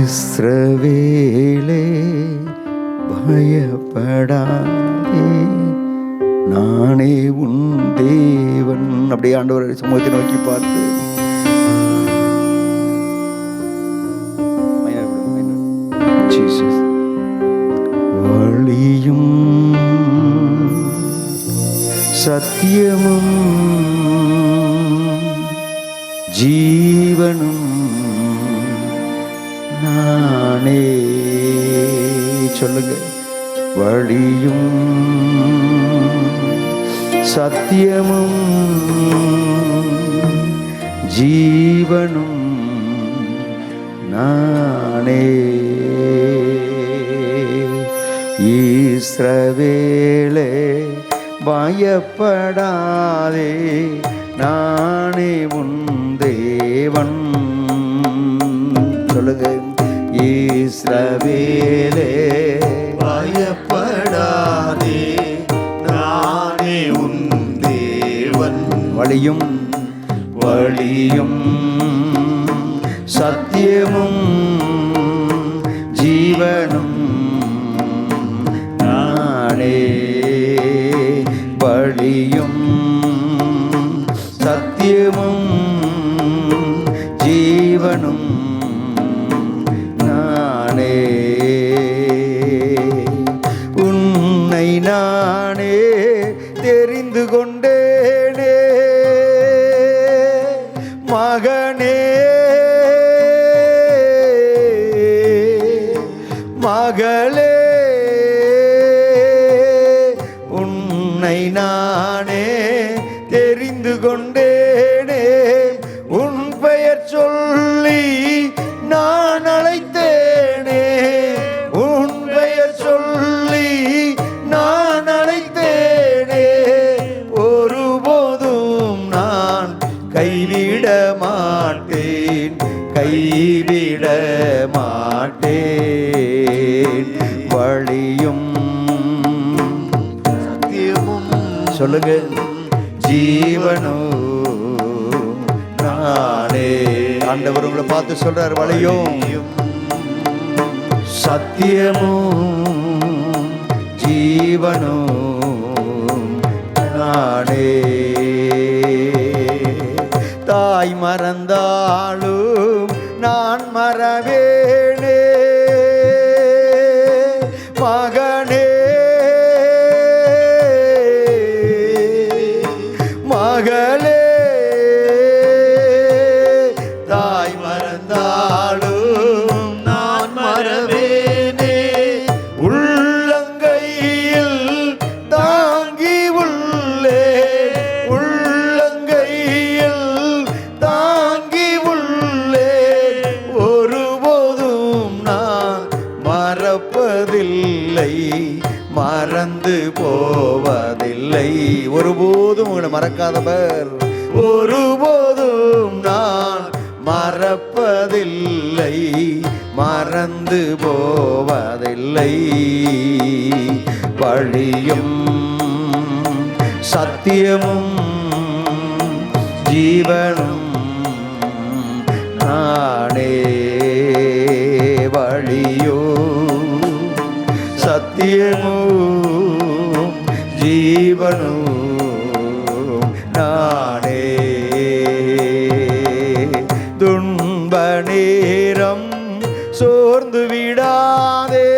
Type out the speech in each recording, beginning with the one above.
இஸ்ரவேலே பயப்படாதே, நானே உன் தேவன். அப்படியே ஆண்டவர் சமூகத்தை நோக்கி பார்த்து வழியும் சத்தியமும் ஜீவனும் நானே. சொல்லுங்க. வழியும் சத்தியமும் ஜீவனும் நானே. இஸ்ரவேலே பயப்படாதே, நானே உன் தேவன். சொல்லுங்க. இஸ்ரவேலே பயப்படாதே, நானே உன் தேவன். வழியும் வழியும் சத்தியமும் ஜீவனும் நானே. வழியும் சத்தியமும் ஜீவனும் நானே. உன்னை நானே தெரிந்து கொண்டேனே மகனே, மகளே. உன்னை நானே தெரிந்து கொண்டேனே, உன் பெயர் சொல்லி நான் அழைத்தேனே. உன் பெயர் சொல்லி நான் அழைத்தேனே. ஒருபோதும் நான் கைவிட மாட்டேன், கைவிட மாட்டேன். வழியும் சத்தியமும் சொல்லுங்க ஜீவனோ நானே. ஆண்டவர் உங்களை பார்த்து சொல்றார். வழியும் சத்தியமும் ஜீவனோ நானே. தாய் மறந்தாலும் நான் மறவேனே மகனே, மகளே. தாய் மறந்தாலும் நான் மறவேனே. உள்ளங்கையில் தாங்கி உள்ளே, உள்ளங்கையில் தாங்கி உள்ளே. ஒருபோதும் நான் மறப்பதில்லை, மறந்து போவதில்லை. ஒருபோதும் உங்களை மறக்காதவர். ஒருபோதும் நான் மறப்பதில்லை, மறந்து போவதில்லை. வழியும் சத்தியமும் ஜீவனும் நானே. வழியோ சத்தியமும் ஜீவனும் நானே. துன்ப நேரம் சோர்ந்து விடாதே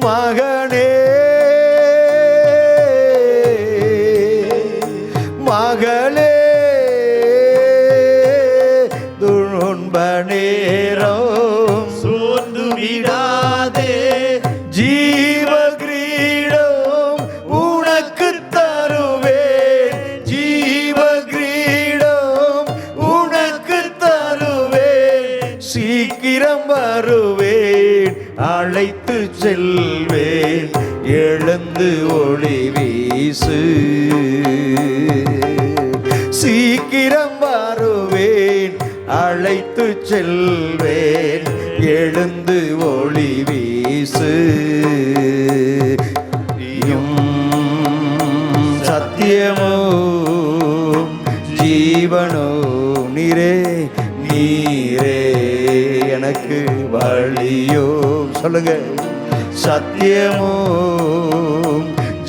மகனே, மகளே. துன்ப நேரம் சோர்ந்து விடாதே, ஜீவ கிரீடம் உனக்கு தருவேன். ஜீவ கிரீடம் உனக்கு தருவேன். சீக்கிரம் வருவேன், அழைத்து செல்வேன். எழுந்து ஒளி வீசு. சீக்கிரம் வருவேன், அழைத்து செல்வேன். எழுந்து ஒளி வீசு. சத்தியமும் ஜீவனும் நீரே, நீரே. எனக்கு வழியும் சொல்லுங்க. சத்தியமும்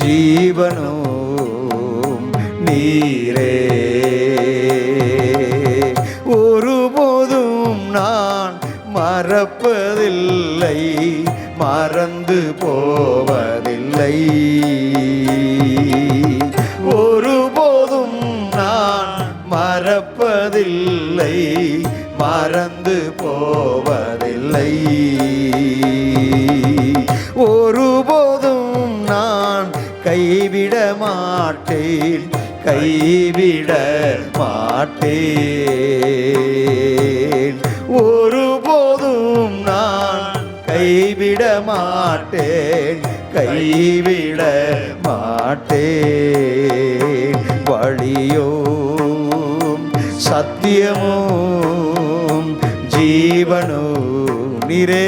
ஜீவனும் நீரே, ஒருபோதும் நான் மறப்பதில்லை, மறந்து போவதில்லை. ஒருபோதும் நான் மறப்பதில்லை, மறந்து போவதில்லை. ஒருபோதும் நான் கைவிட மாட்டேன், கைவிட மாட்டேன். ஒருபோதும் நான் கைவிட மாட்டேன், கைவிட மாட்டேன். வழியும் சத்தியமும் ஜீவனும் நீரே,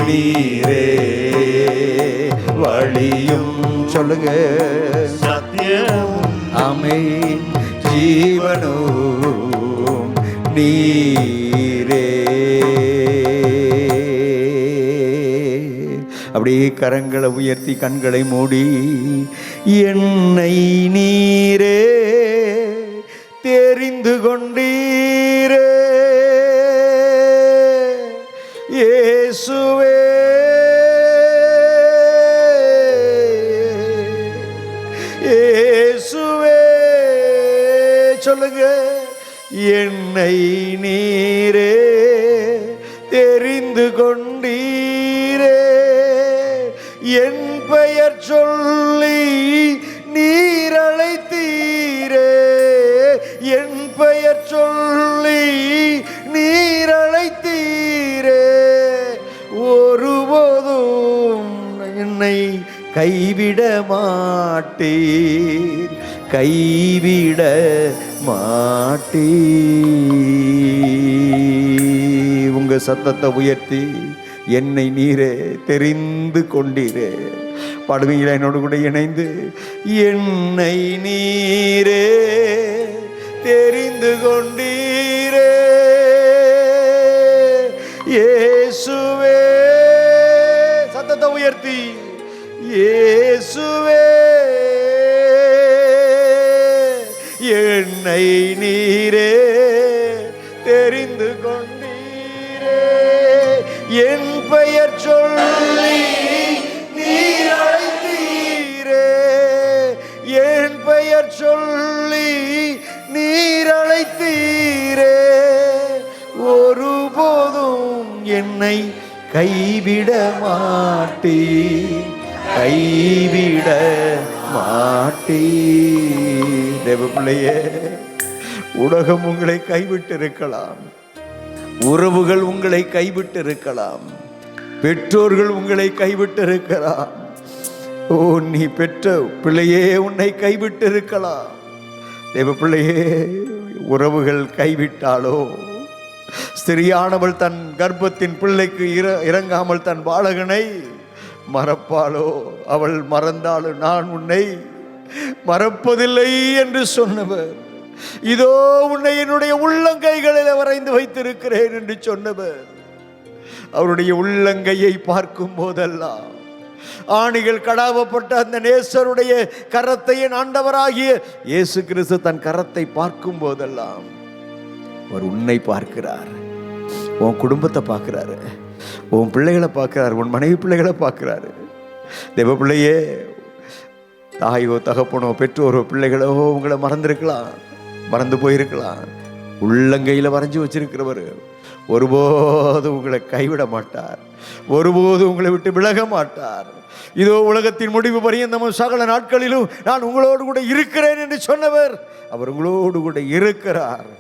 நீரே வழியும் சொல்லுங்க. சத்தியமும் ஆமென் ஜீவனும் நீரே. அப்படியே கரங்களை உயர்த்தி கண்களை மூடி, என்னை நீரே தெரிந்து கொண்டீரே இயேசுவே, இயேசுவே சொல்லுங்க. என்னை நீரே தெரிந்து கொண்டீரே, என் பெயர் சொல்லி நீர் அழைத்தீரே, என் பெயர் சொல்லி நீர் அழைத்தீரே. ஒருபோதும் என்னை கைவிட மாட்டீர், கைவிட மாட்டீர். உங்க சத்தத்தை உயர்த்தி என்னை நீரே தெரிந்து கொண்டீரே பாடுவீங்களா என்னோடு கூட இணைந்து? என்னை நீரே தெரிந்து கொண்டீரே இயேசுவே, சத்தத்தை உயர்த்தி இயேசுவே, என்னை நீரே தெரிந்து கொண்டீரே, என் பெயர் சொல்லி நீர் அழைத்தீரே, என் பெயர் சொல்லி நீர் அழைத்தீரே. ஒருபோதும் என்னை கைவிட மாட்டீர், கைவிட மாட்டீர். தேவ பிள்ளையே, உலகம் உங்களை கைவிட்டு இருக்கலாம், உறவுகள் உங்களை கைவிட்டு இருக்கலாம், பெற்றோர்கள் உங்களை கைவிட்டு இருக்கலாம். ஓ, நீ பெற்ற பிள்ளையே உன்னை கைவிட்டு இருக்கலாம். தேவ பிள்ளையே, உறவுகள் கைவிட்டாலோ, ஸ்திரியானவள் தன் கர்ப்பத்தின் பிள்ளைக்கு இறங்காமல் தன் பாலகனை மறப்பாளோ, அவள் மறந்தாலும் நான் உன்னை மறப்பதில்லை என்று சொன்னவர், இதோ உன்னை என்னுடைய உள்ளங்கைகளில் வரைந்து வைத்திருக்கிறேன் என்று சொன்னவர், அவருடைய உள்ளங்கையை பார்க்கும் போதெல்லாம் ஆணிகள் கடாவப்பட்ட அந்த நேசருடைய கரத்தை என் ஆண்டவராகிய இயேசு கிறிஸ்து தன் கரத்தை பார்க்கும் போதெல்லாம் அவர் உன்னை பார்க்கிறார், உன் குடும்பத்தை பார்க்கிறாரு, உன் பிள்ளைகளை பார்க்கிறார், உன் மனைவி பிள்ளைகளை பார்க்கிறாரு. தேவ பிள்ளையே, தாயோ தகப்பனோ பெற்றோரோ பிள்ளைகளோ உங்களை மறந்துருக்கலாம், மறந்து போயிருக்கலாம். உள்ளங்கையில் வரைஞ்சி வச்சிருக்கிறவர் ஒருபோது உங்களை கைவிட மாட்டார், ஒருபோது உங்களை விட்டு விலக மாட்டார். இதோ உலகத்தின் முடிவு பரியந்தமும் சகல நாட்களிலும் நான் உங்களோடு கூட இருக்கிறேன் என்று சொன்னவர் அவர் உங்களோடு கூட இருக்கிறார்.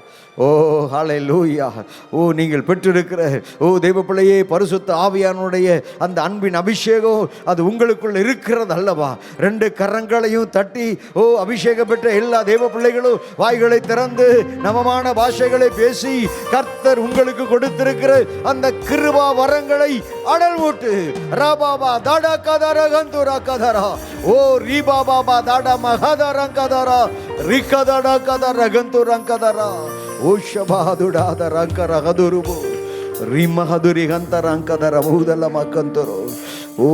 ஓ ஹல்லேலூயா! ஓ, நீங்கள் பெற்றிருக்கிற ஓ தெய்வ பிள்ளையே, பரிசுத்த ஆவியானுடைய அந்த அன்பின் அபிஷேகம் அது உங்களுக்குள்ள இருக்கிறது அல்லவா? ரெண்டு கரங்களையும் தட்டி ஓ அபிஷேகம் பெற்ற எல்லா தெய்வ பிள்ளைகளும் வாய்களை திறந்து நவமான பாஷைகளை பேசி கர்த்தர் உங்களுக்கு கொடுத்திருக்கிற அந்த கிருபா வரங்களை அனல் ஊட்டு. ராபாபா தாடா கதரா கந்துரா கதரா, ஓ ரீபா பாபா தாடா மகாதரங்கதரா ரிகதடா கதரா கந்துரங்கதரா, ஓ ஷபாதுடாத ரங்கரகதுருபு, ரிமஹதுரி கந்தரங்கதர மூதல மக்கந்தரோ. ஓ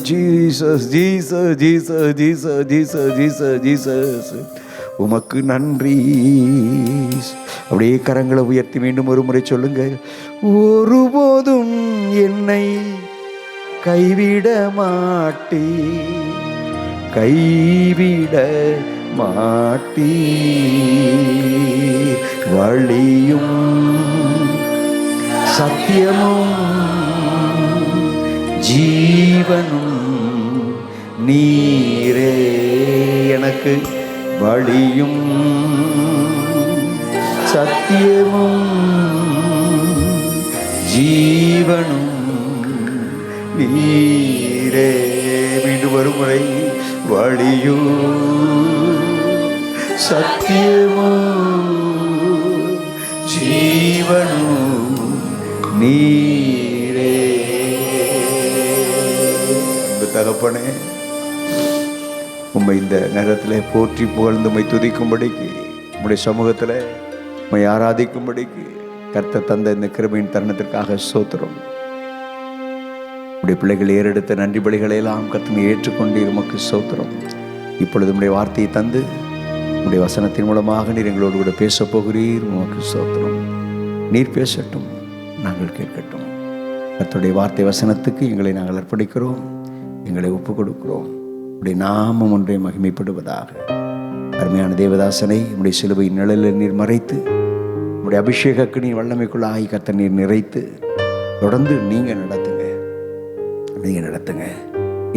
Jesus Jesus Jesus Jesus Jesus Jesus Jesus, உமக்கு நன்றி. அப்படியே கரங்களை உயர்த்தி மீண்டும் ஒரு முறை சொல்லுங்க. ஒருபோதும் என்னை கைவிட மாட்டீ, கைவிட மாட்டீ, வழியும் சத்தியமும் ஜீவனும் நீரே, எனக்கு வழியும் சத்தியமும் ஜீவனும் நீரே. மீண்டும் வருமுறை, வழியும் சத்தியமும் ஜீவனும் நீரே. தகப்பனே, உம்மை இந்த நேரத்தில் போற்றி புகழ்ந்து உம்மை துதிக்கும்படிக்கு, உம்முடைய சமூகத்தில் உம்மை ஆராதிக்கும்படிக்கு கர்த்தர் தந்த இந்த கிருபையின் தருணத்திற்காக ஸ்தோத்திரம். உடைய பிள்ளைகள் ஏறெடுத்த நன்றி பலிகளை எல்லாம் கர்த்தனை ஏற்றுக்கொண்டு உமக்கு ஸ்தோத்திரம். இப்பொழுது உம்முடைய வார்த்தையை தந்து உம்முடைய வசனத்தின் மூலமாக நீர் எங்களோடு கூட பேசப் போகிறீர். உமக்கு ஸ்தோத்திரம். நீர் பேசட்டும், நாங்கள் கேட்கட்டும். கர்த்தருடைய வார்த்தை வசனத்துக்கு எங்களை நாங்கள் அர்ப்பணிக்கிறோம், எங்களை ஒப்புக் கொடுக்கிறோம். உடைய நாமம் ஒன்றை மகிமைப்படுவதாக. அருமையான தேவதாசனை உடைய சிலுவையின் நிழலில் நீர் மறைத்து, உடைய அபிஷேகக்கு நீர் வல்லமைக்குள்ளாகி கர்த்தர் நீர் நிறைத்து தொடர்ந்து நீங்கள் நடத்துங்க, நீங்கள் நடத்துங்க.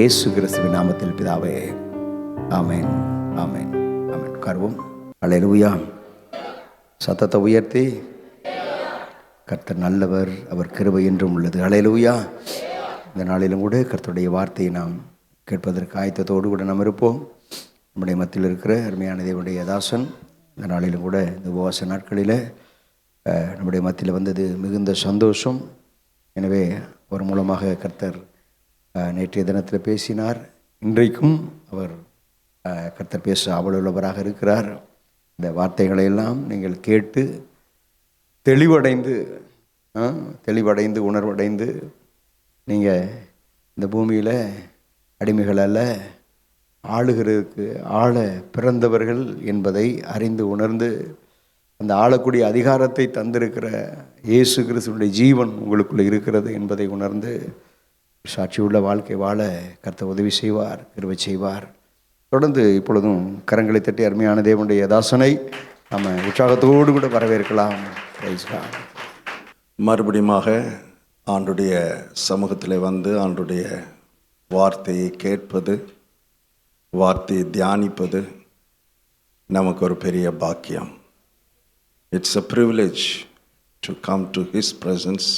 இயேசு கிறிஸ்துவின் நாமத்தில் பிதாவே, ஆமென், ஆமென், ஆமென். உட்கார்வோம். அல்லேலூயா. சத்தத்தை உயர்த்தி, கர்த்தர் நல்லவர், அவர் கிருபை என்றும் உள்ளது. அல்லேலூயா. இந்த நாளிலும் கூட கர்த்தருடைய வார்த்தையை நாம் கேட்பதற்கு ஆயத்தத்தோடு கூட நாம் இருப்போம். நம்முடைய மத்தியில் இருக்கிற அருமையான தேவனுடைய தாசன் இந்த நாளிலும் கூட இந்த உபவாச நாட்களில் நம்முடைய மத்தியில் வந்தது மிகுந்த சந்தோஷம். எனவே அவர் மூலமாக கர்த்தர் நேற்றைய தினத்தில் பேசினார். இன்றைக்கும் அவர் கர்த்தர் பேச ஆவலுள்ளவராக இருக்கிறார். இந்த வார்த்தைகளை எல்லாம் நீங்கள் கேட்டு தெளிவடைந்து உணர்வடைந்து நீங்கள் இந்த பூமியில் அடிமைகள் அல்ல, ஆளுகிறதுக்கு ஆள பிறந்தவர்கள் என்பதை அறிந்து உணர்ந்து, அந்த ஆளக்கூடிய அதிகாரத்தை தந்திருக்கிற இயேசு கிறிஸ்துவினுடைய ஜீவன் உங்களுக்குள்ளே இருக்கிறது என்பதை உணர்ந்து சாட்சியுள்ள வாழ்க்கை வாழ கர்த்தர் உதவி செய்வார், கிருபை செய்வார். தொடர்ந்து இப்பொழுதும் கரங்களை தட்டி அருமையான தேவனுடைய தாசனை நம்ம உற்சாகத்தோடு கூட வரவேற்கலாம். மறுபடியுமாக ஆண்டுடைய சமூகத்தில் வந்து ஆண்டுடைய வார்த்தையை கேட்பது, வார்த்தையை தியானிப்பது நமக்கு ஒரு பெரிய பாக்கியம். It's a privilege to come to his presence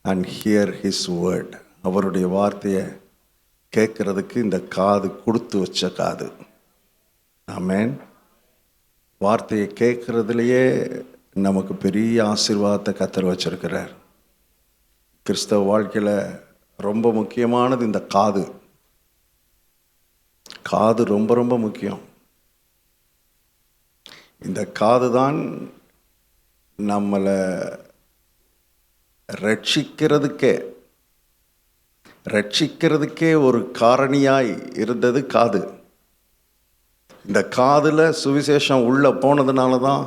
and hear his word. அவருடைய வார்த்தையை கேட்கறதுக்கு இந்த காது கொடுத்து வச்ச காது. ஆமென். வார்த்தையை கேட்கறதுலையே நமக்கு பெரிய ஆசீர்வாதத்தை கர்த்தர் வச்சிருக்கிறார். கிறிஸ்தவ வாழ்க்கையில் ரொம்ப முக்கியமானது இந்த காது. காது ரொம்ப ரொம்ப முக்கியம். இந்த காது தான் நம்மளை ரட்சிக்கிறதுக்கே ஒரு காரணியாய் இருந்தது காது. இந்த காதில் சுவிசேஷம் உள்ளே போனதுனால தான்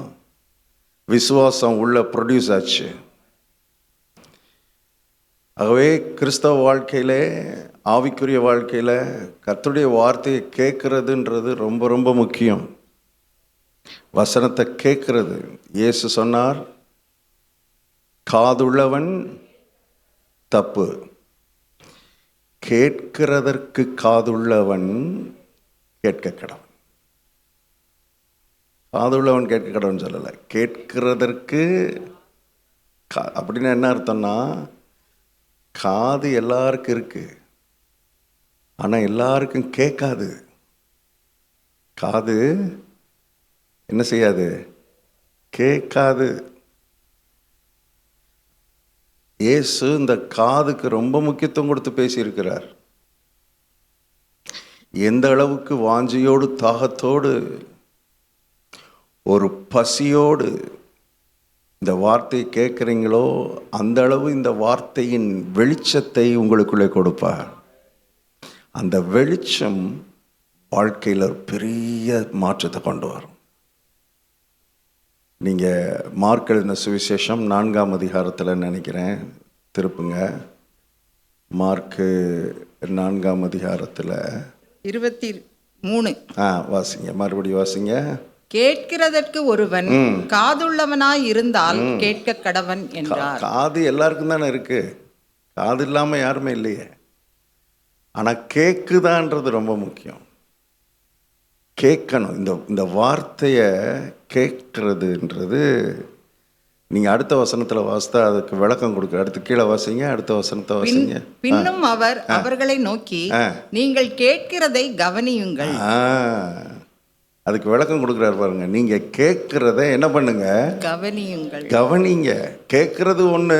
விசுவாசம் உள்ள ப்ரொடியூஸ் ஆச்சு. ஆகவே கிறிஸ்தவ வாழ்க்கையில், ஆவிக்குரிய வாழ்க்கையில் கர்த்தருடைய வார்த்தையை கேட்கறதுன்றது ரொம்ப ரொம்ப முக்கியம். வசனத்தை கேட்கறது. இயேசு சொன்னார், காதுள்ளவன் தப்பு, கேட்கிறதற்கு காதுள்ளவன் கேட்க கடவன். காதுள்ளவன் கேட்க கடவன் சொல்லலை, கேட்கிறதற்கு. அப்படின்னு என்ன அர்த்தம்னா, காது எல்லாருக்கும் இருக்கு, ஆனால் எல்லாருக்கும் கேட்காது. காது என்ன செய்யாது? கேட்காது. இயேசு இந்த காதுக்கு ரொம்ப முக்கியத்துவம் கொடுத்து பேசியிருக்கிறார். எந்த அளவுக்கு வாஞ்சையோடு, தாகத்தோடு, ஒரு பசியோடு இந்த வார்த்தையை கேட்குறீங்களோ அந்த அளவு இந்த வார்த்தையின் வெளிச்சத்தை உங்களுக்குள்ளே கொடுப்பார். அந்த வெளிச்சம் வாழ்க்கையில் ஒரு பெரிய மாற்றத்தை கொண்டு வரும். நீங்கள் மார்க் எழுதின சுவிசேஷம் 4ஆம் அதிகாரத்தில் நினைக்கிறேன், திருப்புங்க. மார்க்கு 4ஆம் அதிகாரத்தில் 23. வாசிங்க, மறுபடியும் வாசிங்க. கேட்கிறதற்கு ஒருவன் காதுள்ளவனாய் இருந்தால் கேட்க கடவன் என்றார். காது எல்லாருக்கும் தானே இருக்கு, காது இல்லாமல் யாருமே இல்லையே. ஆனால் கேட்குதான்றது ரொம்ப முக்கியம். கேட்கணும். இந்த வார்த்தையை கேட்கறதுன்றது, நீங்கள் அடுத்த வசனத்தில் வாசித்தா அதுக்கு விளக்கம் கொடுக்குற. அடுத்து கீழே வாசிங்க, அடுத்த வசனத்தை வாசிங்க. பின்னும் அவர் அவர்களை நோக்கி, நீங்கள் கேட்கிறதை கவனியுங்கள். அதுக்கு விளக்கம் கொடுக்குறாரு பாருங்க. நீங்கள் கேட்குறத என்ன பண்ணுங்க? கவனியுங்கள். கவனிங்க. கேட்கறது ஒன்று,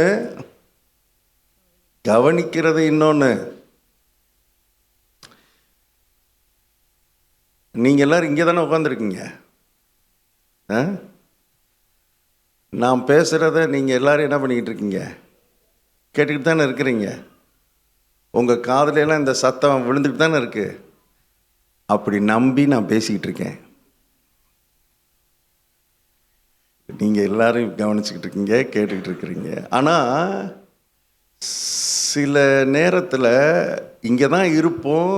கவனிக்கிறது இன்னொன்று. நீங்கள் எல்லாரும் இங்கே தானே உட்காந்துருக்கீங்க. நான் பேசுகிறத நீங்கள் எல்லோரும் என்ன பண்ணிக்கிட்டு இருக்கீங்க? கேட்டுக்கிட்டு தானே இருக்கிறீங்க. உங்கள் காதுலெல்லாம் இந்த சத்தம் விழுந்துக்கிட்டு தானே இருக்குது. அப்படி நம்பி நான் பேசிக்கிட்டு இருக்கேன். நீங்கள் எல்லாரும் கவனிச்சுக்கிட்டு இருக்கீங்க, கேட்டுக்கிட்டு இருக்கிறீங்க. ஆனால் சில நேரத்தில் இங்கே தான் இருப்போம்,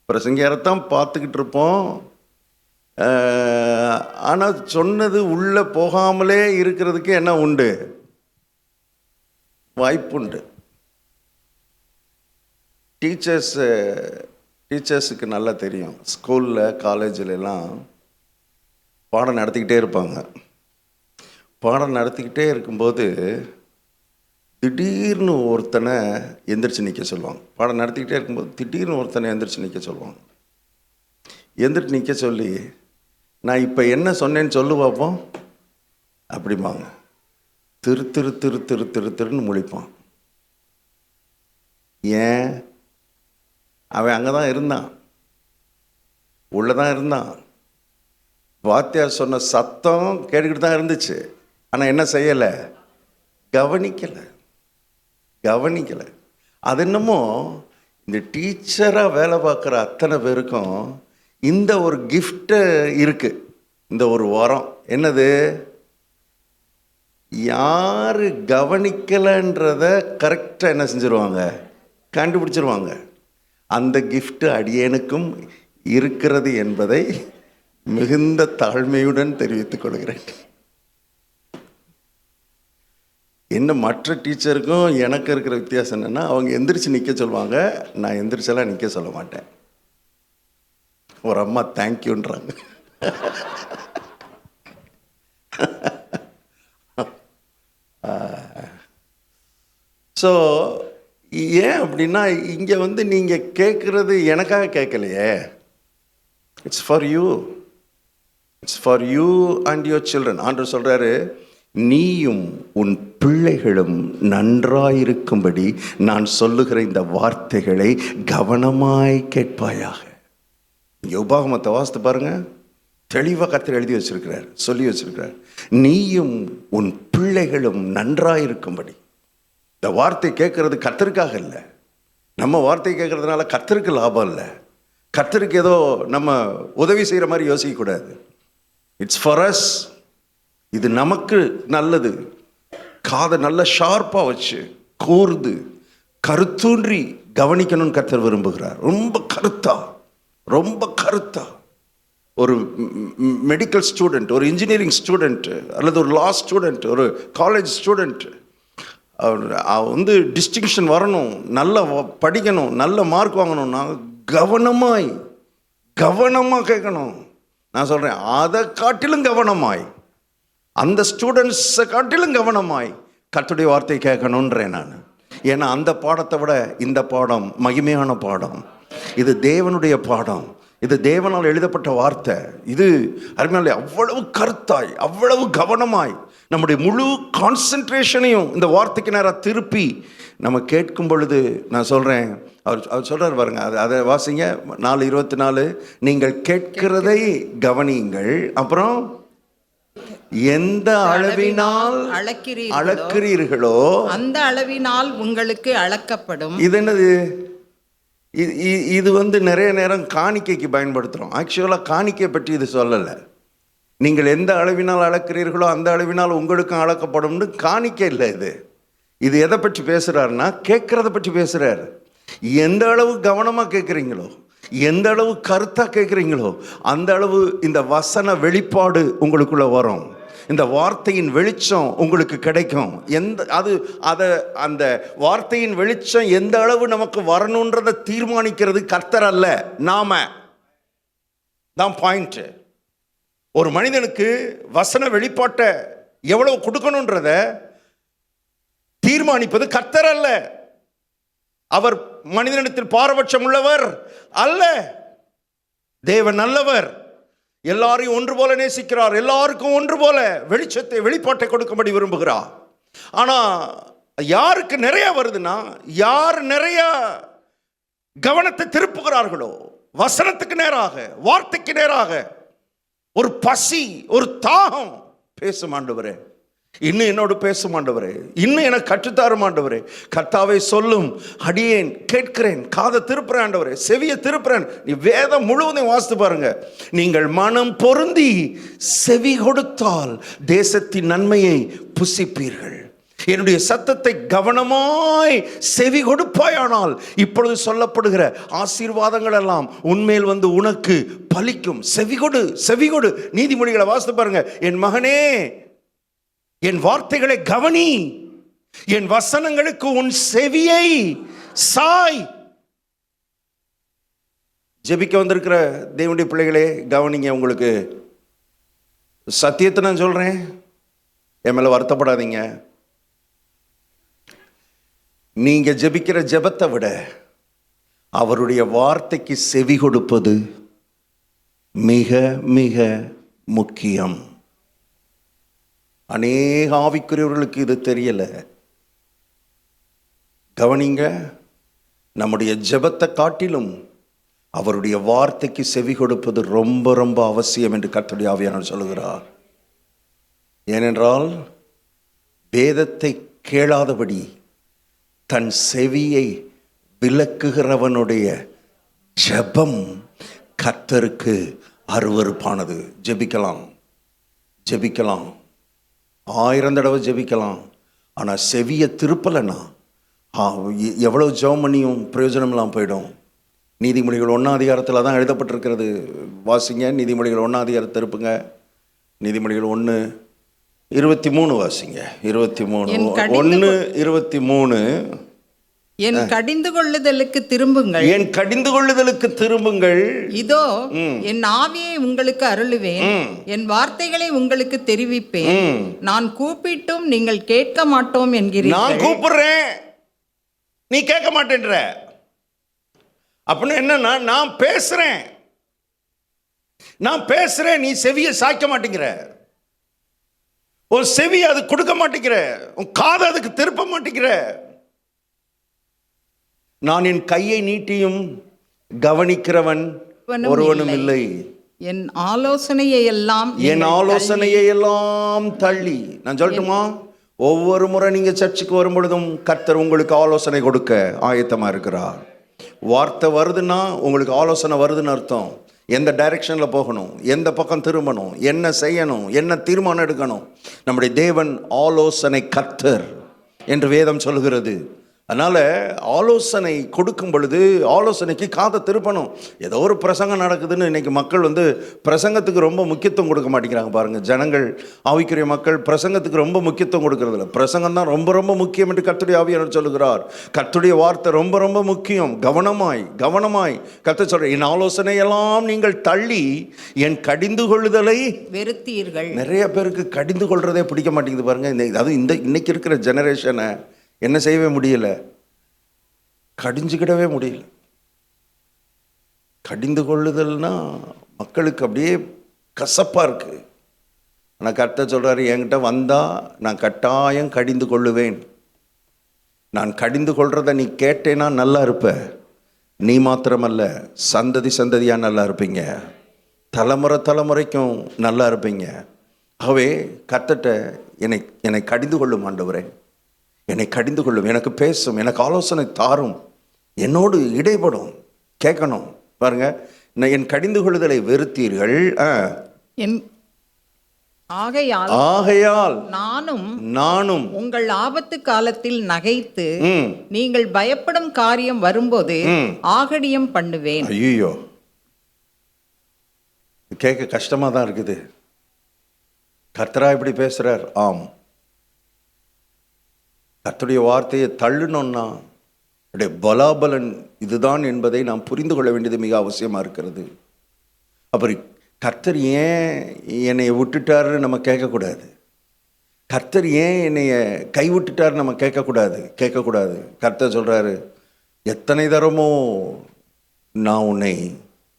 பிரசங்கியாரத்தான் பார்த்துக்கிட்டு இருப்போம். ஆனால் சொன்னது உள்ளே போகாமலே இருக்கிறதுக்கு என்ன உண்டு? வாய்ப்புண்டு. டீச்சர்ஸுக்கு நல்லா தெரியும். ஸ்கூலில் காலேஜிலலாம் பாடம் நடத்திக்கிட்டே இருப்பாங்க. பாடம் நடத்திக்கிட்டே இருக்கும்போது திடீர்னு ஒருத்தனை எந்திரிச்சு நிற்க சொல்லுவாங்க. பாடம் நடத்திக்கிட்டே இருக்கும்போது திடீர்னு ஒருத்தனை எந்திரிச்சு நிற்க சொல்லுவாங்க. எந்திரிச்சு நிற்க சொல்லி, நான் இப்போ என்ன சொன்னேன்னு சொல்லு பார்ப்போம் அப்படிம்பாங்க. திரு திரு திரு திரு திரு திருன்னு முழிப்பான். ஏன்? அவன் அங்கே தான் இருந்தான், உள்ளே தான் இருந்தான். வாத்தியார் சொன்ன சத்தம் கேட்டுக்கிட்டு தான் இருந்துச்சு. ஆனால் என்ன செய்யலை? கவனிக்கலை. அது என்னமோ இந்த டீச்சராக வேலை பார்க்குற அத்தனை பேருக்கும் இந்த ஒரு கிஃப்ட்டு இருக்குது, இந்த ஒரு வரம். என்னது? யார் கவனிக்கலைன்றத கரெக்டாக என்ன செஞ்சுருவாங்க? கண்டுபிடிச்சிருவாங்க. அந்த கிஃப்ட்டு அடியேனுக்கும் இருக்கிறது என்பதை மிகுந்த தாழ்மையுடன் தெரிவித்துக் கொள்கிறேன். என்ன மற்ற டீச்சருக்கும் எனக்கு இருக்கிற வித்தியாசம் என்னென்னா, அவங்க எந்திரிச்சு நிற்க சொல்லுவாங்க, நான் எந்திரிச்செல்லாம் நிற்க சொல்ல மாட்டேன். ஒரு அம்மா தேங்க்யூன்றாங்க. ஸோ ஏன் அப்படின்னா, இங்கே நீங்கள் கேட்குறது எனக்காக கேட்கலையே. It's for you, it's for you and your children. ஆண்டவர் சொல்கிறாரு, நீயும் உன் பிள்ளைகளும் நன்றாயிருக்கும்படி நான் சொல்லுகிற இந்த வார்த்தைகளை கவனமாய் கேட்பாயாக. உபாகமத்தை வாசித்து பாருங்க, தெளிவாக கர்த்தர் எழுதி வச்சிருக்கிறார், சொல்லி வச்சிருக்கிறார். நீயும் உன் பிள்ளைகளும் நன்றாயிருக்கும்படி. இந்த வார்த்தை கேட்கறது கர்த்தருக்காக இல்லை. நம்ம வார்த்தை கேட்கறதுனால கர்த்தருக்கு லாபம் இல்லை. கர்த்தருக்கு ஏதோ நம்ம உதவி செய்கிற மாதிரி யோசிக்கக்கூடாது. It's for us. இது நமக்கு நல்லது. காதை நல்லா ஷார்ப்பாக வச்சு கூர்ந்து கருத்தூன்றி கவனிக்கணும்னு கர்த்தர் விரும்புகிறார். ரொம்ப கருத்தா ஒரு மெடிக்கல் ஸ்டூடெண்ட், ஒரு இன்ஜினியரிங் ஸ்டூடெண்ட், அல்லது ஒரு லா ஸ்டூடெண்ட், ஒரு காலேஜ் ஸ்டூடெண்ட் டிஸ்டிங்ஷன் வரணும், நல்லா படிக்கணும், நல்ல மார்க் வாங்கணும்னா கவனமாக கேட்கணும். நான் சொல்கிறேன், அதை காட்டிலும் கவனமாய், அந்த ஸ்டூடெண்ட்ஸை காட்டிலும் கவனமாய் கர்த்தருடைய வார்த்தை கேட்கணுன்றேன் நான். ஏன்னா அந்த பாடத்தை விட இந்த பாடம் மகிமையான பாடம். இது தேவனுடைய பாடம், இது தேவனால் எழுதப்பட்ட வார்த்தை. இது அருமையாலே அவ்வளவு கருத்தாய், அவ்வளவு கவனமாய் நம்முடைய முழு கான்சன்ட்ரேஷனையும் இந்த வார்த்தைக்கு நேராக திருப்பி நம்ம கேட்கும் பொழுது, நான் சொல்கிறேன், அவர் சொல்கிறார் பாருங்க, அதை வாசிங்க. 4:24, நீங்கள் கேட்கிறதை கவனியுங்கள். அப்புறம் எந்த அளவினால் அளக்கிறீர்களோ அந்த அளவினால் உங்களுக்கு அளக்கப்படும். இது என்னது? இது நிறைய நேரம் காணிக்கைக்கு பயன்படுத்துகிறோம். ஆக்சுவலாக காணிக்கை பற்றி இது சொல்லலை. நீங்கள் எந்த அளவினால் அளக்கிறீர்களோ அந்த அளவினால் உங்களுக்கும் அளக்கப்படும்னு காணிக்கை இல்லை. இது எதை பற்றி பேசுகிறாருன்னா கேட்குறத பற்றி பேசுகிறார். எந்த அளவு கவனமாக கேட்குறீங்களோ, எந்த அளவு கருத்தாக கேட்குறீங்களோ அந்த அளவு இந்த வசன வெளிப்பாடு உங்களுக்குள்ளே வரும். இந்த வார்த்தையின் வெளிச்சம் உங்களுக்கு கிடைக்கும். அந்த வார்த்தையின் வெளிச்சம் எந்த அளவு நமக்கு வரணுன்றதை தீர்மானிக்கிறது கர்த்தர் அல்ல, நாம தான் பாயிண்ட். ஒரு மனிதனுக்கு வசன வெளிப்பாட்டை எவ்வளவு கொடுக்கணுன்றத தீர்மானிப்பது கர்த்தர் அல்ல. அவர் மனிதனிடத்தில் பாரபட்சம் உள்ளவர் அல்ல. தேவன் நல்லவர். எல்லாரையும் ஒன்று போல நேசிக்கிறார். எல்லாருக்கும் ஒன்று போல வெளிப்பாட்டை கொடுக்கும்படி விரும்புகிறார். ஆனா யாருக்கு நிறைய வருதுன்னா, யார் நிறைய கவனத்தை திருப்புகிறார்களோ வசனத்துக்கு நேராக, வார்த்தைக்கு நேராக, ஒரு பசி, ஒரு தாகம், பேசும் ஆண்டவரே, இன்னும் என்னோடு பேசும் ஆண்டவரே, இன்னும் எனக்கு கற்றுத்தாரும் ஆண்டவரே, கர்த்தாவே சொல்லும், அடியேன் கேட்கிறேன், காதை திருப்புறேன் ஆண்டவரே, செவியை திருப்புறேன். நீ வேதம் முழுவதும் வாசித்து பாருங்க. நீங்கள் மனம் பொருந்தி செவி கொடுத்தால் தேசத்தின் நன்மையை புசிப்பீர்கள். என்னுடைய சத்தத்தை கவனமாய் செவி கொடுப்பாயானால் இப்பொழுது சொல்லப்படுகிற ஆசீர்வாதங்கள் எல்லாம் உன்மேல் வந்து உனக்கு பலிக்கும். செவிகொடு, செவிகொடு. நீதிமொழிகளை வாசித்து பாருங்க. என் மகனே, என் வார்த்தைகளை கவனி, என் வசனங்களுக்கு உன் செவியை சாய். ஜெபிக்க வந்திருக்கிற தேவனுடைய பிள்ளைகளே கவனிங்க. உங்களுக்கு சத்தியத்தை நான் சொல்றேன், என் மேல வருத்தப்படாதீங்க. நீங்க ஜெபிக்கிற ஜெபத்தை விட அவருடைய வார்த்தைக்கு செவி கொடுப்பது மிக மிக முக்கியம். அநேக ஆவிக்குரியவர்களுக்கு இது தெரியல. கவனிங்க, நம்முடைய ஜெபத்தை காட்டிலும் அவருடைய வார்த்தைக்கு செவி கொடுப்பது ரொம்ப ரொம்ப அவசியம் என்று கர்த்தருடைய ஆவியானவர் சொல்லுகிறார். ஏனென்றால் வேதத்தை கேளாதபடி தன் செவியை விலக்குகிறவனுடைய ஜெபம் கர்த்தருக்கு அருவருப்பானது. ஜெபிக்கலாம், ஜெபிக்கலாம், 1000 தடவை ஜெபிக்கலாம். ஆனால் செவியை திருப்பலைன்னா எவ்வளவு ஜெபம் பண்ணியும் பிரயோஜனம் இல்லாமல் போயிடும். நீதிமொழிகள் 1ஆம் அதிகாரத்தில் தான் எழுதப்பட்டிருக்கிறது. வாசிங்க, நீதிமொழிகள் 1ஆம் அதிகாரத்தை திருப்புங்க. நீதிமொழிகள் 1:23 வாசிங்க. 1:23. என் கடிந்து கொள்ளுதலுக்கு திரும்புங்கள், என் கடிந்து கொள்ளுதலுக்கு திரும்புங்கள். இதோ என் ஆவியை உங்களுக்கு அருளுவேன், என் வார்த்தைகளை உங்களுக்கு தெரிவிப்பேன். நான் கூப்பிட்டும் நீங்கள் கேட்க மாட்டோம் என்கிறீர்கள். நான் கூப்பிடுறேன், நீ கேட்க மாட்டேன்ற. அப்படின்னு என்னன்னா, நான் பேசுறேன், நீ செவியை சாய்க்க மாட்டேங்கிற. உன் செவி அது கொடுக்க மாட்டேங்கிற, உன் காதை அதுக்கு திருப்ப மாட்டேங்கிற. நான் என் கையை நீட்டியும் கவனிக்கிறவன் ஒருவனும் இல்லை. என் ஆலோசனையை எல்லாம் தள்ளி. நான் சொல்லட்டுமா, ஒவ்வொரு முறை நீங்க சர்ச்சுக்கு வரும் பொழுதும் கர்த்தர் உங்களுக்கு ஆலோசனை கொடுக்க ஆயத்தமா இருக்கிறார். வார்த்தை வருதுன்னா உங்களுக்கு ஆலோசனை வருதுன்னு அர்த்தம். எந்த டைரக்ஷன்ல போகணும், எந்த பக்கம் திரும்பணும், என்ன செய்யணும், என்ன தீர்மானம் எடுக்கணும். நம்முடைய தேவன் ஆலோசனை கர்த்தர் என்று வேதம் சொல்கிறது. அதனால ஆலோசனை கொடுக்கும் பொழுது ஆலோசனைக்கு காதை திருப்பணும். ஏதோ ஒரு பிரசங்கம் நடக்குதுன்னு இன்னைக்கு மக்கள் பிரசங்கத்துக்கு ரொம்ப முக்கியத்துவம் கொடுக்க மாட்டேங்கிறாங்க. பாருங்க, ஜனங்கள், ஆவிக்குரிய மக்கள் பிரசங்கத்துக்கு ரொம்ப முக்கியத்துவம் கொடுக்கறது இல்லை. பிரசங்கம் தான் ரொம்ப ரொம்ப முக்கியம் என்று கர்த்தருடைய ஆவியானவர் சொல்லுகிறார். கர்த்தருடைய வார்த்தை ரொம்ப ரொம்ப முக்கியம். கவனமாய் கர்த்தர் சொல்ற, என் ஆலோசனை எல்லாம் நீங்கள் தள்ளி என் கடிந்து கொள்ளுதலை வெறுத்தீர்கள். நிறைய பேருக்கு கடிந்து கொள்றதே பிடிக்க மாட்டேங்குது. பாருங்க, இன்னைக்கு இருக்கிற ஜெனரேஷனை என்ன செய்யவே முடியல, கடிஞ்சுக்கிடவே முடியல. கடிந்து கொள்ளுதல்னா மக்களுக்கு அப்படியே கசப்பா இருக்கு. ஆனால் கர்த்தர் சொல்றாரு, என்கிட்ட வந்தா நான் கட்டாயம் கடிந்து கொள்ளுவேன். நான் கடிந்து கொள்றத நீ கேட்டேன்னா நல்லா இருப்ப. நீ மாத்திரமல்ல, சந்ததியா நல்லா இருப்பீங்க, தலைமுறைக்கும் நல்லா இருப்பீங்க. ஆகவே கர்த்தர்ட்ட என்னை கடிந்து கொள்ளும் ஆண்டவரே, என்னை கடிந்து கொள்ளும், எனக்கு பேசும், எனக்கு ஆலோசனை தாரும், என்னோடு இடைப்படும், கேட்கணும். பாருங்க, என் கடிந்து கொள்ளுதலை வெறுத்தீர்கள், ஆகையால் நானும் உங்கள் ஆபத்து காலத்தில் நகைத்து நீங்கள் பயப்படும் காரியம் வரும்போது ஆகடியம் பண்ணுவேன். ஐயோ, கேட்க கஷ்டமா தான் இருக்குது. கர்த்தரா இப்படி பேசுறார். ஆம், கர்த்தருடைய வார்த்தையை தள்ளுனோம்னா அப்படியே பலாபலன் இதுதான் என்பதை நாம் புரிந்து கொள்ள வேண்டியது மிக அவசியமா இருக்கிறது. அப்புறம் கர்த்தர் ஏன் என்னை விட்டுட்டாருன்னு நம்ம கேட்கக்கூடாது. கர்த்தர் ஏன் என்னைய கைவிட்டுட்டாருன்னு நம்ம கேட்கக்கூடாது. கர்த்தர் சொல்றாரு, எத்தனை தரமோ நான் உன்னை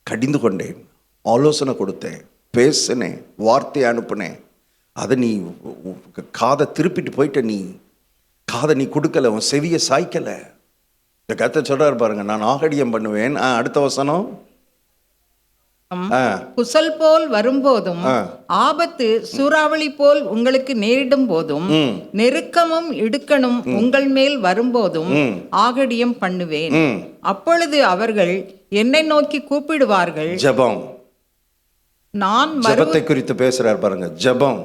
கடிந்து கொண்டேன், ஆலோசனை கொடுத்தேன், பேசினேன், வார்த்தையை அனுப்புனேன், அதை நீ காதை திருப்பிட்டு போயிட்ட, நீ காதை நீ கொடுக்கல, உன் செவியை சாய்க்கலை. இந்த கர்த்தர் சொல்றாரு பாருங்க, நான் ஆகடியம் பண்ணுவேன். அடுத்த வசனம், புசல் போல் வரும்போதும் ஆபத்து சூறாவளி போல் உங்களுக்கு நேரிடும் போதும் நெருக்கமும் இடுக்கணும் உங்கள் மேல் வரும்போதும் ஆகடியம் பண்ணுவேன். அப்பொழுது அவர்கள் என்னை நோக்கி கூப்பிடுவார்கள். ஜெபம், நான் ஜெபத்தை குறித்து பேசுறார் பாருங்க. ஜெபம்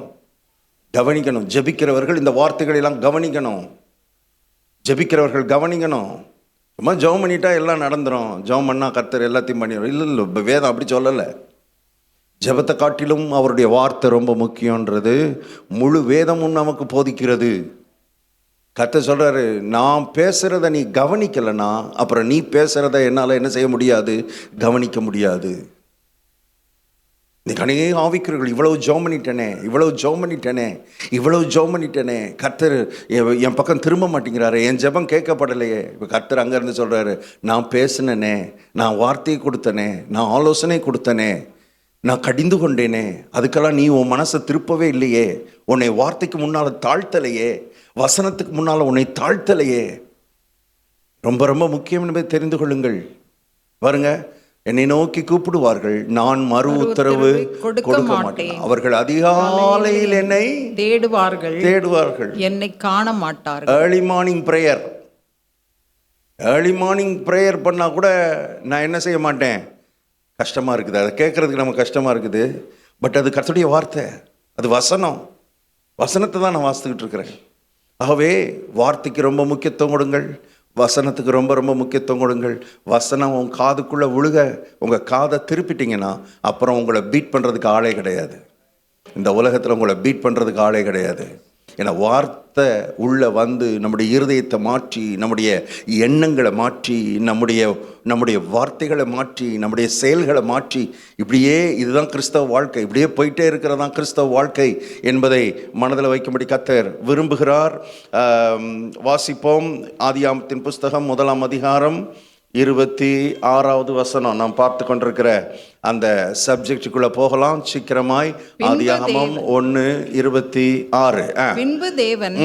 கவனிக்கணும். ஜெபிக்கிறவர்கள் இந்த வார்த்தைகள் எல்லாம் கவனிக்கணும். ஜெபிக்கிறவர்கள் கவனிக்கணும். சும்மா ஜெபம் பண்ணிட்டா எல்லாம் நடந்துரும், ஜெபம் பண்ணா கர்த்தர் எல்லாத்தையும் பண்ணிடும். இல்லை, வேதம் அப்படி சொல்லலை. ஜெபத்தை காட்டிலும் அவருடைய வார்த்தை ரொம்ப முக்கியன்றது முழு வேதமும் நமக்கு போதிக்கிறது. கர்த்தர் சொல்றாரு, நான் பேசுறத நீ கவனிக்கலைன்னா அப்புறம் நீ பேசுறத என்னால் என்ன செய்ய முடியாது, கவனிக்க முடியாது. இன்னைக்கு அநேக ஆவிக்குரியர்கள் இவ்வளவு ஜெபம் பண்ணிட்டேனே, கர்த்தர் என் பக்கம் திரும்ப மாட்டேங்கிறாரு, என் ஜெபம் கேட்கப்படலையே. இப்போ கர்த்தர் அங்கேருந்து சொல்கிறாரு, நான் பேசினேனே, நான் வார்த்தையை கொடுத்தனே, நான் ஆலோசனை கொடுத்தனே, நான் கடிந்து கொண்டேனே, அதுக்கெல்லாம் நீ உன் மனசை திருப்பவே இல்லையே, உன்னை வார்த்தைக்கு முன்னால் தாழ்த்தலையே, வசனத்துக்கு முன்னால் உன்னை தாழ்த்தலையே. ரொம்ப ரொம்ப முக்கியம் என்பதை தெரிந்து கொள்ளுங்கள். பாருங்க, என்னை நோக்கி கூப்பிடுவார்கள், நான் மறு உத்தரவு கொடுக்க மாட்டேன். அவர்கள் அதிகாலையில் என்னை தேடுவார்கள், என்னை காண மாட்டார்கள். ஏர்லி மார்னிங் ப்ரேயர் பண்ணா கூட நான் என்ன செய்ய மாட்டேன், கஷ்டமா இருக்குது, அதை கேட்கறதுக்கு நமக்கு கஷ்டமா இருக்குது. பட் அது கர்த்தருடைய வார்த்தை, அது வசனத்தை தான் நான் வாசித்துக்கிட்டு இருக்கிறேன். ஆகவே வார்த்தைக்கு ரொம்ப முக்கியத்துவம் கொடுங்கள், வசனத்துக்கு ரொம்ப ரொம்ப முக்கியத்துவம் கொடுங்கள். வசனம் உங்கள் காதுக்குள்ளே விழுக உங்கள் காதை திருப்பிட்டீங்கன்னா அப்புறம் உங்களை பீட் பண்ணுறதுக்கு ஆளே கிடையாது. இந்த உலகத்தில் உங்களை பீட் பண்ணுறதுக்கு ஆளே கிடையாது. ஏன்னா வார்த்தை உள்ளே வந்து நம்முடைய இருதயத்தை மாற்றி, நம்முடைய எண்ணங்களை மாற்றி, நம்முடைய வார்த்தைகளை மாற்றி, நம்முடைய செயல்களை மாற்றி, இப்படியே இதுதான் கிறிஸ்தவ வாழ்க்கை, இப்படியே போயிட்டே இருக்கிறதான் கிறிஸ்தவ வாழ்க்கை என்பதை மனதில் வைக்கும்படி கர்த்தர் விரும்புகிறார். வாசிப்போம். ஆதியாகமத்தின் புஸ்தகம் 1ஆம் அதிகாரம் 26வது வசனம். நாம் பார்த்து கொண்டிருக்கிற அந்த சப்ஜெக்டுக்குள்ள போகலாம் சீக்கிரமாய். ஆதியாகமம் 1:26. பின்பு தேவன்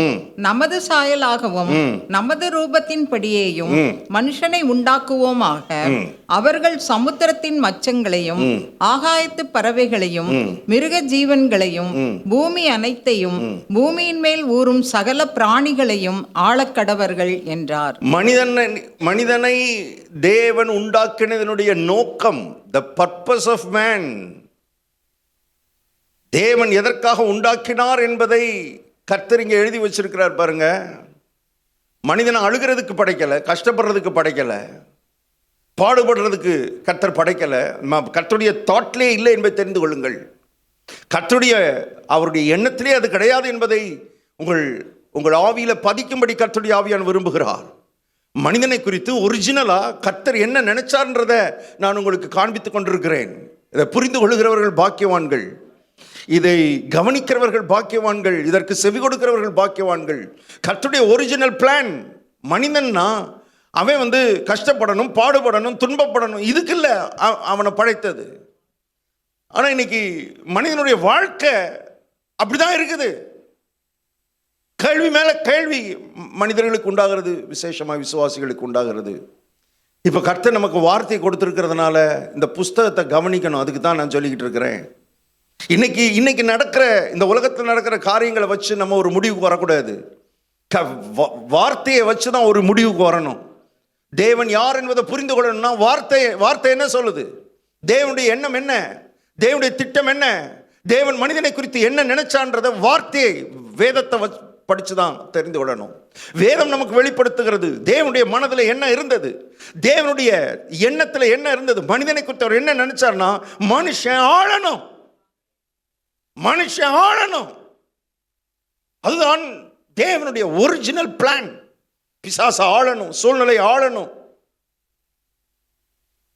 நமது சாயலாகவும் நமது ரூபத்தின்படியேயும் மனுஷனை உண்டாக்குவோமாக, அவர்கள் சமுத்திரத்தின் மச்சங்களையும் ஆகாயத்து பறவைகளையும் மிருக ஜீவன்களையும் பூமி அனைத்தையும் பூமியின் மேல் ஊறும் சகல பிராணிகளையும் ஆளக்கடவர்கள் என்றார். மனிதனை தேவன் உண்டாக்கினதனுடைய நோக்கம், the purpose of man, தேவன் எதற்காக உண்டாக்கினார் என்பதை கர்த்தர் இங்கே எழுதி வச்சிருக்கிறார் பாருங்க. மனிதனை அழுகிறதுக்கு படைக்கல, கஷ்டப்படுறதுக்கு படைக்கல, பாடுபடுறதுக்கு கர்த்தர் படைக்கல. கர்த்தருடைய தாட்லே இல்லை என்பதை தெரிந்து கொள்ளுங்கள். கர்த்தருடைய அவருடைய எண்ணத்திலே அது கிடையாது என்பதை உங்கள் ஆவியில பதிக்கும்படி கர்த்தருடைய ஆவியான் விரும்புகிறார். மனிதனை குறித்து ஒரிஜினலா கர்த்தர் என்ன நினைச்சார்ன்றதை நான் உங்களுக்கு காண்பித்துக் கொண்டிருக்கிறேன். இதை புரிந்து கொள்கிறவர்கள் பாக்கியவான்கள், இதை கவனிக்கிறவர்கள் பாக்கியவான்கள், இதற்கு செவி கொடுக்கிறவர்கள் பாக்கியவான்கள். கர்த்தருடைய ஒரிஜினல் பிளான், மனிதன்னா அவன் கஷ்டப்படணும், பாடுபடணும், துன்பப்படணும், இதுக்கு இல்லை அவனை படைத்தது. ஆனா இன்னைக்கு மனிதனுடைய வாழ்க்கை அப்படிதான் இருக்குது. கேள்வி மேல கேள்வி மனிதர்களுக்கு உண்டாகிறது, விசேஷமாக விசுவாசிகளுக்கு உண்டாகிறது. இப்போ கர்த்தர் நமக்கு வார்த்தை கொடுத்துருக்கிறதுனால இந்த புஸ்தகத்தை கவனிக்கணும். அதுக்கு தான் நான் சொல்லிக்கிட்டு இருக்கிறேன். இன்னைக்கு நடக்கிற இந்த உலகத்தில் நடக்கிற காரியங்களை வச்சு நம்ம ஒரு முடிவுக்கு வரக்கூடாது. வார்த்தையை வச்சு தான் ஒரு முடிவுக்கு வரணும். தேவன் யார் என்பதை புரிந்து கொள்ளணும்னா வார்த்தை என்ன சொல்லுது, தேவனுடைய எண்ணம் என்ன, தேவனுடைய திட்டம் என்ன, தேவன் மனிதனை குறித்து என்ன நினைச்சான்றத வார்த்தையை வேதத்தை படிச்சு தான் தெரிந்து கொள்ளணும். வேதம் நமக்கு வெளிப்படுத்துகிறது தேவனுடைய மனதில் என்ன இருந்தது, தேவனுடைய எண்ணத்தில் என்ன இருந்தது, மனிதனை குறித்து அவர் என்ன நினைச்சார்னா மனுஷன் ஆளணும். அதுதான் தேவனுடைய ஒரிஜினல் பிளான். பிசாச ஆளணும், சூழ்நிலை ஆளணும்,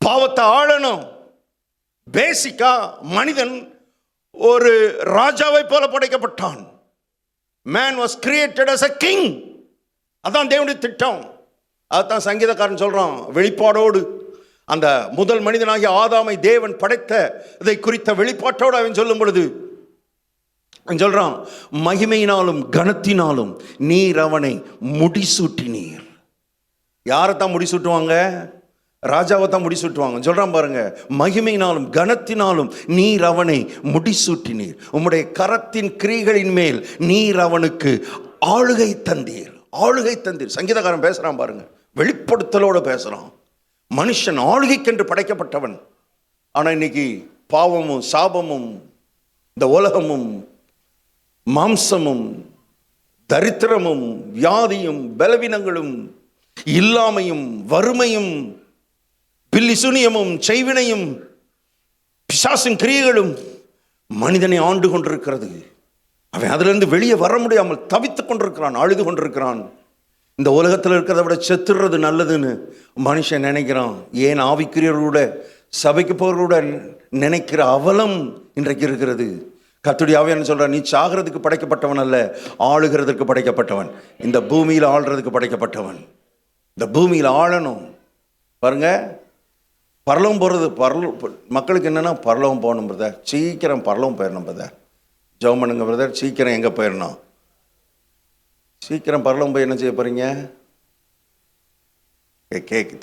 பாவத்தை ஆளணும். பேசிக்கா மனிதன் ஒரு ராஜாவை போல படைக்கப்பட்டான். Man was created as a king. அதான் தேவனுடைய திட்டம். அதுதான் சங்கீதக்காரன் சொல்றான், வெளிப்பாடோடு அந்த முதல் மனிதனாகிய ஆதாமை தேவன் படைத்ததை குறித்த வெளிப்பாட்டோடு அவன் சொல்லும் பொழுது சொல்றான், மகிமையினாலும் கனத்தினாலும் நீர் அவனை முடிசூட்டினீர். யாரைத்தான் முடிசூட்டுவாங்க? ராஜாவை தான் முடிசூட்டுவாங்க. சொல்றான் பாருங்க, மகிமையினாலும் கனத்தினாலும் நீர் அவனை முடிசூட்டினீர், உம்முடைய கரத்தின் கிரிகளின் மேல் நீர் அவனுக்கு ஆளுகை தந்தீர். சங்கீதக்காரன் பேசுறான் பாருங்க, வெளிப்படுத்தலோட பேசுறான். மனுஷன் ஆளுகைக்கென்று படைக்கப்பட்டவன். ஆனா இன்னைக்கு பாவமும் சாபமும் இந்த உலகமும் மாம்சமும் தரித்திரமும் வியாதியும் பலவீனங்களும் இல்லாமையும் வறுமையும் பில்லிசுனியமும் செய்வினையும் பிசாசின் கிரியைகளும் மனிதனை ஆண்டு கொண்டிருக்கிறது. அவன் அதிலிருந்து வெளியே வர முடியாமல் தவித்துக் கொண்டிருக்கிறான், அழுது கொண்டிருக்கிறான். இந்த உலகத்தில் இருக்கிறத விட செத்துடுறது நல்லதுன்னு மனுஷன் நினைக்கிறான். ஏன் ஆவிக்குரியவர்களோட சபைக்கு போகிறவர்களோட நினைக்கிற அவலம் இன்றைக்கு இருக்கிறது. கர்த்தருடைய ஆவியானவர் சொல்றார், நீ சாகிறதுக்கு படைக்கப்பட்டவன் அல்ல, ஆளுகிறதுக்கு படைக்கப்பட்டவன். இந்த பூமியில் ஆளுறதுக்கு படைக்கப்பட்டவன். இந்த பூமியில் ஆளணும். பாருங்க, பரலோகம் போகிறது மக்களுக்கு என்னன்னா பரலோகம் போகணும் பிரதர், சீக்கிரம் பரலோகம் போயிடணும் பிரதர், ஜெபம் பண்ணுங்க பிரதர், சீக்கிரம் எங்கே போயிடணும், சீக்கிரம் பரலோகம் போய் என்ன செய்ய போறீங்க?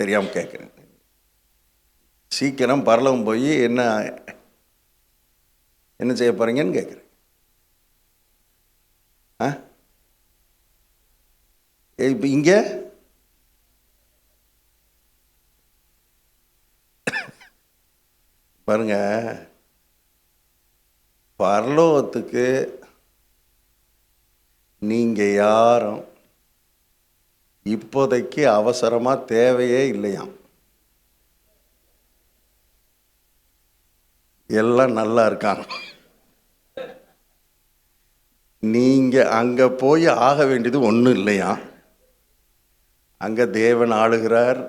தெரியாமல் கேட்குறேன். சீக்கிரம் பரலோகம் போய் என்ன செய்ய போறீங்கன்னு கேட்குறேன். இப்போ இங்கே பாருங்க, பரலோகத்துக்கு நீங்க யாரும் இப்போதைக்கு அவசரமா தேவையே இல்லையாம். எல்லாம் நல்லா இருக்காங்க. நீங்க அங்க போய் ஆக வேண்டியது ஒன்றும் இல்லையா. அங்க தேவன் ஆளுகிறார்,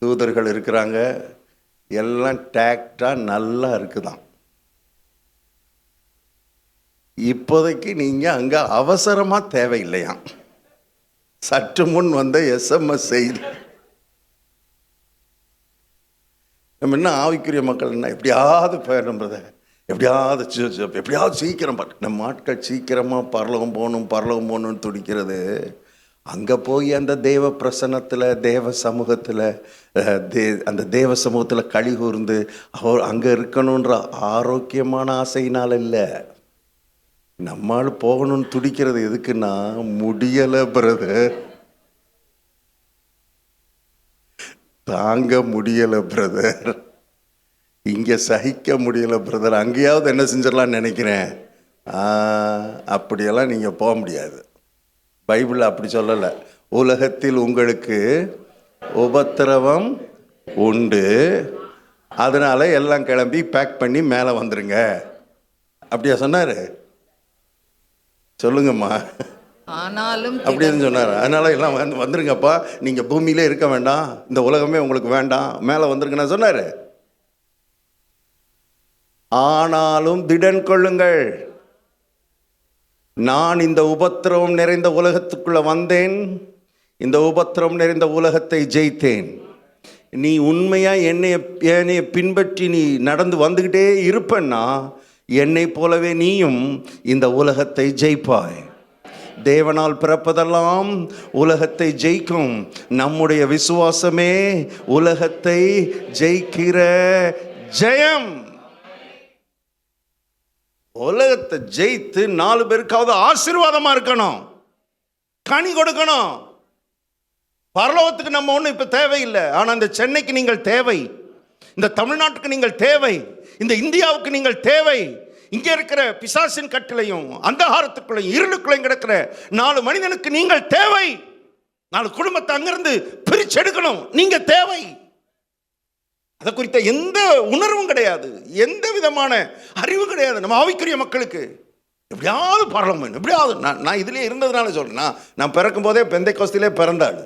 தூதர்கள் இருக்கிறாங்க, எல்லாம் டேக்டா நல்லா இருக்குதான். இப்போதைக்கு நீங்க அங்க அவசரமா தேவையில்லையா. சற்று முன் வந்த SMS செய்தி, நம்ம என்ன ஆவிக்குரிய மக்கள் என்ன எப்படியாவது போயிடும்ன்றத, எப்படியாவது சீக்கிரம் நம்ம ஆட்கள் சீக்கிரமாக பரலோகம் போகணும்னு துடிக்கிறது. அங்கே போய் அந்த தேவ பிரசன்னத்தில் தேவ சமூகத்தில் அந்த தேவ சமூகத்தில் களி கூர்ந்து அங்கே இருக்கணுன்ற ஆரோக்கியமான ஆசையினால் இல்லை. நம்மால் போகணும்னு துடிக்கிறது எதுக்குன்னா, முடியலை பிரதர், தாங்க முடியலை பிரதர், இங்கே சகிக்க முடியலை பிரதர், அங்கேயாவது என்ன செஞ்சிடலான்னு நினைக்கிறேன். அப்படியெல்லாம் நீங்கள் போக முடியாது. பைபிள் அப்படி சொல்லலை. உலகத்தில் உங்களுக்கு உபத்திரவம் உண்டு, அதனால எல்லாம் கிளம்பி பேக் பண்ணி மேலே வந்துருங்க, அப்படியா சொன்னார்? சொல்லுங்கம்மா. ஆனாலும் அப்படின்னு சொன்னார். அதனால எல்லாம் வந்துருங்கப்பா, நீங்கள் பூமியிலே இருக்க வேண்டாம், இந்த உலகமே உங்களுக்கு வேண்டாம், மேலே வந்துருங்கன்னு சொன்னார். ஆனாலும் திடன் கொள்ளுங்கள், நான் இந்த உபத்திரவம் நிறைந்த உலகத்துக்குள்ள வந்தேன், இந்த உபத்திரவம் நிறைந்த உலகத்தை ஜெயித்தேன். நீ உண்மையா என்னைய பின்பற்றி நீ நடந்து வந்துகிட்டே இருப்பன்னா என்னை போலவே நீயும் இந்த உலகத்தை ஜெயிப்பாய். தேவனால் பிறப்பதெல்லாம் உலகத்தை ஜெயிக்கும். நம்முடைய விசுவாசமே உலகத்தை ஜெயிக்கிற ஜெயம். உலகத்தை ஜெயித்து 4 பேருக்காவது ஆசீர்வாதமா இருக்கணும், கனி கொடுக்கணும். பரலோகத்துக்கு நம்ம ஒன்றும் இப்போ தேவையில்லை. ஆனால் இந்த சென்னைக்கு நீங்கள் தேவை, இந்த தமிழ்நாட்டுக்கு நீங்கள் தேவை, இந்த இந்தியாவுக்கு நீங்கள் தேவை. இங்கே இருக்கிற பிசாசின் கட்டிலையும் அந்தகாரத்துக்குள்ளையும் இருளுக்குள்ளையும் கிடக்கிற 4 மனிதனுக்கு நீங்கள் தேவை. 4 குடும்பத்தை அங்கிருந்து பிரிச்சு எடுக்கணும், நீங்க தேவை. அதை குறித்த எந்த உணர்வும் கிடையாது, எந்த விதமான அறிவும் கிடையாது நம்ம ஆவிக்குரிய மக்களுக்கு. எப்படியாவது பரலோகம், எப்படியாவது. நான் இதுலேயே இருந்ததுனால சொல்றேன். நான் பிறக்கும் போதே பெந்தைக்கோஸ்திலே பிறந்தாள்.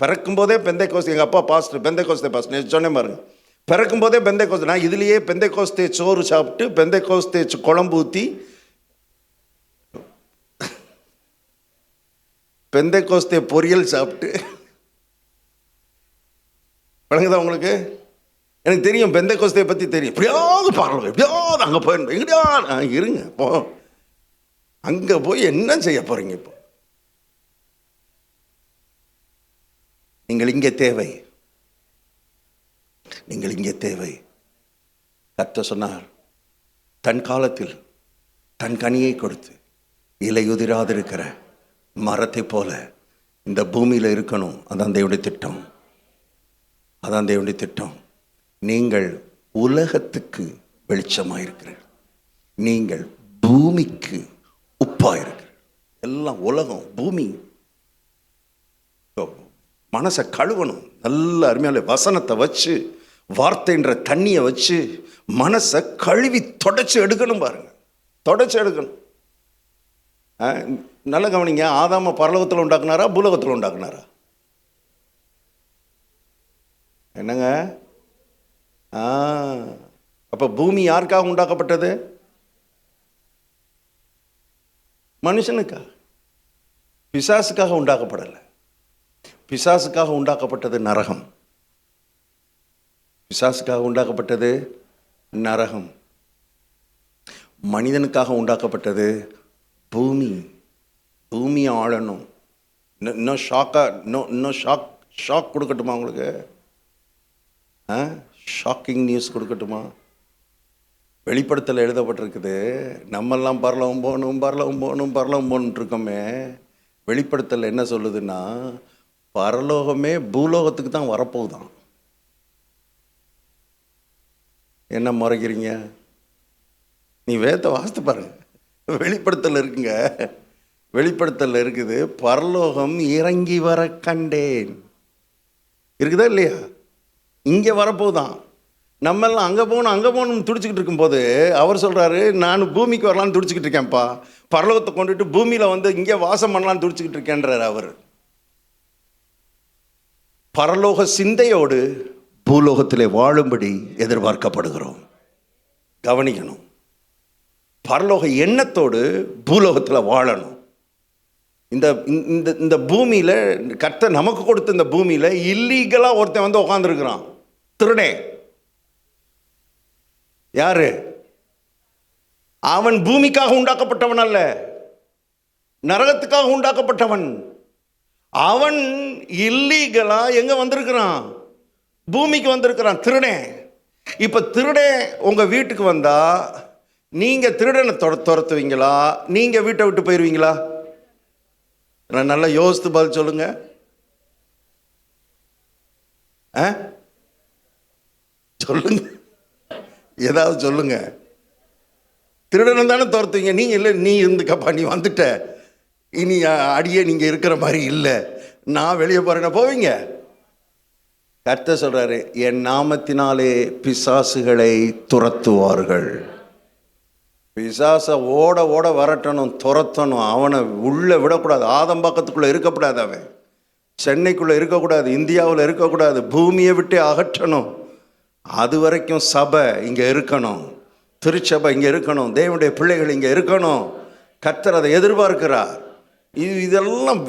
பிறக்கும் போதே பெந்தைக்கோஸ்தி, எங்கள் அப்பா பாஸ்டர், பெந்தைக்கோஸ்தே பாஸ்டர் சொன்னேன் பாருங்க. பிறக்கும் போதே பெந்தைக்கோஸ்தே. நான் இதுலேயே பெந்தைக்கோஸ்தே சோறு சாப்பிட்டு, பெந்தைக்கோஸ்தே குழம்பு ஊற்றி, பெந்தைக்கோஸ்தே பொரியல் சாப்பிட்டு, வழங்குதா உங்களுக்கு? எனக்கு தெரியும், பெந்தைக்கோஸ்தே பற்றி தெரியும். எப்படியாவது பரவாயில்ல, எப்படியாவது அங்கே போய் எங்கேயாவது இருங்க. இப்போ அங்கே போய் என்ன செய்ய போறீங்க? இப்போ நீங்கள் இங்கே தேவை, நீங்கள் இங்கே தேவை. கர்த்தர் சொன்னார், தன் காலத்தில் தன் கனியை கொடுத்து இலையுதிராதிருக்கிற மரத்தை போல இந்த பூமியில் இருக்கணும். அதான் தேவனுடைய திட்டம், அதான் தேவனுடைய திட்டம். நீங்கள் உலகத்துக்கு வெளிச்சமாக இருக்கிறீர்கள், நீங்கள் பூமிக்கு உப்பாக இருக்கிறீர்கள். எல்லாம் உலகம், பூமி. மனசை கழுவணும், நல்ல அருமையான வசனத்தை வச்சு, வார்த்தைன்ற தண்ணியை வச்சு மனசை கழுவி தொடச்சி எடுக்கணும். பாருங்க, தொடச்சி எடுக்கணும். நல்ல கவனிங்க, ஆதாம பரலோகத்தில் உண்டாக்குனாரா, பூலோகத்தில் உண்டாக்குனாரா? என்னங்க? அப்ப பூமி யாருக்காக உண்டாக்கப்பட்டது? மனுஷனுக்காக, பிசாசுக்காக உண்டாக்கப்படலை. பிசாசுக்காக உண்டாக்கப்பட்டது நரகம். பிசாசுக்காக உண்டாக்கப்பட்டது நரகம். மனிதனுக்காக உண்டாக்கப்பட்டது பூமி. பூமியை ஆளணும். இன்னும் ஷாக் கொடுக்கட்டுமா உங்களுக்கு? ஷாக்கிங் நியூஸ் கொடுக்கட்டுமா? வெளிப்படுத்தல் எழுதப்பட்டிருக்குது, நம்மெல்லாம் பரலோகம் போகணும், பரலோகம் போகணும், பரலோகம் போகணுன்ட்டு இருக்கோமே. வெளிப்படுத்தல் என்ன சொல்லுதுன்னா, பரலோகமே பூலோகத்துக்கு தான் வரப்போகுதான். என்ன முறைக்கிறீங்க? நீ வேதத்தை வாசித்து பாருங்க. வெளிப்படுத்தல் இருக்குங்க, வெளிப்படுத்தல் இருக்குது. பரலோகம் இறங்கி வர கண்டேன். இருக்குதா இல்லையா? இங்கே வரப்போதான். நம்மெல்லாம் அங்கே போகணும், அங்கே போகணும் துடிச்சிக்கிட்டு இருக்கும்போது அவர் சொல்கிறாரு, நான் பூமிக்கு வரலான்னு துடிச்சிக்கிட்டு இருக்கேன்ப்பா, பரலோகத்தை கொண்டுட்டு பூமியில் வந்து இங்கே வாசம் பண்ணலான்னு துடிச்சிக்கிட்டு இருக்கேன்றார் அவர். பரலோக சிந்தையோடு பூலோகத்திலே வாழும்படி எதிர்பார்க்கப்படுகிறோம். கவனிக்கணும், பரலோக எண்ணத்தோடு பூலோகத்தில் வாழணும். இந்த பூமியில் கர்த்தர் நமக்கு கொடுத்த இந்த பூமியில் இல்லீகலாக ஒருத்தன் வந்து உட்காந்துருக்கிறான், திருடே. யாரு அவன்? பூமிக்காக உண்டாக்கப்பட்டவன் அல்ல, நரகத்துக்காக உண்டாக்கப்பட்டவன். அவன் இல்லீகலா எங்க வந்திருக்கிறான்? பூமிக்கு வந்திருக்கிறான், திருடே. இப்ப திருடே உங்க வீட்டுக்கு வந்தா நீங்க திருடனை துரத்துவீங்களா, நீங்க வீட்டை விட்டு போயிருவீங்களா? நல்லா யோசித்து பதில் சொல்லுங்க. சொல்லுங்க, ஏதாவது சொல்லுங்க. திருடனை தானே துரத்துவீங்க. நீங்க இல்லை, நீ இருந்துக்கப்பா, நீ வந்துட்ட, இனி அடியே நீங்க இருக்கிற மாதிரி இல்லை, நான் வெளியே போறேன்னா போவீங்க? கர்த்தர் சொல்றாரு, என் நாமத்தினாலே பிசாசுகளை துரத்துவார்கள். பிசாசை ஓட ஓட வரட்டணும், துரத்தணும். அவனை உள்ள விடக்கூடாது, ஆதம்பாக்கத்துக்குள்ள இருக்கக்கூடாது, அவன் சென்னைக்குள்ள இருக்கக்கூடாது, இந்தியாவில் இருக்கக்கூடாது, பூமியை விட்டு அகற்றணும். அது வரைக்கும் சபை இங்கே இருக்கணும், திருச்சபை இங்கே இருக்கணும், தேவனுடைய பிள்ளைகள் இங்கே இருக்கணும். கர்த்தர் அதை எதிர்பார்க்கிறார். இதெல்லாம்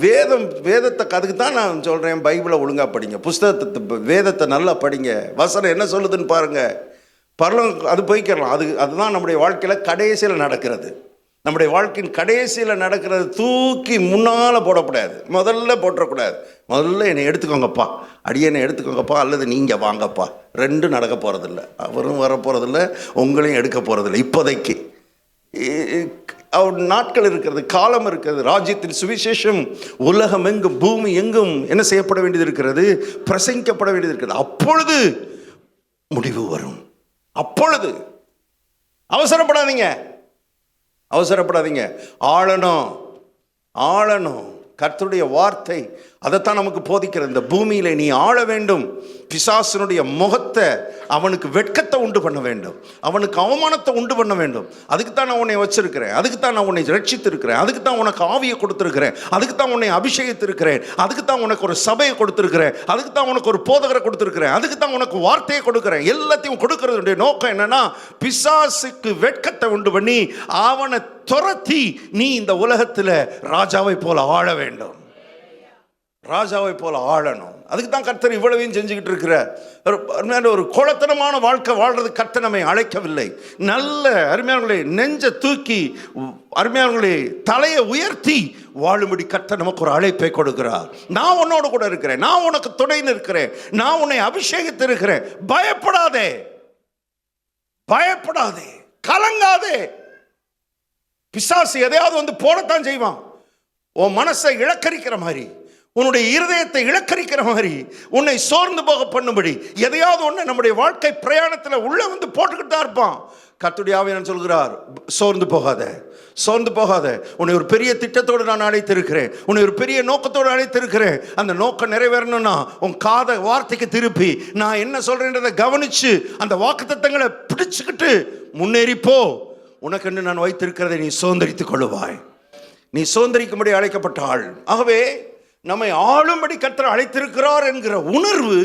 வேதத்தை, அதுக்கு தான் நான் சொல்கிறேன், பைபிளை ஒழுங்காக படிங்க, புஸ்தகத்தை, வேதத்தை நல்லா படிங்க. வசனம் என்ன சொல்லுதுன்னு பாருங்க. பரலோகம் அது போய்க்கலாம், அதுதான் நம்முடைய வாழ்க்கையில் கடைசியில் நடக்கிறது. நம்முடைய வாழ்க்கையின் கடைசியில் நடக்கிறது தூக்கி முன்னால் போடக்கூடாது, முதல்ல போட்டுறக்கூடாது. முதல்ல என்னை எடுத்துக்கோங்கப்பா, அடியனை எடுத்துக்கோங்கப்பா, அல்லது நீங்கள் வாங்கப்பா. ரெண்டும் நடக்க போகிறதில்ல. அவரும் வர போகிறதில்ல, உங்களையும் எடுக்க போகிறதில்ல. இப்போதைக்கு நாட்கள் இருக்கிறது, காலம் இருக்கிறது. ராஜ்யத்தின் சுவிசேஷம் உலகம் எங்கும் பூமி எங்கும் என்ன செய்யப்பட வேண்டியது இருக்கிறது? பிரசங்கிக்கப்பட வேண்டியது இருக்கிறது. அப்பொழுது முடிவு வரும். அப்பொழுது அவசரப்படாதீங்க, அவசரப்படாதீங்க. ஆளணும். கர்த்தருடைய வார்த்தை அதைத்தான் நமக்கு போதிக்கிறது. இந்த பூமியில நீ ஆள வேண்டும். பிசாசனுடைய முகத்தை, அவனுக்கு வெட்கத்தை உண்டு பண்ண வேண்டும், அவனுக்கு அவமானத்தை உண்டு பண்ண வேண்டும். அதுக்கு தான் நான் உன்னை வச்சிருக்கிறேன், அதுக்கு தான் நான் உன்னை ரட்சித்திருக்கிறேன், அதுக்கு தான் உனக்கு ஆவியை கொடுத்திருக்கிறேன், அதுக்கு தான் உன்னை அபிஷேகித்திருக்கிறேன், அதுக்கு தான் உனக்கு ஒரு சபையை கொடுத்திருக்கிறேன், அதுக்கு தான் உனக்கு ஒரு போதகரை கொடுத்திருக்கிறேன், அதுக்கு தான் உனக்கு வார்த்தையை கொடுக்கிறேன். எல்லாத்தையும் கொடுக்கறதுடைய நோக்கம் என்னன்னா, பிசாசுக்கு வெட்கத்தை உண்டு பண்ணி அவனை துரத்தி நீ இந்த உலகத்தில் ராஜாவை போல ஆள வேண்டும், ராஜாவை போல ஆளணும். அதுக்கு தான் கர்த்தர் இவ்வளவையும் செஞ்சுக்கிட்டு இருக்கிறார். ஒரு கோலத்தனமான வாழ்க்கை வாழ்றது கர்த்தர் நம்மை அழைக்கவில்லை. நல்ல அருமையானவர்களே, நெஞ்ச தூக்கி, அருமையானவர்களே, தலையை உயர்த்தி வாழும்படி கர்த்தர் நமக்கு ஒரு அழைப்பை கொடுக்கிறார். நான் உன்னோடு கூட இருக்கிறேன், நான் உனக்கு துணைன்னு இருக்கிறேன், நான் உன்னை அபிஷேகித்து இருக்கிறேன். பயப்படாதே, பயப்படாதே, கலங்காதே. பிசாசு எதையாவது வந்து போடத்தான் செய்வான். உன் மனசை இழக்கரிக்கிற மாதிரி, உன்னுடைய இருதயத்தை இழக்கரிக்கிற மாதிரி, உன்னை சோர்ந்து போக பண்ணும்படி எதையாவது ஒன்று நம்முடைய வாழ்க்கை பிரயாணத்தில் உள்ள வந்து போட்டுக்கிட்டு தான் இருப்பான். கர்த்தருடைய ஆவியானவர் சொல்கிறார், சோர்ந்து போகாத, சோர்ந்து போகாத. உன்னை ஒரு பெரிய திட்டத்தோடு நான் அழைத்திருக்கிறேன், உன்னை ஒரு பெரிய நோக்கத்தோடு அழைத்திருக்கிறேன். அந்த நோக்கம் நிறைவேறணும்னா உன் காதை வார்த்தைக்கு திருப்பி நான் என்ன சொல்றேன்றதை கவனிச்சு அந்த வாக்குத்தத்தங்களை பிடிச்சுக்கிட்டு முன்னேறிப்போ. உனக்கென்று நான் வைத்திருக்கிறதை நீ சுதந்திரித்துக் கொள்ளுவாய். நீ சுதந்திரிக்கும்படி அழைக்கப்பட்ட ஆள். ஆகவே நம்மை ஆளும்படி கர்த்தர் அழைத்திருக்கிறார் என்கிற உணர்வு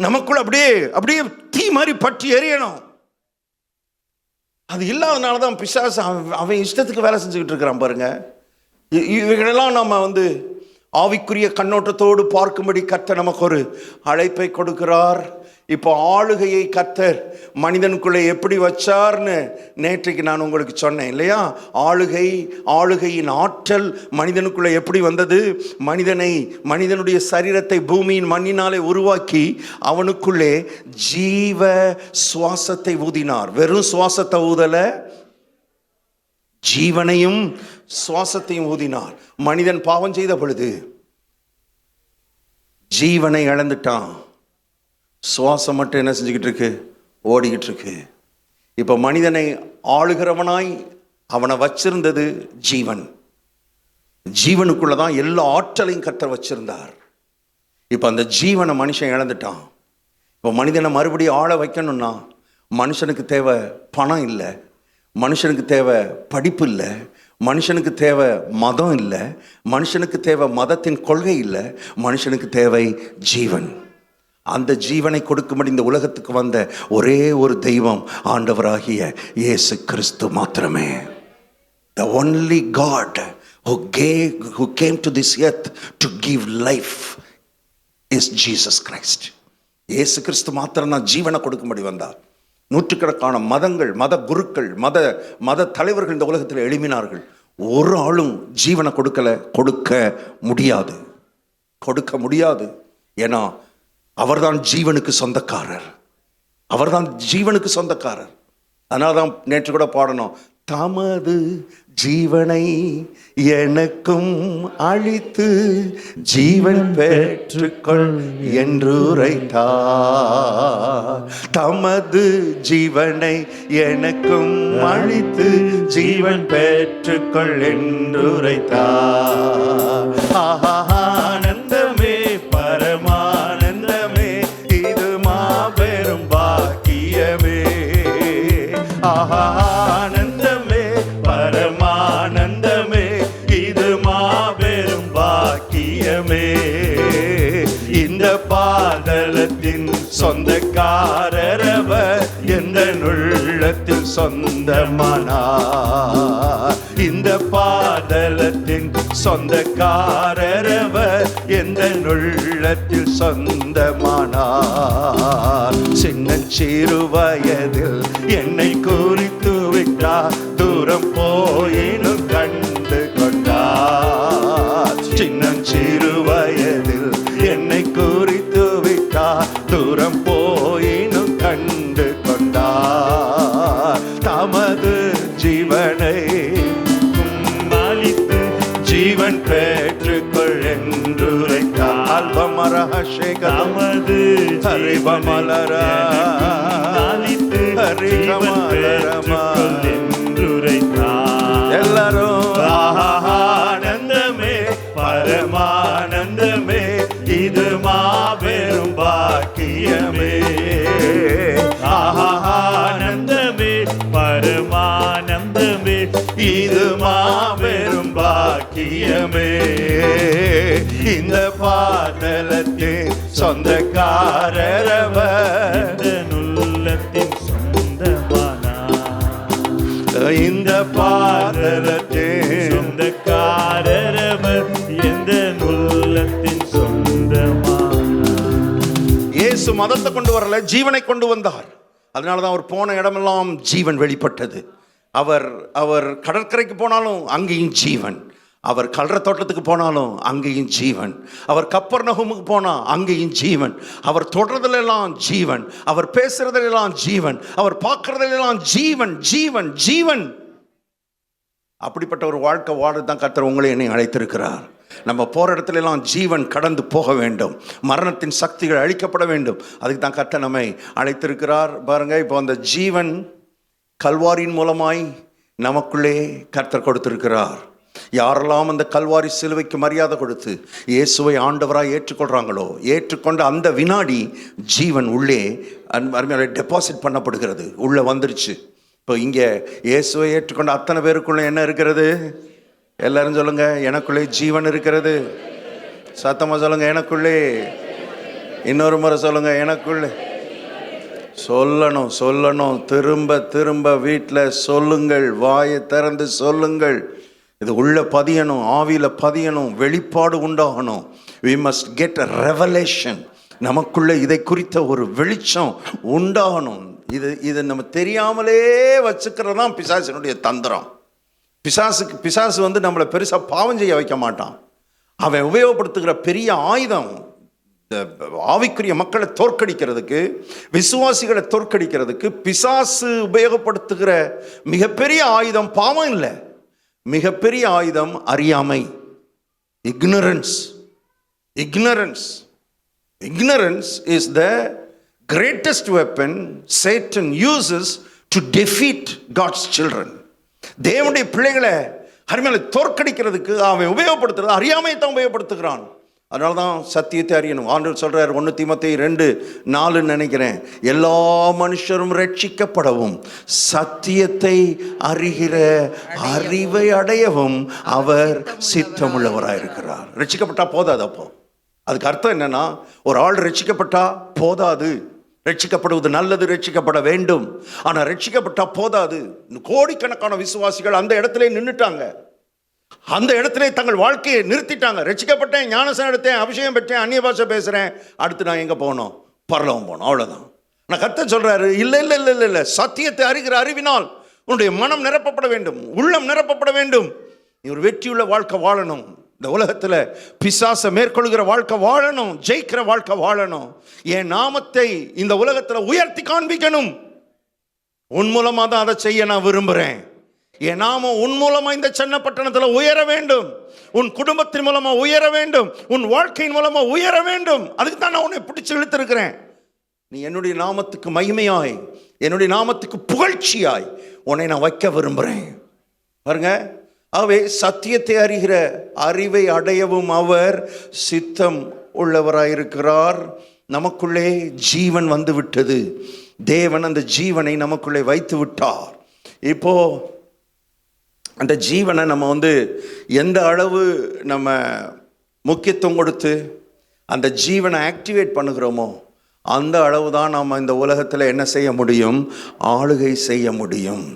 நமக்குள்ள அப்படியே தீ மாதிரி பற்றி எரியணும். அது இல்லாதனால தான் பிசாசு அவன் இஷ்டத்துக்கு வேலை செஞ்சுக்கிட்டு இருக்கிறான் பாருங்க. இவைகளெல்லாம் நம்ம ஆவிக்குரிய கண்ணோட்டத்தோடு பார்க்கும்படி கர்த்தர் நமக்கு ஒரு அழைப்பை கொடுக்கிறார். இப்போ ஆளுகையை கர்த்தர் மனிதனுக்குள்ளே எப்படி வச்சார்னு நேற்றைக்கு நான் உங்களுக்கு சொன்னேன் இல்லையா? ஆளுகையின் ஆற்றல் மனிதனுக்குள்ளே எப்படி வந்தது? மனிதனுடைய சரீரத்தை பூமியின் மண்ணினாலே உருவாக்கி அவனுக்குள்ளே ஜீவ சுவாசத்தை ஊதினார். வெறும் சுவாசத்தை ஊதல, ஜீவனையும் சுவாசத்தையும் ஊதினார். மனிதன் பாவம் செய்த பொழுது ஜீவனை இழந்துட்டான். சுவாசம் மட்டும் என்ன செஞ்சுக்கிட்டு இருக்கு? ஓடிக்கிட்டு இருக்கு. இப்போ மனிதனை ஆளுகிறவனாய் அவனை வச்சிருந்தது ஜீவன். ஜீவனுக்குள்ளதான் எல்லா ஆற்றலையும் கர்த்தர் வச்சிருந்தார். இப்போ அந்த ஜீவனை மனுஷன் இழந்துட்டான். இப்போ மனிதனை மறுபடியும் ஆள வைக்கணும்னா மனுஷனுக்கு தேவை பணம் இல்லை, மனுஷனுக்கு தேவை படிப்பு இல்லை, மனுஷனுக்கு தேவை மதம் இல்லை, மனுஷனுக்கு தேவை மதத்தின் கொள்கை இல்லை, மனுஷனுக்கு தேவை ஜீவன். அந்த ஜீவனை கொடுக்கும்படி இந்த உலகத்துக்கு வந்த ஒரே ஒரு தெய்வம் ஆண்டவராகிய இயேசு கிறிஸ்து மாத்திரமே. The only God who came to this earth to give life is Jesus Christ. இயேசு கிறிஸ்து மாத்திரம் தான் ஜீவனை கொடுக்கும்படி வந்தார். நூற்றுக்கணக்கான மதங்கள், மத குருக்கள், மத தலைவர்கள் இந்த உலகத்தில் எழுப்பினார்கள். ஒரு ஆளும் ஜீவனை கொடுக்க முடியாது. ஏன்னா அவர்தான் ஜீவனுக்கு சொந்தக்காரர், அவர்தான் ஜீவனுக்கு சொந்தக்காரர். அதனால தான் நேற்று கூட பாடணும், தமது ஜீவனை எனக்கும் அளித்து ஜீவன் பெற்றுக்கொள் என்று உரைத்தார். தமது ஜீவனை எனக்கும் அளித்து ஜீவன் பெற்றுக்கொள் என்று உரைத்தார். ஆனந்தமே, பரமானந்தமே, இது மாபெரும் பாக்கியமே. ஆனந்தமே, பரமானந்தமே, இது மாபெரும் பாக்கியமே. இந்த பாதலத்தின் சொந்தக்காரரவர் எந்த உள்ளத்தில் சொந்தமானார். இந்த பாதலத்தின் சொந்தக்காரரவர் எந்த உள்ளத்தில் சொந்தமானார். சின்னஞ்சிறு வயதில் என்னை குறித்து விட்டார், தூரம் போயினும் கண்டு கொண்டார். சின்னஞ்சிறு வயதில் என்னை குறித்து விட்டார், தூரம் போயினும் கண்டு கொண்டார். தமது ஜீவனை நமது ஹரிபமலரா நாளித்து ஜீவன் பெற்றுக்கொள் என்றுரைத்தார். எல்லாரும் ஆனந்தமே பரமானந்தமே இது மாபெரும் பாக்கியமே. ஆனந்தமே பரமானந்தமே இது மாபெரும் பாக்கியமே. இந்த பாதலத்தின் சொந்தக்காரரவர், இந்த உள்ளத்தின் சொந்தமானார். இந்த பாதலத்தின் சொந்தக்காரரவர் எந்த உள்ளத்தின் சொந்தமானார். இயேசு மதத்தை கொண்டு வரல, ஜீவனை கொண்டு வந்தார். அதனாலதான் அவர் போன இடமெல்லாம் ஜீவன் வெளிப்பட்டது. அவர் கடற்கரைக்கு போனாலும் அங்கேயும் ஜீவன், அவர் கல்ற தோட்டத்துக்கு போனாலும் அங்கேயும் ஜீவன், அவர் கப்பர்நகூமுக்கு போனா அங்கேயும் ஜீவன், அவர் தொடர்றதுலாம் ஜீவன், அவர் பேசுறதுலாம் ஜீவன், அவர் பார்க்கறதுலாம் ஜீவன் ஜீவன் ஜீவன். அப்படிப்பட்ட ஒரு வாழ்க்கை வாழதான் கர்த்தர் உங்களை என்னை அழைத்திருக்கிறார். நம்ம போற இடத்துல எல்லாம் ஜீவன் கடந்து போக வேண்டும், மரணத்தின் சக்திகள் அழிக்கப்பட வேண்டும். அதுக்கு தான் கர்த்தர் நம்மை அழைத்திருக்கிறார். பாருங்க, இப்போ அந்த ஜீவன் கல்வாரியின் மூலமாய் நமக்குள்ளே கர்த்தர் கொடுத்திருக்கிறார். யாரெல்லாம் அந்த கல்வாரி சிலுவைக்கு மரியாதை கொடுத்து இயேசுவை ஆண்டவராக ஏற்றுக்கொள்றாங்களோ, ஏற்றுக்கொண்ட அந்த வினாடி ஜீவன் உள்ளே டெபாசிட் பண்ணப்படுகிறது, உள்ளே வந்துருச்சு. இப்போ இங்கே இயேசுவை ஏற்றுக்கொண்ட அத்தனை பேருக்குள்ள என்ன இருக்கிறது? எல்லாரும் சொல்லுங்க, எனக்குள்ளே ஜீவன் இருக்கிறது. சத்தமாக சொல்லுங்க, எனக்குள்ளே. இன்னொரு முறை சொல்லுங்க, எனக்குள்ளே. சொல்லணும் திரும்ப திரும்ப வீட்டில் சொல்லுங்கள், வாயை திறந்து சொல்லுங்கள். இது உள்ள பதியணும், ஆவியில் பதியணும், வெளிப்பாடு உண்டாகணும். we must get a revelation. நமக்குள்ள இதை குறித்த ஒரு வெளிச்சம் உண்டாகணும். இது நம்ம தெரியாமலே வச்சுக்கிறது தான் பிசாசினுடைய தந்திரம். பிசாசு வந்து நம்மளை பெருசாக பாவம் செய்ய வைக்க மாட்டான். அவன் உபயோகப்படுத்துகிற பெரிய ஆயுதம் ஆவிக்குரிய மக்களை தோற்கடிக்கிறதுக்கு, விசுவாசிகளை தோற்கடிக்கிறதுக்கு பிசாசு உபயோகப்படுத்துகிற மிகப்பெரிய ஆயுதம் பாவம் இல்லை, மிகப்பெரிய ஆயுதம் அறியாமை. ignorance is the greatest weapon Satan uses to defeat God's children. தேவனுடைய பிள்ளைகளை அருமையில தோற்கடிக்கிறதுக்கு அவன் உபயோகப்படுத்துறது அறியாமையை தான் உபயோகப்படுத்துகிறான். அதனால தான் சத்தியத்தை அறியணும். ஆண்டவர் சொல்றார் 1 தீமோத்தேயு 2:4 நினைக்கிறேன், எல்லா மனுஷரும் ரட்சிக்கப்படவும் சத்தியத்தை அறிகிற அறிவை அடையவும் அவர் சித்தமுள்ளவராயிருக்கிறார். ரட்சிக்கப்பட்டா போதாது. அப்போ அதுக்கு அர்த்தம் என்னன்னா, ஒரு ஆள் ரட்சிக்கப்பட்டா போதாது. ரட்சிக்கப்படுவது நல்லது, ரட்சிக்கப்பட வேண்டும். ஆனால் ரட்சிக்கப்பட்டா போதாது. கோடிக்கணக்கான விசுவாசிகள் அந்த இடத்துல நின்றுட்டாங்க, அந்த இடத்துல தங்கள் வாழ்க்கையை நிறுத்திட்டாங்க. ரட்சிக்கப்பட்டேன், ஞானஸ்நானம் எடுத்தேன், அபிஷேகம் பெற்றேன், அந்நிய பாஷை பேசுறேன், அடுத்து நான் எங்க போகணும்? பரலோகம் போகணும், அவ்வளவுதான். நான் கர்த்தர் சொல்றாரு, இல்ல, சத்தியத்தை அறிகிற அறிவினால் உன்னுடைய மனம் நிரப்பப்பட வேண்டும், உள்ளம் நிரப்பப்பட வேண்டும். நீ ஒரு வெற்றியுள்ள வாழ்க்கை வாழணும். இந்த உலகத்துல பிசாசை மேற்கொள்கிற வாழ்க்கை வாழணும், ஜெயிக்கிற வாழ்க்கை வாழணும். என் நாமத்தை இந்த உலகத்துல உயர்த்தி காண்பிக்கணும். உன் மூலமா தான் அதை செய்ய நான் விரும்புறேன். என் நாமம் உன் மூலமா இந்த சென்னை பட்டணத்தில் உயர வேண்டும், உன் குடும்பத்தின் மூலமா உயர வேண்டும், உன் வாழ்க்கையின் மூலமா உயர வேண்டும். அதுக்கு தான் நான் உன்னை பிடிச்சு இழுத்திருக்கிறேன். நீ என்னுடைய நாமத்துக்கு மகிமையாய், என்னுடைய நாமத்துக்கு புகழ்ச்சியாய் உன்னை நான் வைக்க விரும்புகிறேன். பாருங்க, ஆகவே சத்தியத்தை அறிகிற அறிவை அடையவும் அவர் சித்தம் உள்ளவராயிருக்கிறார். நமக்குள்ளே ஜீவன் வந்து விட்டது. தேவன் அந்த ஜீவனை நமக்குள்ளே வைத்து விட்டார். இப்போ அந்த ஜீவனை நம்ம எந்த அளவு நம்ம முக்கியத்துவம் கொடுத்து அந்த ஜீவனை ஆக்டிவேட் பண்ணுகிறோமோ அந்த அளவு தான் நம்ம இந்த உலகத்தில் என்ன செய்ய முடியும்? ஆளுகை செய்ய முடியும்.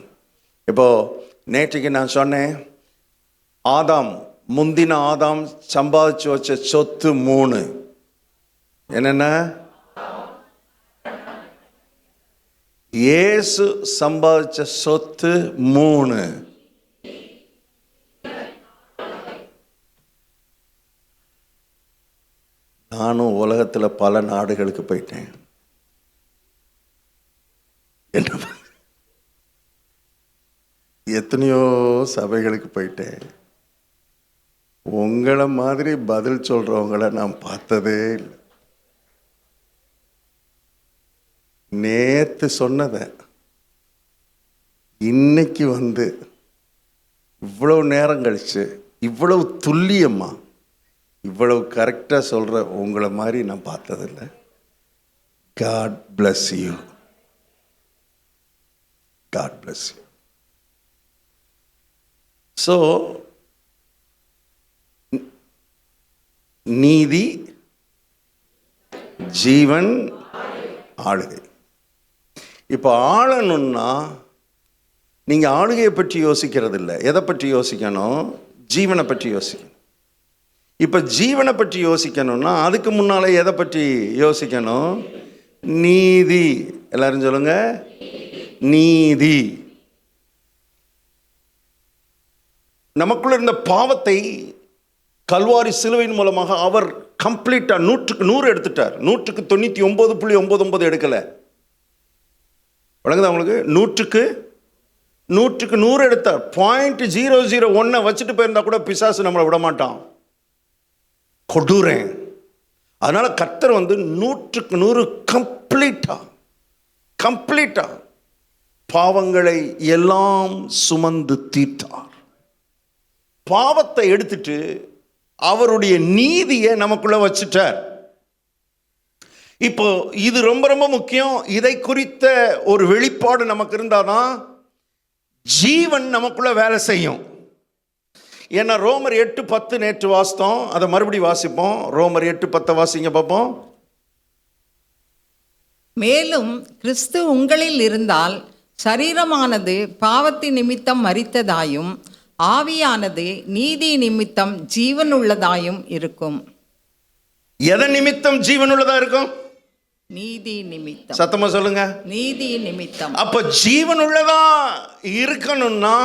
இப்போது நேற்றுக்கு நான் சொன்னேன், ஆதாம், முந்தின ஆதாம் சம்பாதிச்சு வச்ச சொத்து 3. என்னென்ன? இயேசு சம்பாதிச்ச சொத்து 3. நானும் உலகத்தில் பல நாடுகளுக்கு போயிட்டேன். என்ன, எத்தனையோ சபைகளுக்கு போயிட்டேன். உங்களை மாதிரி பதில் சொல்றவங்களை நான் பார்த்ததே இல்லை. நேத்து சொன்னதை இன்னைக்கு இவ்வளவு நேரம் கழிச்சு இவ்வளவு துல்லியமா இவ்வளவு கரெக்டா சொல்ற உங்களை மாதிரி நான் பார்த்ததில்லை. God bless you. God bless you. So, நீதி, ஜீவன், ஆளுகை. இப்போ ஆளணும்னா நீங்கள் ஆளுகையை பற்றி யோசிக்கிறது இல்லை. எதை பற்றி யோசிக்கணும்? ஜீவனை பற்றி யோசிக்கணும். இப்போ ஜீவனை பற்றி யோசிக்கணும்னா அதுக்கு முன்னால் எதை பற்றி யோசிக்கணும்? நீதி. எல்லாரும் சொல்லுங்க, நீதி. நமக்குள்ள இருந்த பாவத்தை கல்வாரி சிலுவையின் மூலமாக அவர் கம்ப்ளீட்டா 100 எடுத்துட்டார். 99.99 எடுக்கல. வழங்குதா உங்களுக்கு? 100 எடுத்தார். 0.001 வச்சுட்டு போயிருந்தா கூட பிசாசு நம்மளை விட மாட்டான். கொடுறேன். அதனால கர்த்தர் 100% கம்ப்ளீட்டா பாவங்களை எல்லாம் சுமந்து தீர்த்தார். பாவத்தை எடுத்துட்டு அவருடைய நீதியை நமக்குள்ள வச்சுட்டார். இப்போ இது ரொம்ப ரொம்ப முக்கியம். இதை குறித்த ஒரு வெளிப்பாடு நமக்கு இருந்தாதான் ஜீவன் நமக்குள்ள வேலை செய்யும். ஏன்னா ரோமர் 8:10 நேற்று வாசித்தோம், அதை மறுபடியும் வாசிப்போம். ரோமர் 8:10 வாசிங்க பார்ப்போம். மேலும் கிறிஸ்து உங்களில் இருந்தால் சரீரமானது பாவத்தின் நிமித்தம் மரித்ததாயும் ஆவியானது நீதி நிமித்தம் ஜீவன் உள்ளதாயும் இருக்கும். எதன் நிமித்தம் ஜீவன் உள்ளதா இருக்கும்? நீதி நிமித்தம். சத்தமா சொல்லுங்க, நீதி நிமித்தம். அப்ப ஜீவன் உள்ளதா இருக்கணும்னா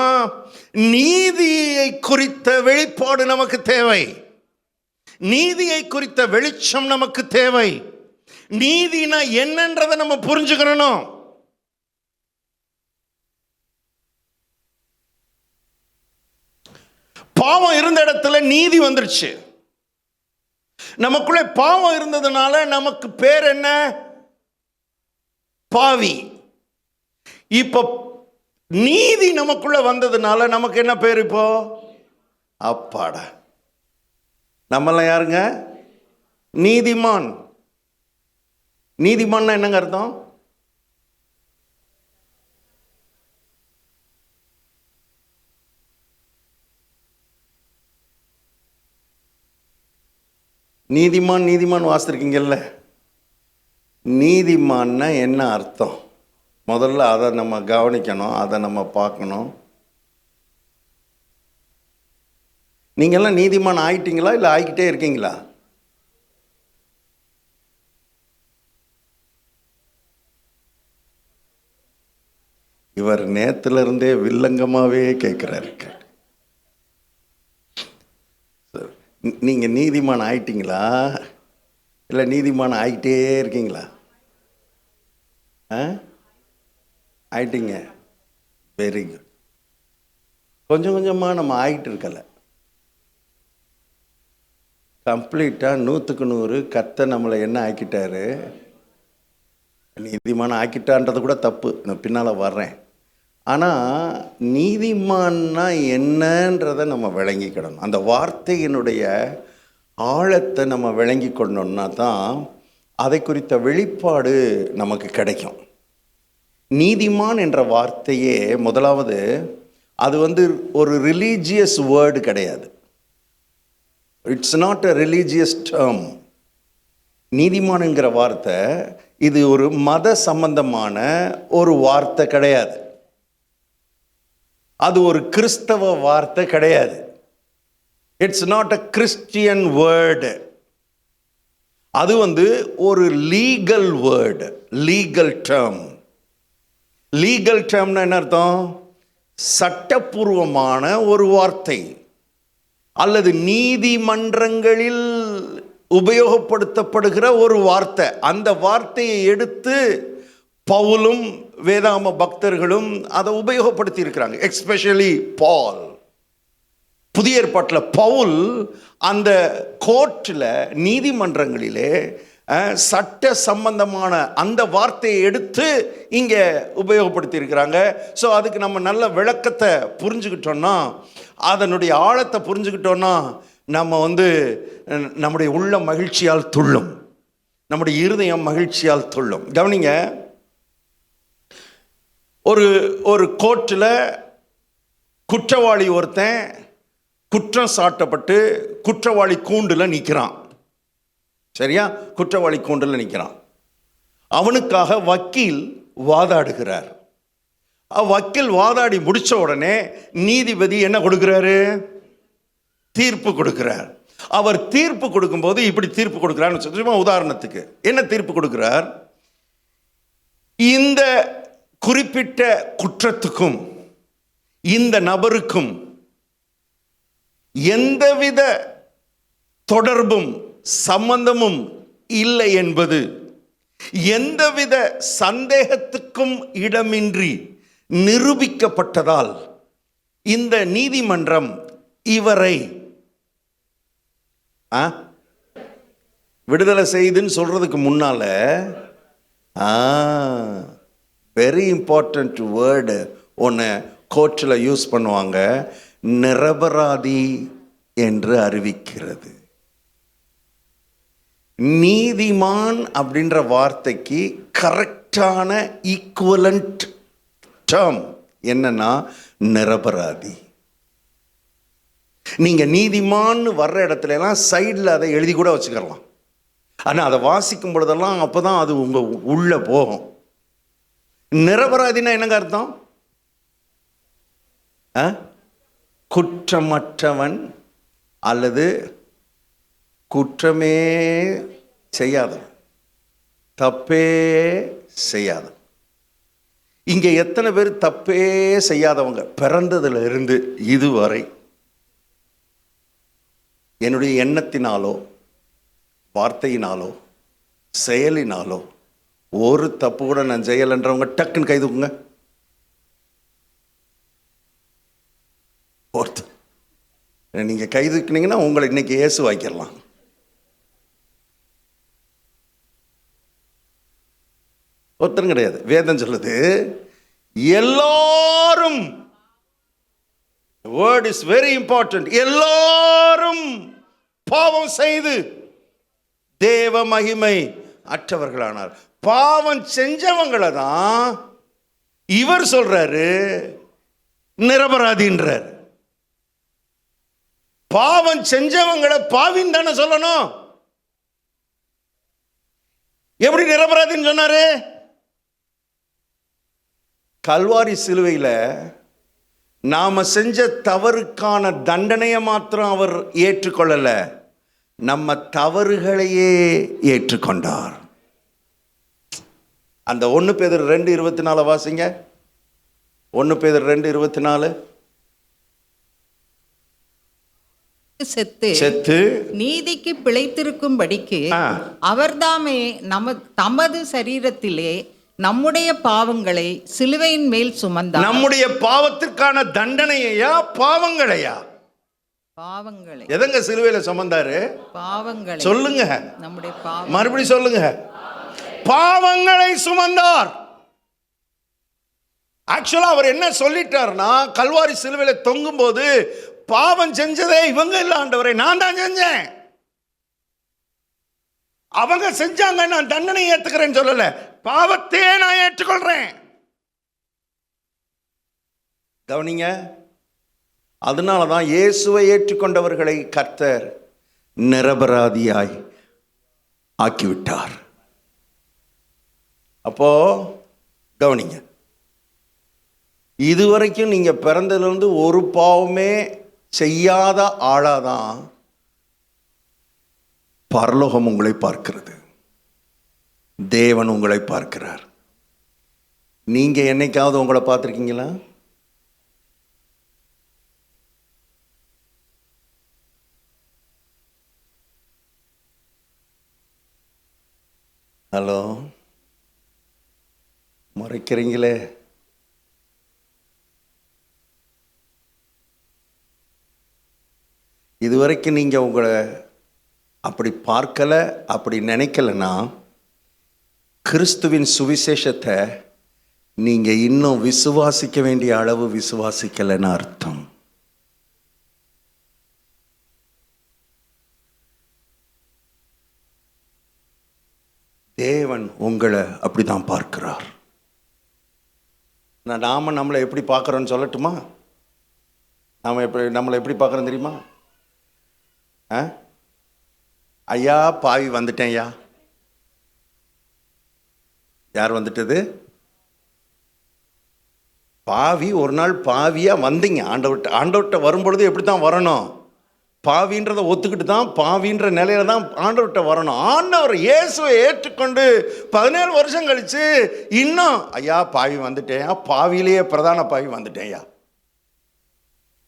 நீதியை குறித்த வெளிப்பாடு நமக்கு தேவை. நீதியை குறித்த வெளிச்சம் நமக்கு தேவை. நீதினா என்னன்றதை நம்ம புரிஞ்சுக்கணும். பாவம் இருந்த இடத்துல நீதி வந்துருச்சு. நமக்குள்ளே பாவம் இருந்ததுனால நமக்கு பேர் என்ன? பாவி. இப்ப நீதி நமக்குள்ள வந்ததுனால நமக்கு என்ன பேர்? இப்போ அப்பாடா, நம்மெல்லாம் யாருங்க? நீதிமான். நீதிமான்னா என்னங்க அர்த்தம்? நீதிமான் வாசித்திருக்கீங்கல்ல. நீதிமான்னா என்ன அர்த்தம்? முதல்ல அதை நம்ம கவனிக்கணும், அதை நம்ம பார்க்கணும். நீங்கெல்லாம் நீதிமான் ஆயிட்டீங்களா இல்லை ஆகிக்கிட்டே இருக்கீங்களா? இவர் நேத்துல இருந்தே வில்லங்கமாவே கேட்கிறாரு. நீங்க நீதிமான் ஆயிட்டீங்களா இல்லை நீதிமான் ஆகிட்டே இருக்கீங்களா? ஆயிட்டீங்க. Very good. கொஞ்சம் கொஞ்சமாக நம்ம ஆகிட்டு இருக்கல. கம்ப்ளீட்டாக 100% கர்த்தர் நம்மளை என்ன ஆக்கிட்டாரு? நீதிமான் ஆக்கிட்டான்றது கூட தப்பு, நான் பின்னால் வர்றேன். ஆனால் நீதிமான்னா என்னன்றதை நம்ம விளங்கிக்கிடணும். அந்த வார்த்தையினுடைய ஆழத்தை நம்ம விளங்கி கொண்டோம்னா தான் அதை குறித்த வெளிப்பாடு நமக்கு கிடைக்கும். நீதிமான் என்ற வார்த்தையே முதலாவது அது ஒரு ரிலீஜியஸ் வேர்டு கிடையாது. It's not a religious term. நீதிமான் என்கிற வார்த்தை இது ஒரு மத சம்பந்தமான ஒரு வார்த்தை கிடையாது. அது ஒரு கிறிஸ்தவ வார்த்தை கிடையாது. It's not a Christian word. அது ஒரு legal word, legal term. Legal டேர்ம்னா என்ன அர்த்தம்? சட்டப்பூர்வமான ஒரு வார்த்தை அல்லது நீதிமன்றங்களில் உபயோகப்படுத்தப்படுகிற ஒரு வார்த்தை. அந்த வார்த்தையை எடுத்து பவுலும் வேதாம பக்தர்களும் அதை உபயோகப்படுத்தி இருக்கிறாங்க. எஸ்பெஷலி பால். புதிய ஏற்பாட்டில் பவுல் அந்த கோர்ட்டில், நீதிமன்றங்களிலே சட்ட சம்பந்தமான அந்த வார்த்தையை எடுத்து இங்கே உபயோகப்படுத்தி இருக்கிறாங்க. ஸோ அதுக்கு நம்ம நல்ல விளக்கத்தை புரிஞ்சுக்கிட்டோன்னா, அதனுடைய ஆழத்தை புரிஞ்சுக்கிட்டோன்னா, நம்ம நம்முடைய உள்ள மகிழ்ச்சியால் துள்ளும், நம்முடைய இருதயம் மகிழ்ச்சியால் துள்ளும். கவனிங்க, ஒரு கோர்ட்டில் குற்றவாளி ஒருத்தன் குற்றம் சாட்டப்பட்டு குற்றவாளி கூண்டில் நிற்கிறான். சரியா? குற்றவாளி கூண்டில் நிற்கிறான். அவனுக்காக வக்கீல் வாதாடுகிறார். வக்கீல் வாதாடி முடிச்ச உடனே நீதிபதி என்ன கொடுக்கிறாரு? தீர்ப்பு கொடுக்கிறார். அவர் தீர்ப்பு கொடுக்கும்போது இப்படி தீர்ப்பு கொடுக்கிறார். சும்மா உதாரணத்துக்கு என்ன தீர்ப்பு கொடுக்கிறார்? இந்த குறிப்பிட்ட குற்றத்துக்கும் இந்த நபருக்கும் எந்தவித தொடர்பும் சம்பந்தமும் இல்லை என்பது எந்தவித சந்தேகத்துக்கும் இடமின்றி நிரூபிக்கப்பட்டதால் இந்த நீதிமன்றம் இவரை விடுதலை செய்துன்னு சொல்றதுக்கு முன்னால வெரி இம்பார்ட்டன்ட் வேர்டு ஒன்று கோர்ட்டில் யூஸ் பண்ணுவாங்க. நிரபராதி என்று அறிவிக்கிறது. நீதிமான் அப்படின்ற வார்த்தைக்கு கரெக்டான ஈக்குவலண்ட் டேர்ம் என்னன்னா நிரபராதி. நீங்க நீதிமான் வர்ற இடத்துல எல்லாம் சைடில் அதை எழுதி கூட வச்சுக்கலாம். ஆனால் அதை வாசிக்கும் பொழுதெல்லாம் அப்போதான் அது உங்க உள்ள போகும். நிரபராதினா என்னங்க அர்த்தம்? குற்றமற்றவன் அல்லது குற்றமே செய்யாதவன், தப்பே செய்யாதவன். இங்க எத்தனை பேர் தப்பே செய்யாதவங்க? பிறந்ததுல இருந்து இதுவரை என்னுடைய எண்ணத்தினாலோ வார்த்தையினாலோ செயலினாலோ ஒரு தப்பு கூட நான் செய்யலைன்றவங்க டக்குன்னு கை தூக்குங்க. நீங்க கை தூக்கினீங்கன்னா உங்களை இன்னைக்கு இயேசு வாய்க்கலாம். ஒருத்தரும் கிடையாது. வேதம் சொல்லுது எல்லாரும், வேர்ட் இஸ் வெரி இம்பார்ட்டன்ட், எல்லாரும் பாவம் செய்து தேவ மகிமை அற்றவர்களானார். பாவம் செஞ்சவங்களை தான் இவர் சொல்றாரு நிரபராதின்றார். பாவம் செஞ்சவங்களை பாவின்னு தானே சொல்லணும். எப்படி நிரபராதின்னு சொன்னாரு? கல்வாரி சிலுவையில நாம செஞ்ச தவறுக்கான தண்டனையை மாத்திரம் அவர் ஏற்றுக்கொள்ளல, நம்ம தவறுகளையே ஏற்றுக்கொண்டார். அந்த 1 பேதுரு 2:24 வாசிங்க. 1 பேதுரு 2:24. செத்து நீதிக்கு பிழைத்திருக்கும்படிக்கு அவர்தாமே தமது சரீரத்திலே நம்முடைய பாவங்களை சிலுவையின் மேல் சுமந்தார். நம்முடைய பாவத்திற்கான தண்டனையா பாவங்களையா? பாவங்களை. எதங்க சிலுவையில சுமந்தாரு? பாவங்களை. சொல்லுங்க. நம்முடைய பாவம். மறுபடியும் சொல்லுங்க. பாவங்களை சுமந்தார். ஆக்சுவலா அவர் என்ன சொல்லிட்டார்னா, கல்வாரி சிலுவையில தொங்கும் போது பாவம் செஞ்சதே இவங்க இல்ல ஆண்டவரே, நான் தான் செஞ்சேன். அவங்க செஞ்சாங்க, நான் தண்டனை ஏத்துக்கிறேன்னு சொல்லல, பாவத்தையே நான் ஏற்றுக்கொள்றேன். கவனிங்க. அதனாலதான் இயேசுவை ஏற்றுக்கொண்டவர்களை கர்த்தர் நிரபராதியாய் ஆக்கிவிட்டார். அப்போ கவனிங்க, இதுவரைக்கும் நீங்க பிறந்ததிலிருந்து ஒரு பாவமே செய்யாத ஆளாதான் பரலோகம் உங்களை பார்க்கிறது, தேவன் உங்களை பார்க்கிறார். நீங்க என்னைக்காவது உங்களை பார்த்திருக்கீங்களா? ஹலோ, மறைக்கிறீங்களே. இதுவரைக்கும் நீங்கள் உங்களை அப்படி பார்க்கலை, அப்படி நினைக்கலைன்னா கிறிஸ்துவின் சுவிசேஷத்தை நீங்கள் இன்னும் விசுவாசிக்க வேண்டிய அளவு விசுவாசிக்கலைன்னு அர்த்தம். தேவன் உங்களை அப்படி தான் பார்க்கிறார். நாம் நம்மளை எப்படி பார்க்குறோன்னு சொல்லட்டுமா? நம்மளை எப்படி பார்க்குறோம் தெரியுமா? ஐயா பாவி வந்துட்டேன். ஐயா யார் வந்துட்டது? பாவி. ஒரு நாள் பாவியாக வந்தீங்க. ஆண்டவர்கிட்ட வரும்பொழுது எப்படி தான் வரணும்? பாவின்றதை ஒத்துக்கிட்டு தான், பாவின்ற நிலையில தான் ஆண்டவர்கிட்ட வரணும். ஆண்டவர் இயேசுவை ஏற்றுக்கொண்டு 17 வருஷம் கழிச்சு இன்னும் ஐயா பாவி வந்துட்டேன், பாவியிலேயே பிரதான பாவி வந்துட்டேன்யா.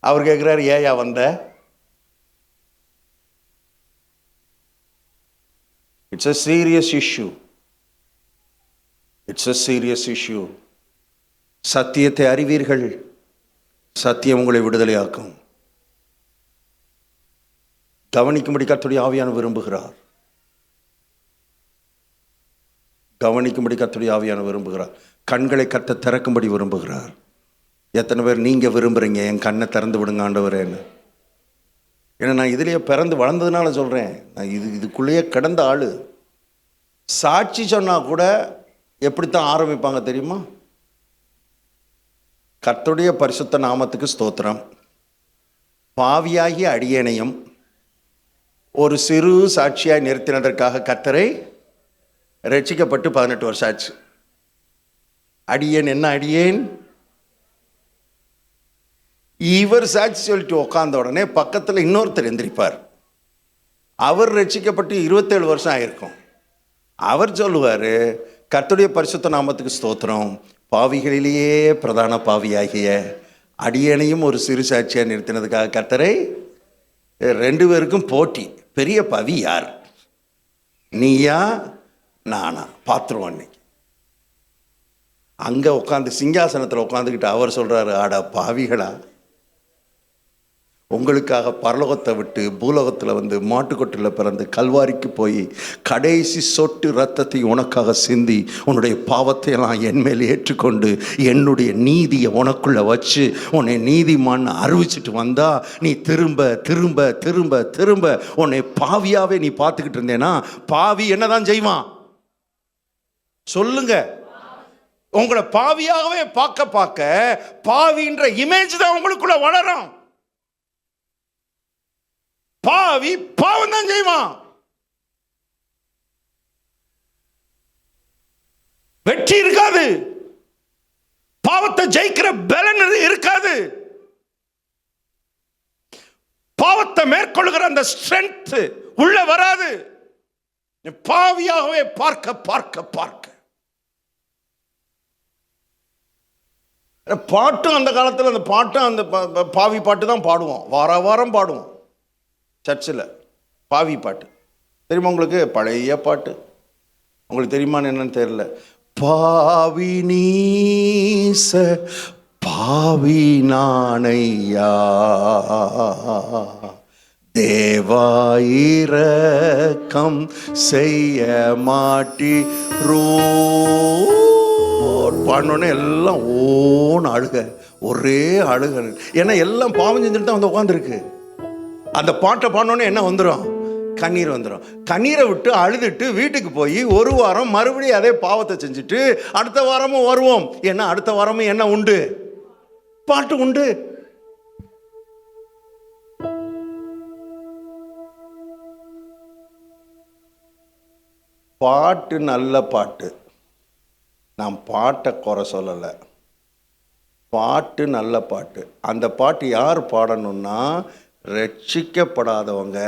அவர் கேட்குறாரு, ஏயா வந்த? It's a serious issue. It's a serious issue. சத்தியத்தை அறிவீர்கள், சத்தியம் உங்களை விடுதலையாக்கும். கவனிக்கும்படி கர்த்தருடைய ஆவியானவர் விரும்புகிறார். கவனிக்கும்படி கர்த்தருடைய ஆவியானவர் விரும்புகிறார். கண்களை கர்த்தர் திறக்கும்படி விரும்புகிறார். எத்தனை பேர் நீங்கள் விரும்புகிறீங்க, என் கண்ணை திறந்து விடுங்க ஆண்டவரேன்னு? ஏன்னா நான் இதுலேயே பிறந்து வளர்ந்ததுனால சொல்கிறேன். நான் இதுக்குள்ளேயே கிடந்த ஆள். சாட்சி சொன்னால் கூட எப்படித்தான் ஆரம்பிப்பாங்க தெரியுமா? கர்த்தருடைய பரிசுத்த நாமத்துக்கு ஸ்தோத்திரம், பாவியாகிய அடியேனையும் ஒரு சிறு சாட்சியாய் நிறுத்தினதற்காக கர்த்தரை ரட்சிக்கப்பட்டு 18 வருஷம் ஆச்சு. அடியேன் என்ன அடியேன்? இவர் சாட்சி சொல்லிட்டு உட்கார்ந்த உடனே பக்கத்தில் இன்னொருத்தர் எந்திரிப்பார். அவர் ரட்சிக்கப்பட்டு 27 வருஷம் ஆயிருக்கும். அவர் சொல்லுவார், கர்த்தருடைய பரிசுத்த நாமத்துக்கு ஸ்தோத்திரம், பாவிகளிலேயே பிரதான பாவியாகிய அடியேனையும் ஒரு சிறு சாட்சியாக நிறுத்தினதுக்காக கர்த்தரை. 2 பேருக்கும் போட்டி. பெரிய பாவி யார்? நீயா நானா? பார்த்துருவோம். அன்னைக்கு அங்கே உட்காந்து சிங்காசனத்தில் உட்காந்துக்கிட்டு அவர் சொல்கிறாரு, ஆடா பாவிகளா, உங்களுக்காக பரலோகத்தை விட்டு பூலோகத்தில் வந்து மாட்டுக்கொட்டில் பிறந்து கல்வாரிக்கு போய் கடைசி சொட்டு ரத்தத்தை உனக்காக சிந்தி உன்னுடைய பாவத்தையெல்லாம் என் மேல் ஏற்றுக்கொண்டு என்னுடைய நீதியை உனக்குள்ளே வச்சு உன்னை நீதிமான் அறிவிச்சிட்டு வந்தா நீ திரும்ப திரும்ப திரும்ப திரும்ப உன்னை பாவியாவே நீ பார்த்துக்கிட்டு இருந்தேன்னா பாவி என்னதான் செய்வான் சொல்லுங்க? உங்களை பாவியாகவே பார்க்க பார்க்க பாவின்ற இமேஜ் தான் உங்களுக்குள்ள வளரும். பாவி பாவம் தான் செய்வான். வெற்றி இருக்காது, பாவத்தை ஜெயிக்கிற பலன் இருக்காது, பாவத்தை மேற்கொள்ளுகிற அந்த ஸ்ட்ரென்த் உள்ள வராது. பாவியாகவே பார்க்க பார்க்க பார்க்க. பாட்டும் அந்த காலத்தில் அந்த பாட்டும் அந்த பாவி பாட்டு தான் பாடுவோம். வார வாரம் பாடுவோம் சர்ச்சில். பாவி பாட்டு தெரியுமா உங்களுக்கு? பழைய பாட்டு உங்களுக்கு தெரியுமான்னு என்னன்னு தெரியல. பாவி நீச பாவி நானையா தேவாயிரக்கம் செய்ய மாட்டி பாடினோடனே எல்லாம் ஓன்னு அழுக, ஒரே அழுக. ஏன்னா எல்லாம் பாவம் செஞ்சுட்டு தான் வந்து உட்காந்துருக்கு. அந்த பாட்டை பாடினோடனே என்ன வந்துடும்? கண்ணீர் வந்துடும். கண்ணீரை விட்டு அழுதுட்டு வீட்டுக்கு போய் 1 வாரம் மறுபடியும் அதே பாவத்தை செஞ்சுட்டு அடுத்த வாரமும் வருவோம். ஏன்னா அடுத்த வாரமும் என்ன உண்டு? பாட்டு உண்டு. பாட்டு நல்ல பாட்டு, நான் பாட்டை குறை சொல்லலை. பாட்டு நல்ல பாட்டு. அந்த பாட்டு யார் பாடணும்னா ரட்சிக்கப்படாதவங்க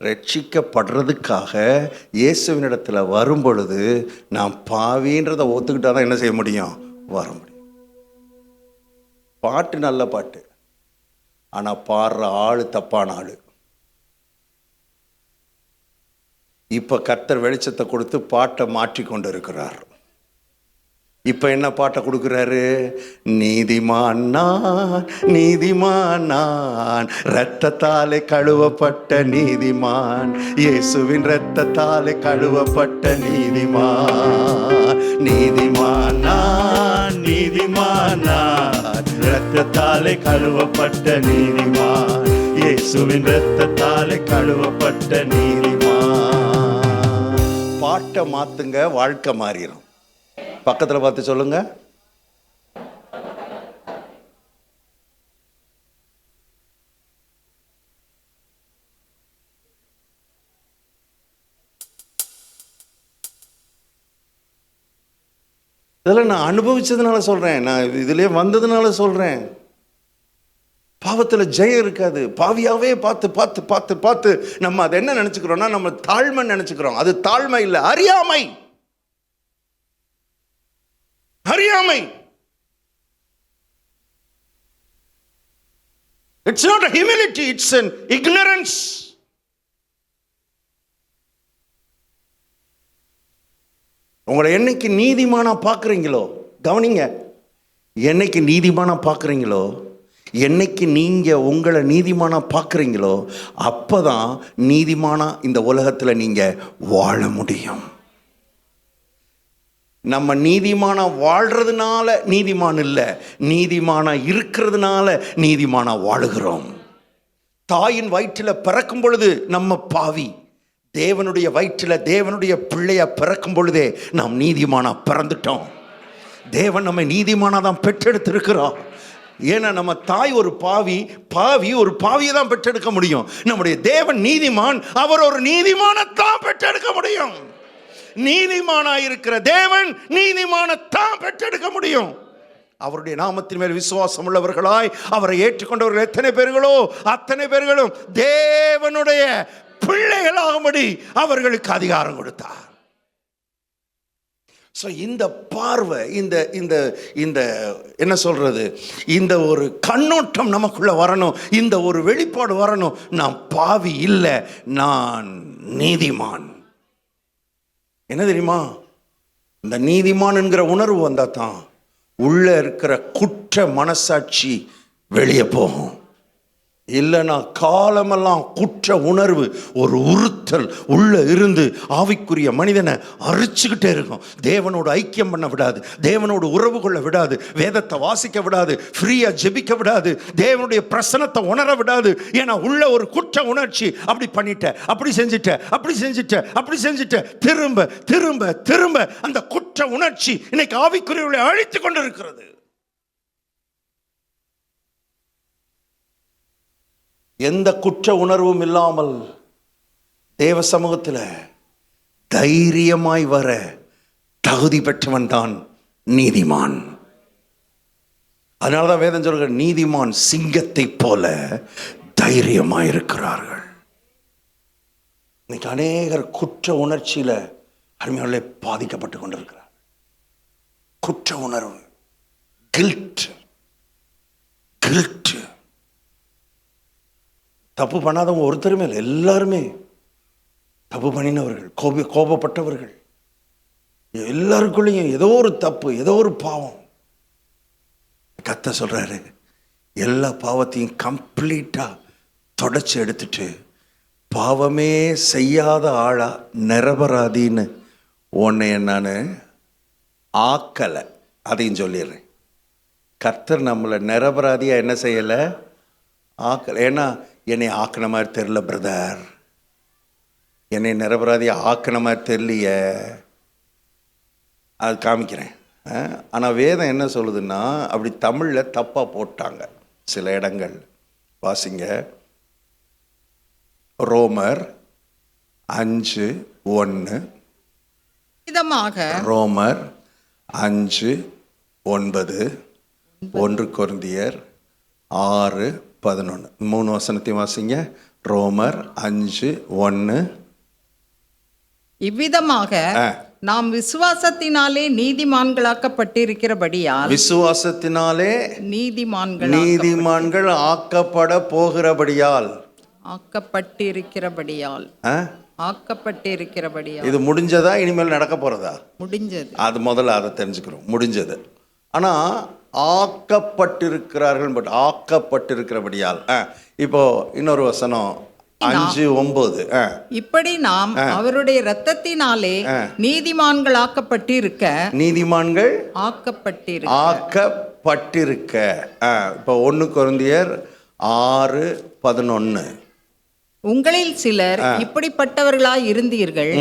ரட்சிக்கப்படுறதுக்காக இயேசுவினிடத்தில் வரும் பொழுது நான் பாவின்றதை ஒத்துக்கிட்டா தான் என்ன செய்ய முடியும்? வர முடியும். பாட்டு நல்ல பாட்டு, ஆனால் பாடுற ஆள் தப்பான ஆள். இப்போ கர்த்தர் வெளிச்சத்தை கொடுத்து பாட்டை மாற்றி கொண்டு இருக்கிறார். இப்ப என்ன பாட்டை கொடுக்குறாரு? நீதிமான் நான், நீதிமான் நான், இரத்தத்தாலே கழுவப்பட்ட நீதிமான், இயேசுவின் இரத்தத்தாலே கழுவப்பட்ட நீதிமான். நீதிமான் நான், நீதிமான் நான், இரத்தத்தாலே கழுவப்பட்ட நீதிமான், இயேசுவின் இரத்தத்தாலே கழுவப்பட்ட நீதிமான். பாட்டை மாத்துங்க, வாழ்க்கை மாறிடும். பக்கத்துல பார்த்து சொல்லுங்க. இதெல்லாம் நான் அனுபவிச்சதுனால சொல்றேன், நான் இதுலயே வந்ததுனால சொல்றேன். பாவத்துல ஜெயம் இருக்காது. பாவியாவே பார்த்து பார்த்து பார்த்து பார்த்து நம்ம அதை என்ன நினைச்சுக்கிறோம்னா, நம்ம தாழ்மை நினைச்சுக்கிறோம். அது தாழ்மை இல்லை, அறியாமை. அறியாமை. It's not a humility, it's an ignorance. உங்களை என்னைக்கு நீதிமானா பார்க்குறீங்களோ, கவனிங்க, என்னைக்கு நீதிமானா பார்க்குறீங்களோ, என்னைக்கு நீங்க உங்களை நீதிமானா பார்க்குறீங்களோ, அப்பதான் நீதிமானா இந்த உலகத்தில் நீங்க வாழ முடியும். நம்ம நீதிமானா வாழ்றதுனால நீதிமான் இல்லை, நீதிமானா இருக்கிறதுனால நீதிமானா வாழுகிறோம். தாயின் வயிற்றில் பிறக்கும் பொழுது நம்ம பாவி, தேவனுடைய வயிற்றில் தேவனுடைய பிள்ளையா பிறக்கும் பொழுதே நாம் நீதிமானா பிறந்துட்டோம். தேவன் நம்மை நீதிமானா தான் பெற்றெடுத்திருக்கிறோம். ஏன்னா நம்ம தாய் ஒரு பாவி, பாவி ஒரு பாவியை தான் பெற்றெடுக்க முடியும். நம்முடைய தேவன் நீதிமான், அவர் ஒரு நீதிமானத்தான் பெற்றெடுக்க முடியும். நீதிமானாயிருக்கிற தேவன் நீதிமானத்தான் பெற்றெடுக்க முடியும். அவருடைய நாமத்தின் மேல் விசுவாசம் உள்ளவர்களாய் அவரை ஏற்றுக்கொண்டவர்கள் எத்தனை பேர்களோ அத்தனை பேர்களும் தேவனுடைய பிள்ளைகளாகும்படி அவர்களுக்கு அதிகாரம் கொடுத்தார். இந்த பார்வை, இந்த இந்த இந்த என்ன சொல்றது, இந்த ஒரு கண்ணோட்டம் நமக்குள்ள வரணும், இந்த ஒரு வெளிப்பாடு வரணும். நான் பாவி இல்லை, நான் நீதிமான். என்ன தெரியுமா, இந்த நீதிமான் என்கிற உணர்வு வந்தா தான் உள்ள இருக்கிற குற்ற மனசாட்சி வெளியே போகும். இல்லைன்னா காலமெல்லாம் குற்ற உணர்வு, ஒரு உறுத்தல் உள்ள இருந்து ஆவிக்குரிய மனிதனை அரிச்சுக்கிட்டே இருக்கும். தேவனோடு ஐக்கியம் பண்ண விடாது, தேவனோடு உறவு கொள்ள விடாது, வேதத்தை வாசிக்க விடாது, ஃப்ரீயா ஜெபிக்க விடாது, தேவனுடைய பிரசனத்தை உணர விடாது. ஏன்னா உள்ள ஒரு குற்ற உணர்ச்சி, அப்படி பண்ணிட்ட, அப்படி செஞ்சிட்ட, அப்படி செஞ்சிட்ட, அப்படி செஞ்சிட்ட, திரும்ப திரும்ப திரும்ப அந்த குற்ற உணர்ச்சி இன்னைக்கு ஆவிக்குரியவர்களை அழித்து கொண்டு இருக்கிறது. எந்த குற்ற உணர்வும் இல்லாமல் தேவ சமூகத்தில் தைரியமாய் வர தகுதி பெற்றவன் தான் நீதிமான். அதனாலதான் வேதம் சொல்கிற நீதிமான் சிங்கத்தை போல தைரியமாய் இருக்கிறார்கள். இன்னைக்கு அநேகர் குற்ற உணர்ச்சியில அருமையாளே பாதிக்கப்பட்டு கொண்டிருக்கிறார். குற்ற உணர்வு, கில்ட். தப்பு பண்ணாதவங்க ஒருத்தருமே இல்லை, எல்லாருமே தப்பு பண்ணினவர்கள், கோபப்பட்டவர்கள். எல்லாருக்குள்ளேயும் ஏதோ ஒரு தப்பு, ஏதோ ஒரு பாவம். கர்த்தர் சொல்றாரு, எல்லா பாவத்தையும் கம்ப்ளீட்டா தொடச்சி எடுத்துட்டு பாவமே செய்யாத ஆளா நிரபராதின்னு உன்னை நான் ஆக்கலை. அதையும் சொல்லிடுறேன், கர்த்தர் நம்மளை நிரபராதியா என்ன செய்யலை, ஆக்கலை. ஏன்னா என்னை ஆக்கின மாதிரி தெரியல பிரதர், என்னை நிரபராதியா ஆக்கின மாதிரி தெரியலையே, அது காமிக்கிறேன். ஆனால் வேதம் என்ன சொல்லுதுன்னா, அப்படி தமிழில் தப்பாக போட்டாங்க சில இடங்கள். வாசிங்க, ரோமர் 5:1, ரோமர் 5:9, 1 கொரிந்தியர் 6:11, 3 வசனத்தையும் வாசிங்க. ரோமர் 5:1. இவ்விதமாக நாம் விசுவாசத்தினாலே நீதிமான்களாக்கப்பட்டிருக்கிறபடியால், விசுவாசத்தினாலே நீதிமான்கள் ஆக்கப்பட போகிறபடியால், ஆக்கப்பட்டிருக்கிறபடியால், ஆக்கப்பட்டிருக்கிறபடியா. இது முடிஞ்சதா, இனிமேல் நடக்க போறதா? முடிஞ்சது. அது முதல்ல அதை தெரிஞ்சுக்கிறோம், முடிஞ்சது. ஆனா ஆக்கப்பட்டிருக்கிறார்கள், பட் ஆக்கப்பட்டிருக்கிறபடியால். இப்போ இன்னொரு வசனம் 5:9. இப்படி நாம் அவருடைய இரத்தத்தினாலே நீதிமான்களாக்கப்பட்டிருக்க. நீதிமான்கள் ஆக்கப்பட்டிருக்க. இப்போ 1 கொரிந்தியர் 6:11. உங்களில் சிலர் இப்படிப்பட்டவர்களாய் இருந்தீர்கள்.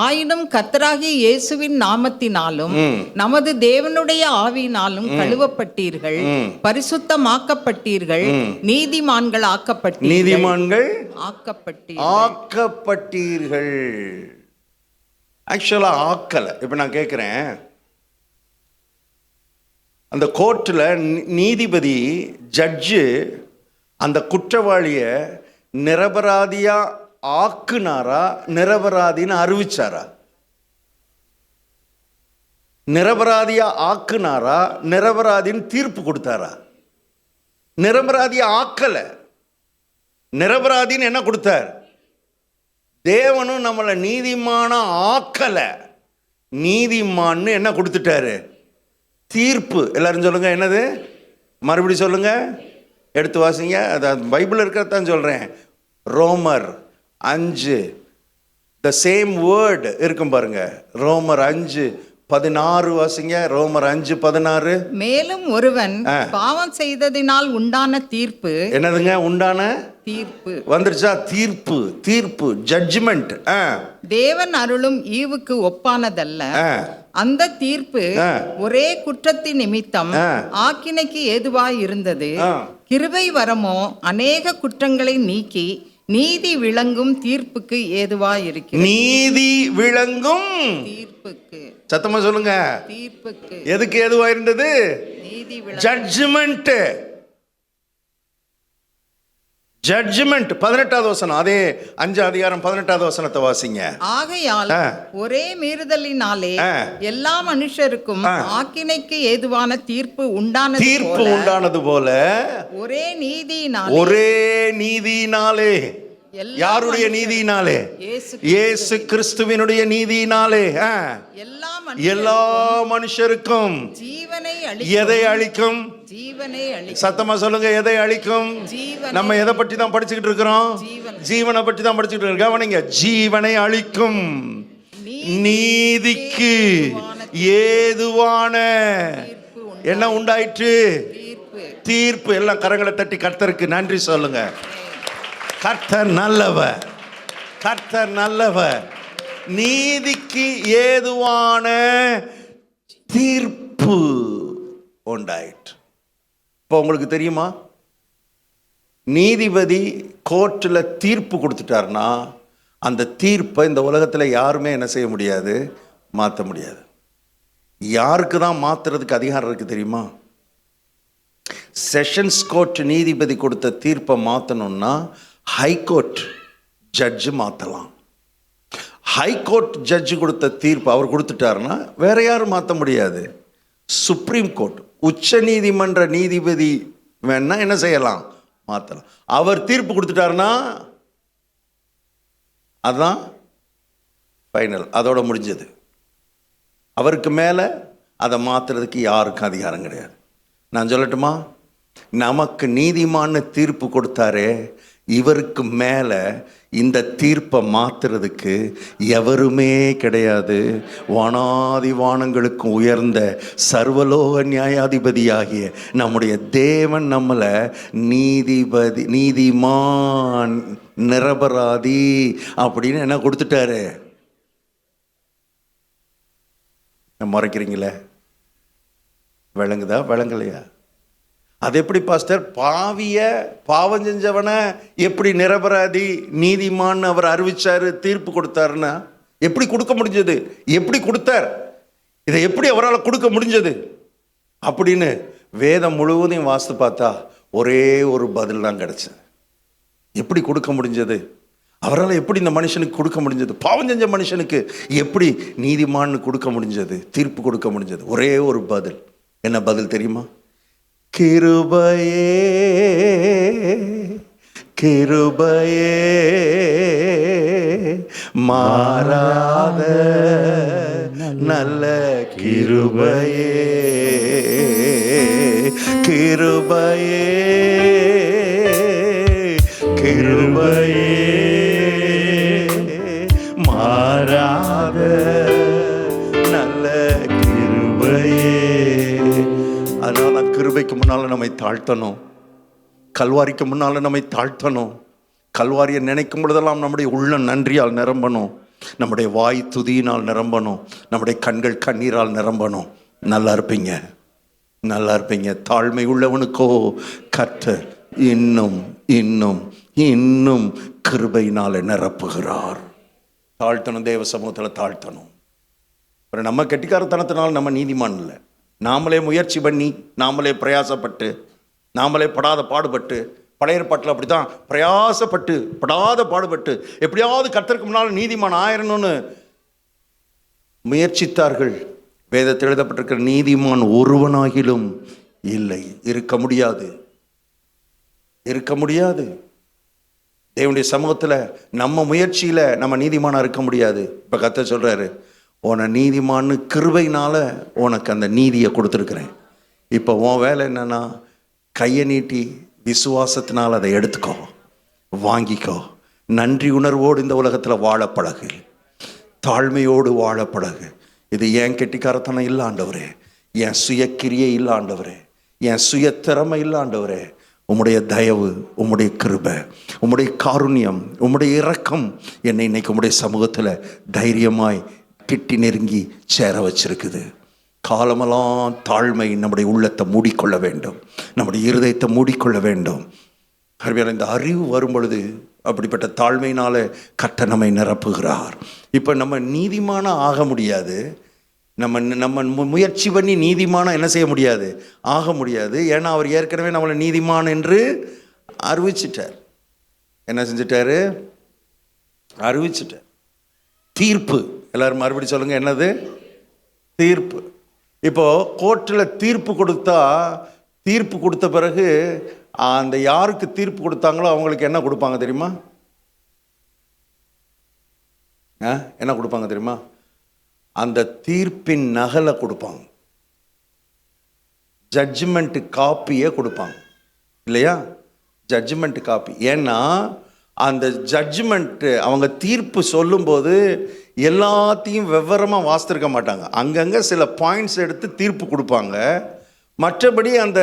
ஆயினும் கர்த்தராகிய இயேசுவின் நாமத்தினாலும் நமது தேவனுடைய ஆவியினாலும் கழுவப்பட்டீர்கள், பரிசுத்தமாக்கப்பட்டீர்கள், நீதிமான்கள் ஆக்கப்பட்டீர்கள். நீதிமான்கள் ஆக்கப்பட்டீர்கள். ஆக்சுவலா ஆக்கல. இப்ப நான் கேட்கிறேன், அந்த கோர்ட்டில் நீதிபதி ஜட்ஜு அந்த குற்றவாளிய நிரபராதியா ஆக்குனாரா, நிரபராதின்னு அறிவிச்சாரா? நிரபராதியா ஆக்குனாரா, நிரபராதின்னு தீர்ப்பு கொடுத்தாரா? நிரபராதியா ஆக்கல. நிரபராதின்னு என்ன கொடுத்தார்? தேவனும் நம்மளை நீதிமான ஆக்கல, நீதிமான்னு என்ன கொடுத்துட்டாரு? தீர்ப்பு. எல்லாரும் சொல்லுங்க, என்னது? மறுபடி சொல்லுங்க, எடுத்து வாசிங்க. அது பைபிள் இருக்கிறதான் சொல்றேன். ரோமர் 5 த சேம் வேர்ட் இருக்கும் பாருங்க. ரோமர் 5:16 வாசிங்க. ரோமர் 5:16. மேலும் ஒருவன் பாவம் செய்ததினால் உண்டான தீர்ப்பு. என்னதுங்க உண்டான தீர்ப்பு? வந்துருச்சா? தீர்ப்பு, தீர்ப்பு, ஜட்ஜ்மெண்ட். தேவன் அருளும் ஈவுக்கு ஒப்பானதல்ல. அந்த தீர்ப்பு ஒரே குற்றத்தின் நிமித்தம் ஆக்கினைக்கு ஏதுவாய் இருந்தது. கிருபை வரமோ அநேக குற்றங்களை நீக்கி நீதி விளங்கும் தீர்ப்புக்கு ஏதுவாய் இருக்கிறது. நீதி விளங்கும் தீர்ப்புக்கு. சத்தமா சொல்லுங்க. தீர்ப்புக்கு. எதுக்கு ஏதுவா இருந்தது? நீதி விளங்கும். ஜட்ஜ்மெண்ட். ஜட்ஜ்மெண்ட். 18வது வசனம், அதே 5:18 வசனத்தை வாசிங்க. ஆகையால் ஒரே மீறுதலினாலே எல்லா மனுஷருக்கும் ஆக்கினைக்கு ஏதுவான தீர்ப்பு உண்டானது போல ஒரே நீதியினாலே. யாருடைய நீதியினாலே? இயேசு கிறிஸ்துவினுடைய நீதியினாலே எல்லா மனுஷருக்கும். எதை அளிக்கும்? ஜீவனை அளிக்கும். சத்தமா சொல்லுங்க, எதை அளிக்கும்? நம்ம எதை பற்றி தான் படிச்சுக்கிட்டு இருக்கிறோம்? ஜீவனை பற்றி தான் படிச்சுக்கிட்டு இருக்கோம். கவனிங்க, ஜீவனை அளிக்கும், நீதிக்கு ஏதுவான என்ன உண்டாயிற்று? தீர்ப்பு. எல்லாம் கரங்களை தட்டி கர்த்தருக்கு நன்றி சொல்லுங்க. கர்த்தர் நல்லவர், கர்த்தர் நல்லவர். நீதிக்கு ஏதுவான தீர்ப்பு உண்டாயிற்று. இப்போ உங்களுக்கு தெரியுமா, நீதிபதி கோர்ட்டில் தீர்ப்பு கொடுத்துட்டாருன்னா அந்த தீர்ப்பை இந்த உலகத்தில் யாருமே என்ன செய்ய முடியாது? மாற்ற முடியாது. யாருக்கு தான் மாற்றுறதுக்கு அதிகாரம் இருக்குது தெரியுமா? செஷன்ஸ் கோர்ட் நீதிபதி கொடுத்த தீர்ப்பை மாற்றணும்னா ஹைகோர்ட் ஜட்ஜு மாற்றலாம். ஹைகோர்ட் ஜட்ஜு கொடுத்த தீர்ப்பு அவர் கொடுத்துட்டாருன்னா வேற யாரும் மாற்ற முடியாது. சுப்ரீம் கோர்ட், உச்ச நீதிமன்ற நீதிபதி வேணா என்ன செய்யலாம்? மாற்றலாம். அவர் தீர்ப்பு கொடுத்துட்டாருன்னா அதுதான் ஃபைனல், அதோட முடிஞ்சது. அவருக்கு மேலே அதை மாற்றுறதுக்கு யாருக்கும் அதிகாரம் கிடையாது. நான் சொல்லட்டுமா, நமக்கு நீதிமான தீர்ப்பு கொடுத்தாரே, இவருக்கு மேலே இந்த தீர்ப்பை மாற்றுறதுக்கு எவருமே கிடையாது. வானாதி வானங்களுக்கு உயர்ந்த சர்வலோக நியாயாதிபதியாகிய நம்முடைய தேவன் நம்மளை நீதிபதி, நீதிமான், நிரபராதி அப்படின்னு என்ன கொடுத்துட்டாரு? மறைக்கிறீங்களே, விளங்குதா விளங்கலையா? அது எப்படி பாஸ்டர்? பாவம் செஞ்சவனை எப்படி நிரபராதி நீதிமான் அவர் அறிவிச்சாரு, தீர்ப்பு கொடுத்தாருன்னா எப்படி கொடுக்க முடிஞ்சது? எப்படி கொடுத்தார்? இதை எப்படி அவரால் கொடுக்க முடிஞ்சது அப்படின்னு வேதம் முழுவதையும் வாசித்து பார்த்தா ஒரே ஒரு பதில் தான் கிடைச்சது. எப்படி கொடுக்க முடிஞ்சது? அவரால் எப்படி இந்த மனுஷனுக்கு கொடுக்க முடிஞ்சது? பாவம் செஞ்ச மனுஷனுக்கு எப்படி நீதிமான்னு கொடுக்க முடிஞ்சது, தீர்ப்பு கொடுக்க முடிஞ்சது? ஒரே ஒரு பதில். என்ன பதில் தெரியுமா? கிருபையே, கிருபையே, மாறாத நல்ல கிருபையே, கிருபையே, கிருபையே, மாறாத நல்ல கிருபையே. அதனால கிருபைக்கு முன்னால நம்மை தாழ்த்தணும், கல்வாரிக்கு முன்னால நம்மை தாழ்த்தணும். கல்வாரியை நினைக்கும் பொழுதெல்லாம் நம்முடைய உள்ளம் நன்றியால் நிரம்பணும், நம்முடைய வாய் துதியினால் நிரம்பணும், நம்முடைய கண்கள் கண்ணீரால் நிரம்பணும். நல்லா இருப்பீங்க, நல்லா இருப்பீங்க. தாழ்மை உள்ளவனுக்கோ கர்த்தர் இன்னும் இன்னும் இன்னும் கிருபையினால நிரப்புகிறார். தாழ்த்தணும், தேவ சமூகத்தில் தாழ்த்தணும். அப்புறம் நம்ம கெட்டிக்காரத்தனத்தினால் நம்ம நீதிமான் இல்லை. நாமளே முயற்சி பண்ணி, நாமளே பிரயாசப்பட்டு, நாமளே படாத பாடுபட்டு, பழைய ஏற்பாட்டில் அப்படி தான் பிரயாசப்பட்டு படாத பாடுபட்டு எப்படியாவது கர்த்தருக்கு முன்னால் நீதிமான் ஆயிரணும்னு முயற்சித்தார்கள். வேதத்தில் எழுதப்பட்டிருக்கிற நீதிமான் ஒருவனாகிலும் இல்லை, இருக்க முடியாது, இருக்க முடியாது. தேவனுடைய சமூகத்தில் நம்ம முயற்சியில் நம்ம நீதிமானாக இருக்க முடியாது. இப்போ கர்த்தர் சொல்கிறாரு, உன்னை நீதிமான்னு கிருபையினால உனக்கு அந்த நீதியை கொடுத்துருக்குறேன். இப்போ உன் வேலை என்னன்னா, கையை நீட்டி விசுவாசத்தினால் அதை எடுத்துக்கோ, வாங்கிக்கோ. நன்றி உணர்வோடு இந்த உலகத்தில் வாழ பழகு, தாழ்மையோடு வாழ பழகு. இது ஏன் கெட்டிக்காரத்தனம் இல்லை ஆண்டவரே, என் சுயக்கிரியை இல்லை ஆண்டவரே, என் சுய திறமை இல்லை ஆண்டவரே. உம்முடைய தயவு, உம்முடைய கிருபை, உம்முடைய காருண்யம், உம்முடைய இரக்கம் என்னை இன்னைக்கு உம்முடைய சமூகத்தில் தைரியமாய் கிட்டி நெருங்கி சேர வச்சிருக்குது. காலமெல்லாம் தாழ்மை நம்முடைய உள்ளத்தை மூடிக்கொள்ள வேண்டும், நம்முடைய இருதயத்தை மூடிக்கொள்ள வேண்டும். இந்த அறிவு வரும் பொழுது அப்படிப்பட்ட தாழ்மையினால கர்த்தர் நம்மை நிரப்புகிறார். இப்போ நம்ம நீதிமான ஆக முடியாது, நம்ம முயற்சி பண்ணி நீதிமான என்ன செய்ய முடியாது, ஆக முடியாது. ஏன்னா அவர் ஏற்கனவே நம்மளை நீதிமான் என்று அறிவிச்சிட்டார். என்ன செஞ்சிட்டாரு? அறிவிச்சிட்டார். தீர்ப்பு, எல்லாரும் மறுபடி சொல்லுங்க, என்னது? தீர்ப்பு. இப்போ கோர்ட்டில் தீர்ப்பு கொடுத்தா, தீர்ப்பு கொடுத்த பிறகு அந்த யாருக்கு தீர்ப்பு கொடுத்தாங்களோ அவங்களுக்கு என்ன கொடுப்பாங்க தெரியுமா? என்ன கொடுப்பாங்க தெரியுமா? அந்த தீர்ப்பின் நகலை கொடுப்பாங்க, ஜட்ஜ்மெண்ட் காப்பியே கொடுப்பாங்க, இல்லையா? Judgment copy. ஏன்னா அந்த ஜட்ஜ்மெண்ட்டு அவங்க தீர்ப்பு சொல்லும்போது எல்லாத்தையும் விவரமாக வாசித்திருக்க மாட்டாங்க. அங்கங்கே சில பாயிண்ட்ஸ் எடுத்து தீர்ப்பு கொடுப்பாங்க. மற்றபடி அந்த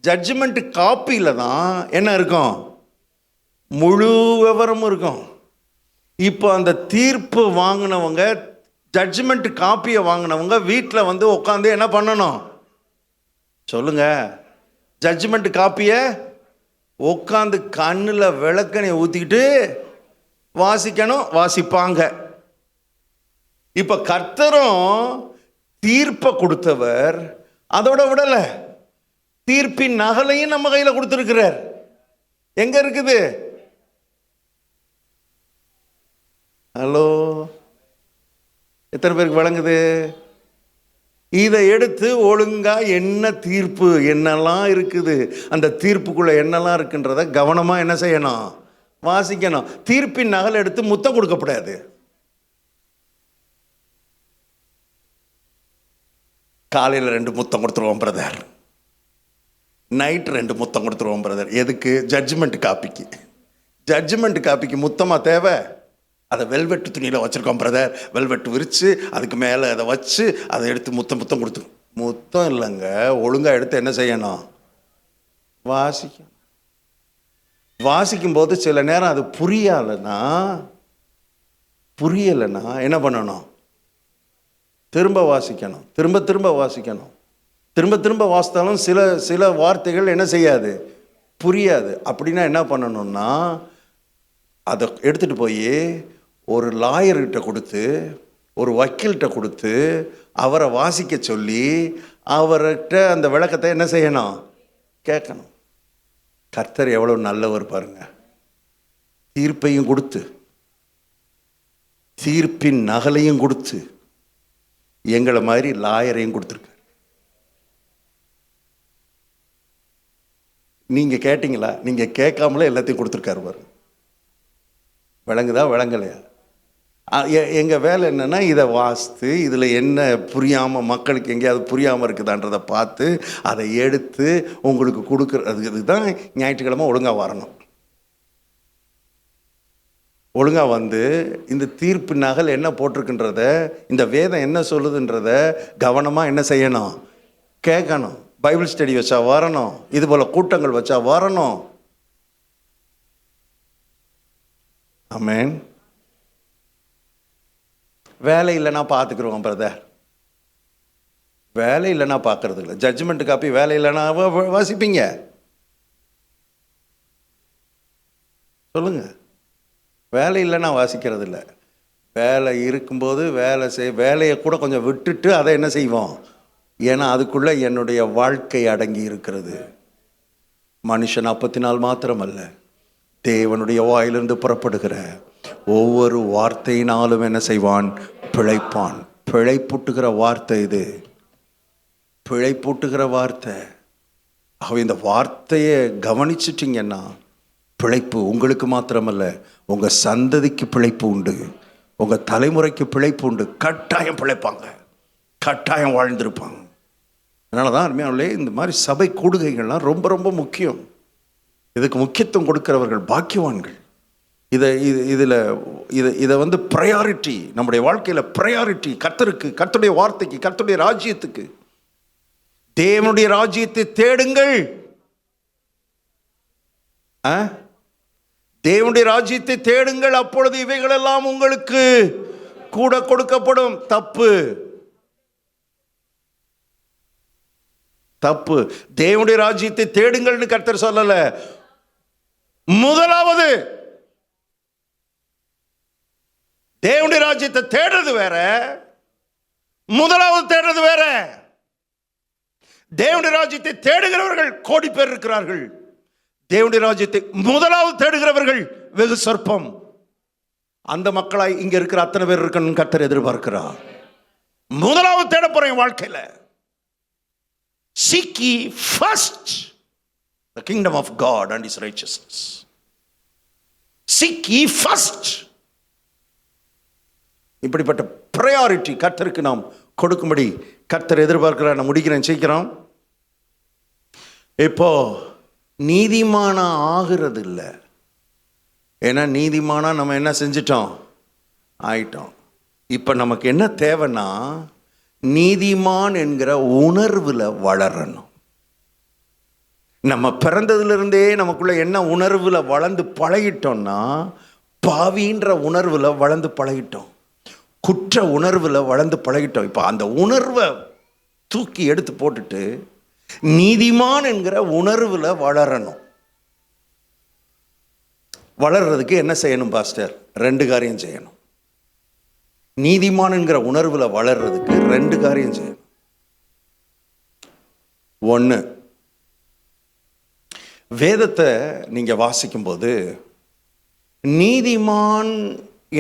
ஜட்ஜ்மெண்ட் காப்பியில் தான் என்ன இருக்கும்? முழு விவரமும் இருக்கும். இப்போ அந்த தீர்ப்பு வாங்கினவங்க, ஜட்ஜ்மெண்ட் காப்பியை வாங்கினவங்க வீட்டில் வந்து உட்காந்து என்ன பண்ணணும் சொல்லுங்க? ஜட்ஜ்மெண்ட் காப்பியை உட்காந்து கண்ணில் விளக்கணை ஊற்றிக்கிட்டு வாசிக்கணும், வாசிப்பாங்க. இப்போ கர்த்தரும் தீர்ப்பை கொடுத்தவர் அதோட விடலை, தீர்ப்பின் நகலையும் நம்ம கையில் கொடுத்துருக்கிறார். எங்க இருக்குது? ஹலோ, எத்தனை பேருக்கு வழங்குது? இதை எடுத்து ஒழுங்கா என்ன தீர்ப்பு, என்னெல்லாம் இருக்குது, அந்த தீர்ப்புக்குள்ள என்னெல்லாம் இருக்குன்றத கவனமா என்ன செய்யணும்? வாசிக்கணும். தீர்ப்பின் நகல் எடுத்து முத்தம் கொடுக்கப்படாது. காலையில் 2 முத்தம் கொடுத்துருவோம் பிரதர், நைட் 2 முத்தம் கொடுத்துருவோம் பிரதர். எதுக்கு? ஜட்ஜ்மெண்ட் காப்பிக்கு. ஜட்ஜ்மெண்ட் காப்பிக்கு முத்தமாக தேவை? அதை வெல்வெட்டு துணியில் வச்சுருக்கோம் பிரதர், வெல்வெட்டு விரித்து அதுக்கு மேலே அதை வச்சு அதை எடுத்து முத்தம் கொடுத்து. முத்தம் இல்லைங்க, ஒழுங்காக எடுத்து என்ன செய்யணும்? வாசிக்கணும். வாசிக்கும்போது சில நேரம் அது புரியலைன்னா என்ன பண்ணணும்? திரும்ப வாசிக்கணும், திரும்ப திரும்ப வாசிக்கணும். திரும்ப திரும்ப வாசித்தாலும் சில வார்த்தைகள் என்ன செய்யாது? புரியாது. அப்படின்னா என்ன பண்ணணும்னா, அதை எடுத்துகிட்டு போய் ஒரு லாயர்கிட்ட கொடுத்து, ஒரு வக்கீல்கிட்ட கொடுத்து அவரை வாசிக்க சொல்லி அவர்கிட்ட அந்த விளக்கத்தை என்ன செய்யணும்? கேட்கணும். கர்த்தர் எவ்வளோ நல்லவர் பாருங்க. தீர்ப்பையும் கொடுத்து, தீர்ப்பின் நகலையும் கொடுத்து, எங்களை மாதிரி லாயரையும் கொடுத்துருக்காரு. நீங்கள் கேட்டீங்களா? நீங்கள் கேட்காமலே எல்லாத்தையும் கொடுத்துருக்காரு பாருங்க. விளங்குதா? விளங்கலையா? எங்கள் வேலை என்னென்னா இதை வாசித்து இதில் என்ன புரியாமல் மக்களுக்கு எங்கேயாவது புரியாமல் இருக்குதான்றதை பார்த்து அதை எடுத்து உங்களுக்கு கொடுக்குறதுக்கு தான் ஞாயிற்றுக்கிழமை ஒழுங்காக வரணும். ஒழுங்காக வந்து இந்த தீர்ப்பு நகல் என்ன போட்டிருக்குன்றத, இந்த வேதம் என்ன சொல்லுதுன்றத கவனமாக என்ன செய்யணும், கேட்கணும். பைபிள் ஸ்டடி வச்சா வரணும், இது போல் கூட்டங்கள் வச்சா வரணும். ஆமென். வேலை இல்லைன்னா பார்த்துக்குருவோம் பிரதர், வேலை இல்லைன்னா பார்க்கறது இல்லை. ஜட்ஜ்மெண்ட் காப்பி வேலை இல்லைன்னா வாசிப்பீங்க? சொல்லுங்க. வேலை இல்லைன்னா வாசிக்கிறது இல்லை. வேலை இருக்கும்போது வேலையை கூட கொஞ்சம் விட்டுட்டு அதை என்ன செய்வோம், ஏன்னா அதுக்குள்ளே என்னுடைய வாழ்க்கை அடங்கி இருக்கிறது. மனுஷன் அப்பத்தினால் மாத்திரமல்ல, தேவனுடைய வாயிலிருந்து புறப்படுகிற ஒவ்வொரு வார்த்தையினாலும் என்ன செய்வான், பிழைப்பான். பிழைப்பூட்டுகிற வார்த்தை இது, பிழைப்பூட்டுகிற வார்த்தை. ஆகவே இந்த வார்த்தையை கவனிச்சிட்டிங்கன்னா பிழைப்பு உங்களுக்கு மாத்திரமல்ல, உங்கள் சந்ததிக்கு பிழைப்பு உண்டு, உங்கள் தலைமுறைக்கு பிழைப்பு உண்டு. கட்டாயம் பிழைப்பாங்க, கட்டாயம் வாழ்ந்திருப்பாங்க. அதனால தான் அருமையானவர்களே, இந்த மாதிரி சபை கூடுகைகள்லாம் ரொம்ப ரொம்ப முக்கியம். இதுக்கு முக்கியத்துவம் கொடுக்கிறவர்கள் பாக்கியவான்கள். இதை வந்து ப்ரையாரிட்டி, நம்முடைய வாழ்க்கையில் ப்ரையாரிட்டி கர்த்தருக்கு, கர்த்தருடைய வார்த்தைக்கு, கர்த்தருடைய ராஜ்யத்துக்கு. தேவனுடைய ராஜ்யத்தை தேடுங்கள். தேவனுடைய ராஜ்யத்தை தேடுங்கள், அப்பொழுது இவைகளெல்லாம் உங்களுக்கு கூட கொடுக்கப்படும். தப்பு, தப்பு. தேவனுடைய ராஜ்யத்தை தேடுங்கள்னு கர்த்தர் சொல்லல. முதலாவது தேவனுடைய ராஜ்யத்தை தேடுறது வேற, முதலாவது தேடுறது வேற. தேவனுடைய ராஜ்யத்தை தேடுகிறவர்கள் கோடி பேர் இருக்கிறார்கள். தேவனுடைய ராஜ்யத்தை முதலாவது தேடுகிறவர்கள் வெகு சொற்பம். அந்த மக்களாய் இங்க இருக்கிற அத்தனை பேர் இருக்கணும்னு கர்த்தர் எதிர்பார்க்கிறார். முதலாவது தேட போறேன் வாழ்க்கையில. Seek ye first the kingdom of God and his righteousness. Seek ye first. இப்படிப்பட்ட ப்ரையாரிட்டி கர்த்தருக்கு நாம் கொடுக்கும்படி கர்த்தர் எதிர்பார்க்கிறார். நான் முடிக்கிறேன் சீக்கிரம். இப்போ நீதிமானா ஆகிறது இல்லை. ஏன்னா நீதிமானா நம்ம என்ன செஞ்சிட்டோம், ஆயிட்டோம். இப்போ நமக்கு என்ன தேவைன்னா, நீதிமான் என்கிற உணர்வில் வளரணும். நம்ம பிறந்ததுலேருந்தே நமக்குள்ள என்ன உணர்வில் வளர்ந்து பழகிட்டோம்னா, பாவின்ற உணர்வில் வளர்ந்து பழகிட்டோம், குற்ற உணர்வில் வளர்ந்து பழகிட்டோம். இப்போ அந்த உணர்வை தூக்கி எடுத்து போட்டுட்டு நீதிமான் என்கிற உணர்வில் வளரணும். வளர்றதுக்கு என்ன செய்யணும் பாஸ்டர்? 2 காரியம் செய்யணும். நீதிமான் என்கிற உணர்வில் வளர்றதுக்கு 2 காரியம் செய்யணும். 1, வேதத்தை நீங்க வாசிக்கும்போது நீதிமான்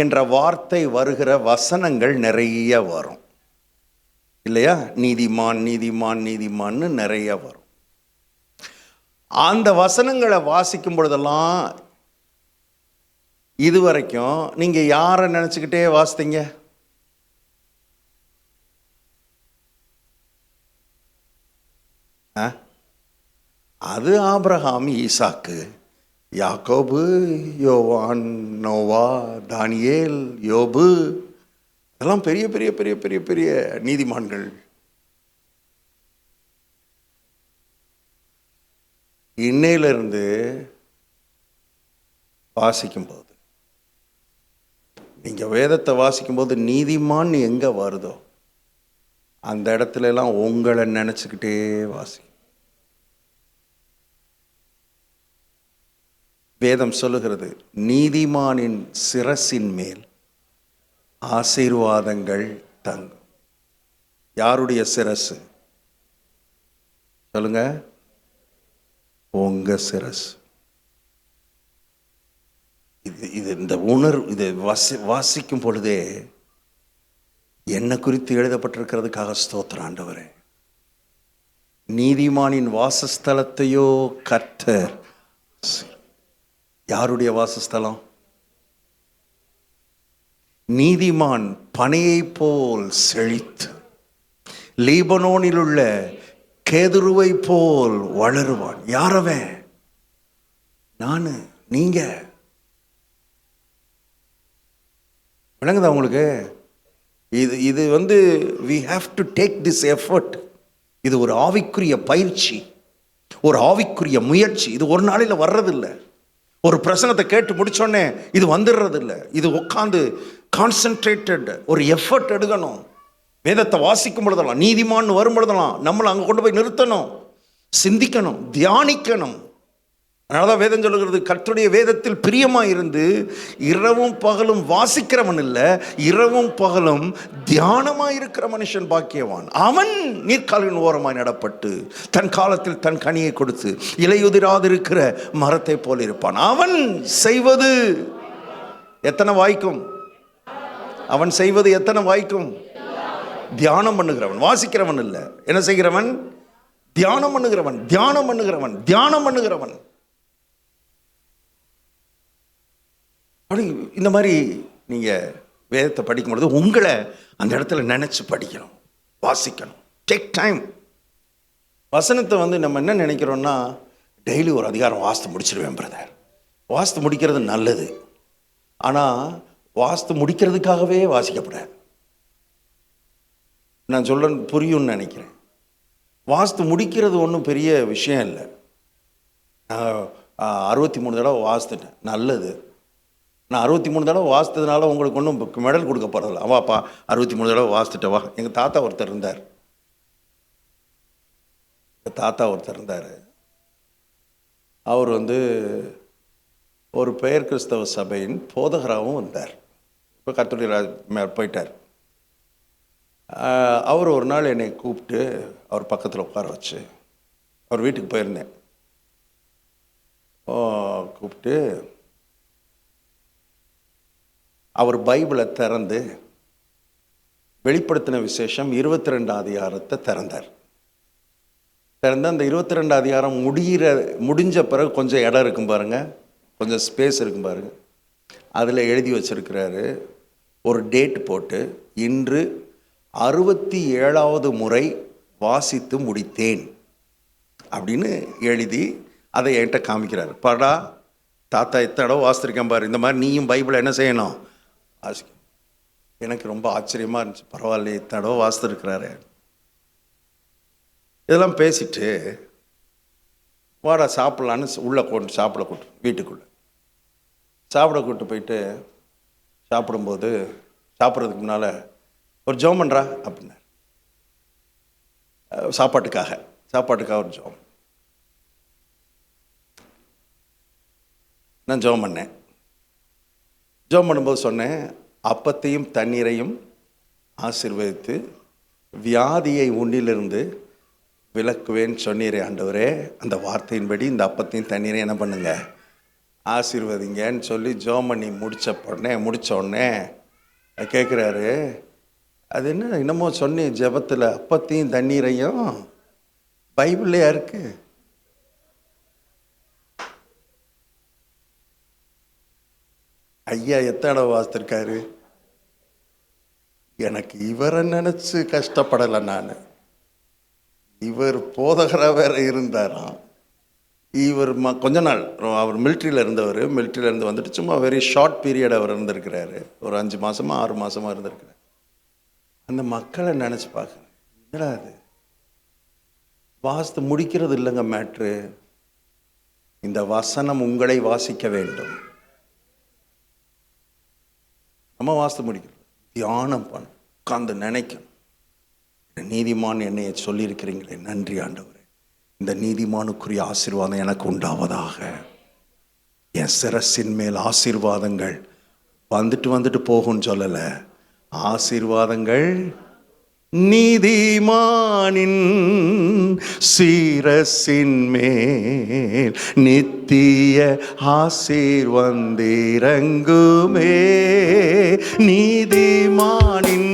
என்ற வார்த்தை வருகிற வசனங்கள் நிறைய வரும் இல்லையா? நீதிமான் நீதிமான் நீதிமான்னு நிறைய வரும். அந்த வசனங்களை வாசிக்கும் பொழுதெல்லாம் இதுவரைக்கும் நீங்க யாரை நினைச்சுக்கிட்டே வாசித்தீங்க? அது ஆபிரகாம், ஈசாக்கு, யாக்கோபு, யோவான், நோவா, தானியேல், யோபு, அதெல்லாம் பெரிய பெரிய பெரிய பெரிய பெரிய நீதிமான்கள். இன்னையிலிருந்து வாசிக்கும்போது, நீங்க வேதத்தை வாசிக்கும்போது நீதிமான் எங்க வருதோ அந்த இடத்துல எல்லாம் உங்களை நினைச்சுக்கிட்டே வாசி. வேதம் சொல்லுகிறது, நீதிமானின் சிரசின் மேல் ஆசீர்வாதங்கள் தங்கும். யாருடைய சிரசு சொல்லுங்க? உங்க சிரசு. இது இந்த உணர்வு, இதை வாசிக்கும் பொழுதே என்ன குறித்து எழுதப்பட்டிருக்கிறதுக்காக ஸ்தோத்திரம் ஆண்டவரே. நீதிமானின் வாசஸ்தலத்தையோ கர்த்தர். யாருடைய வாசஸ்தலம்? நீதிமான் பனையை போல் செழித்து லீபனோனில் உள்ள கேதுருவை போல் வளருவான். யாரவன்? நானு, நீங்க. விளங்குதா உங்களுக்கு? இது we have to take this effort. இது ஒரு ஆவிக்குரிய பயிற்சி, ஒரு ஆவிக்குரிய முயற்சி. இது ஒரு நாளில் வர்றதில்லை. ஒரு பிரசங்கத்தை கேட்டு முடிச்சோடனே இது வந்துடுறதில்லை. இது உட்காந்து கான்சென்ட்ரேட்டட் ஒரு எஃபர்ட் எடுக்கணும். வேதத்தை வாசிக்கும் பொழுதெல்லாம், நீதிமான் வரும் பொழுதெல்லாம் நம்மளை அங்கே கொண்டு போய் நிறுத்தணும், சிந்திக்கணும், தியானிக்கணும். அதனால தான் வேதம் சொல்லுகிறது, கர்த்தருடைய வேதத்தில் பிரியமாக இருந்து இரவும் பகலும் வாசிக்கிறவன் இல்லை, இரவும் பகலும் தியானமாக இருக்கிற மனுஷன் பாக்கியவான். அவன் நீர்க்காலின் ஓரமாய் நடப்பட்டு தன் காலத்தில் தன் கனியை கொடுத்து இலையுதிராதிருக்கிற மரத்தை போல் இருப்பான். அவன் செய்வது எத்தனை வாய்க்கும்? அவன் செய்வது எத்தனை வாய்க்கும்? தியானம் பண்ணுகிறவன், வாசிக்கிறவன் இல்லை. என்ன செய்கிறவன்? தியானம் பண்ணுகிறவன், தியானம் பண்ணுகிறவன், தியானம் பண்ணுகிறவன். அப்படி இந்த மாதிரி நீங்கள் வேதத்தை படிக்கும் பொழுது உங்களை அந்த இடத்துல நினச்சி படிக்கணும், வாசிக்கணும். Take time. வசனத்தை நம்ம என்ன நினைக்கிறோன்னா, டெய்லி ஒரு அதிகாரம் வாசித்து முடிச்சிடுவேன் பிரதர். வாசித்து முடிக்கிறது நல்லது, ஆனால் வாசித்து முடிக்கிறதுக்காகவே வாசிக்கப்படாது. நான் சொல்ல புரியும்னு நினைக்கிறேன். வாசித்து முடிக்கிறது ஒன்றும் பெரிய விஷயம் இல்லை. நான் 63 தடவை வாசித்துட்டேன், நல்லது. நான் 63 தடவை வாசித்ததுனால உங்களுக்கு ஒன்றும் மெடல் கொடுக்க போகிறதில்ல. அவாப்பா 63 தடவை வாசித்துட்ட வா. எங்கள் தாத்தா ஒருத்தர் இருந்தார், அவர் ஒரு பெயர் கிறிஸ்தவ சபையின் போதகராகவும் இருந்தார். இப்போ கர்த்தருடைய போயிட்டார். அவர் ஒரு நாள் என்னை கூப்பிட்டு அவர் பக்கத்தில் உட்கார வச்சு, அவர் வீட்டுக்கு போயிருந்தேன். கூப்பிட்டு அவர் பைபிளை திறந்து வெளிப்படுத்தின விசேஷம் 22 அதிகாரத்தை திறந்தார். அந்த 22 அதிகாரம் முடிஞ்ச பிறகு கொஞ்சம் இடம் இருக்கும் பாருங்க, கொஞ்சம் ஸ்பேஸ் இருக்கும் பாருங்க. அதில் எழுதி வச்சிருக்கிறாரு, ஒரு டேட் போட்டு, இன்று 67வது முறை வாசித்து முடித்தேன் அப்படின்னு எழுதி அதை என்கிட்ட காமிக்கிறார். பாடா தாத்தா எத்தனை தடவை வாசித்திருக்கேன் பாரு, இந்த மாதிரி நீயும் பைபிளை என்ன செய்யணும், வாசிக்க. எனக்கு ரொம்ப ஆச்சரியமாக இருந்துச்சு. பரவாயில்லையே, தடவை வாசித்துருக்கிறாரு. இதெல்லாம் பேசிட்டு வாடா சாப்பிட்லான்னு உள்ளே கொண்டு சாப்பிட கூட்டு, வீட்டுக்குள்ளே சாப்பிட கூட்டு போயிட்டு சாப்பிடும்போது, சாப்பிட்றதுக்கு முன்னால் ஒரு ஜெபம் பண்ணுறா அப்படின்னார். சாப்பாட்டுக்காக ஒரு ஜெபம். நான் ஜெபம் பண்ணேன். ஜெபம் பண்ணும்போது சொன்னேன், அப்பத்தையும் தண்ணீரையும் ஆசீர்வதித்து வியாதியை உன்னிலிருந்து விலக்குவேன்னு சொன்னீரே ஆண்டவரே, அந்த வார்த்தையின்படி இந்த அப்பத்தையும் தண்ணீரையும் என்ன பண்ணுங்க, ஆசீர்வதிங்கன்னு சொல்லி ஜெபம் பண்ணி முடித்த உடனே கேட்குறாரு, அது என்ன என்னமோ சொன்னேன் ஜெபத்தில், அப்பத்தையும் தண்ணீரையும் பைபிள்லையா இருக்கு? ஐயா எத்தனை வாசித்திருக்காரு? எனக்கு இவரை நினச்சி கஷ்டப்படலை நான். இவர் போதகராக வேற இருந்தாராம். இவர் கொஞ்ச நாள் அவர் மிலிட்ரியில் இருந்தவர். மிலிட்ரியிலேருந்து வந்துட்டு சும்மா வெரி ஷார்ட் பீரியட் அவர் இருந்திருக்கிறாரு. ஒரு 5 மாதமாக 6 மாதமாக இருந்திருக்கிறார். அந்த மக்களை நினச்சி பார்க்குறேன், என்னடா அது வாசித்து முடிக்கிறது இல்லைங்க மேட்ரு. இந்த வசனம் உங்களை வாசிக்க வேண்டும். நம்ம வாசித்து முடிக்கிறோம், தியானம் பண்ண உட்காந்து நினைக்கணும். நீதிமான் என்னைய சொல்லியிருக்கிறீங்களே, நன்றி ஆண்டவரே. இந்த நீதிமானுக்குரிய ஆசீர்வாதம் எனக்கு உண்டாவதாக. என் சிரசின் மேல் ஆசீர்வாதங்கள் வந்துட்டு போகும்னு சொல்லலை, ஆசீர்வாதங்கள் நீதிமானின் சிரசின் மேல் நித்திய ஆசீர்வந்திறங்குமே. நீதிமானின்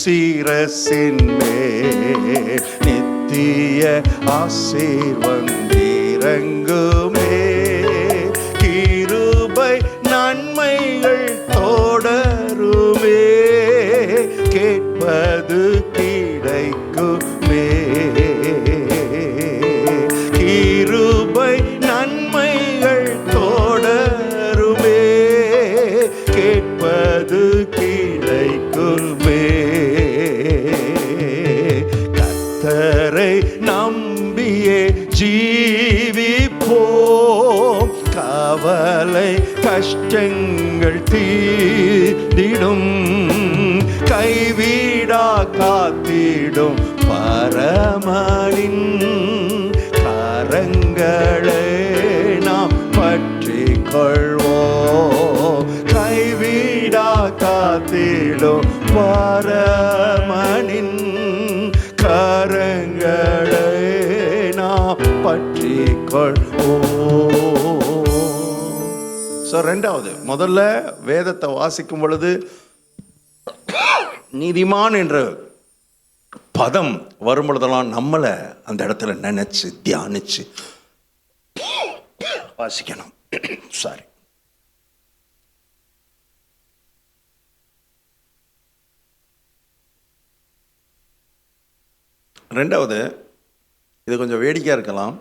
சிரசின் மேல் நித்திய ஆசீர்வந்திறங்குமே. கிருபை நன்மைகள் தொடரும் ஜீவிப்போம். கவலை கஷ்டங்கள் தீர்ந்திடும், கைவிடா காத்திடும் பரமனின் கரங்களை நாம் பற்றிக் கொள்வோம். கைவிடா காத்திடும் பரமனின் கரங்களை நாம் பற்றிக் கொள்வோம். ஸோ ரெண்டாவது, முதல்ல வேதத்தை வாசிக்கும் பொழுது நீதிமான் என்ற பதம் வரும் பொழுதெல்லாம் நம்மளை அந்த இடத்துல நினைச்சு தியானிச்சு வாசிக்கணும். சாரி. ரெண்டாவது, இது கொஞ்சம் வேடிக்கையாக இருக்கலாம்,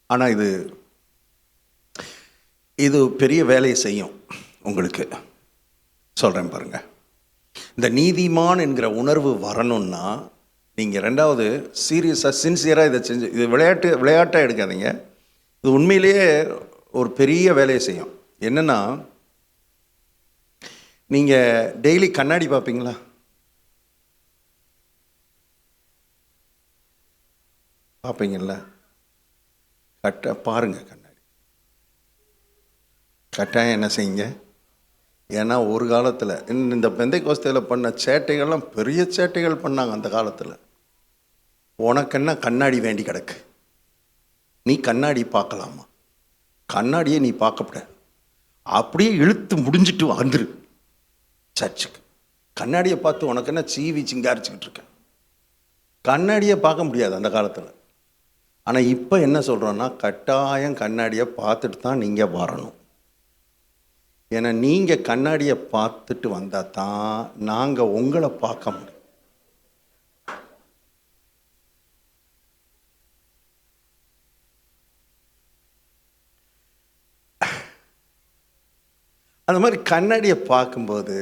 ஆனால் இது பெரிய வேலையை செய்யும் உங்களுக்கு. சொல்கிறேன் பாருங்க. இந்த நீதிமான் என்கிற உணர்வு வரணும்னா நீங்கள் ரெண்டாவது சீரியஸாக சின்சியராக இதை செஞ்சு, இது விளையாட்டாக எடுக்காதீங்க. இது உண்மையிலேயே ஒரு பெரிய வேலையை செய்யும். என்னென்னா, நீங்கள் டெய்லி கண்ணாடி பார்ப்பீங்களா? பார்ப்பீங்கள்ல? பாருங்கள் கண்ணாடி. கட்டாயம் என்ன செய்யுங்க. ஏன்னா ஒரு காலத்தில் இந்த பெந்தைக்கோஸ்தையில் பண்ண சேட்டைகள்லாம் பெரிய சேட்டைகள் பண்ணாங்க அந்த காலத்தில். உனக்கு என்ன கண்ணாடி வேண்டி கிடக்கு? நீ கண்ணாடி பார்க்கலாமா? கண்ணாடியே நீ பார்க்கப்படாது, அப்படியே இழுத்து முடிஞ்சிட்டு வந்துரு சர்ச்சுக்கு. கண்ணாடியை பார்த்து உனக்கு என்ன சீவி சிங்காரிச்சுக்கிட்டு இருக்க? கண்ணாடியை பார்க்க முடியாது அந்த காலத்தில். ஆனால் இப்போ என்ன சொல்கிறோன்னா, கட்டாயம் கண்ணாடியை பார்த்துட்டு தான் நீங்கள் வரணும். ஏன்னா நீங்கள் கண்ணாடியை பார்த்துட்டு வந்தால் தான் நாங்கள் உங்களை பார்க்க முடியும். அந்த மாதிரி கண்ணாடியை பார்க்கும்போது,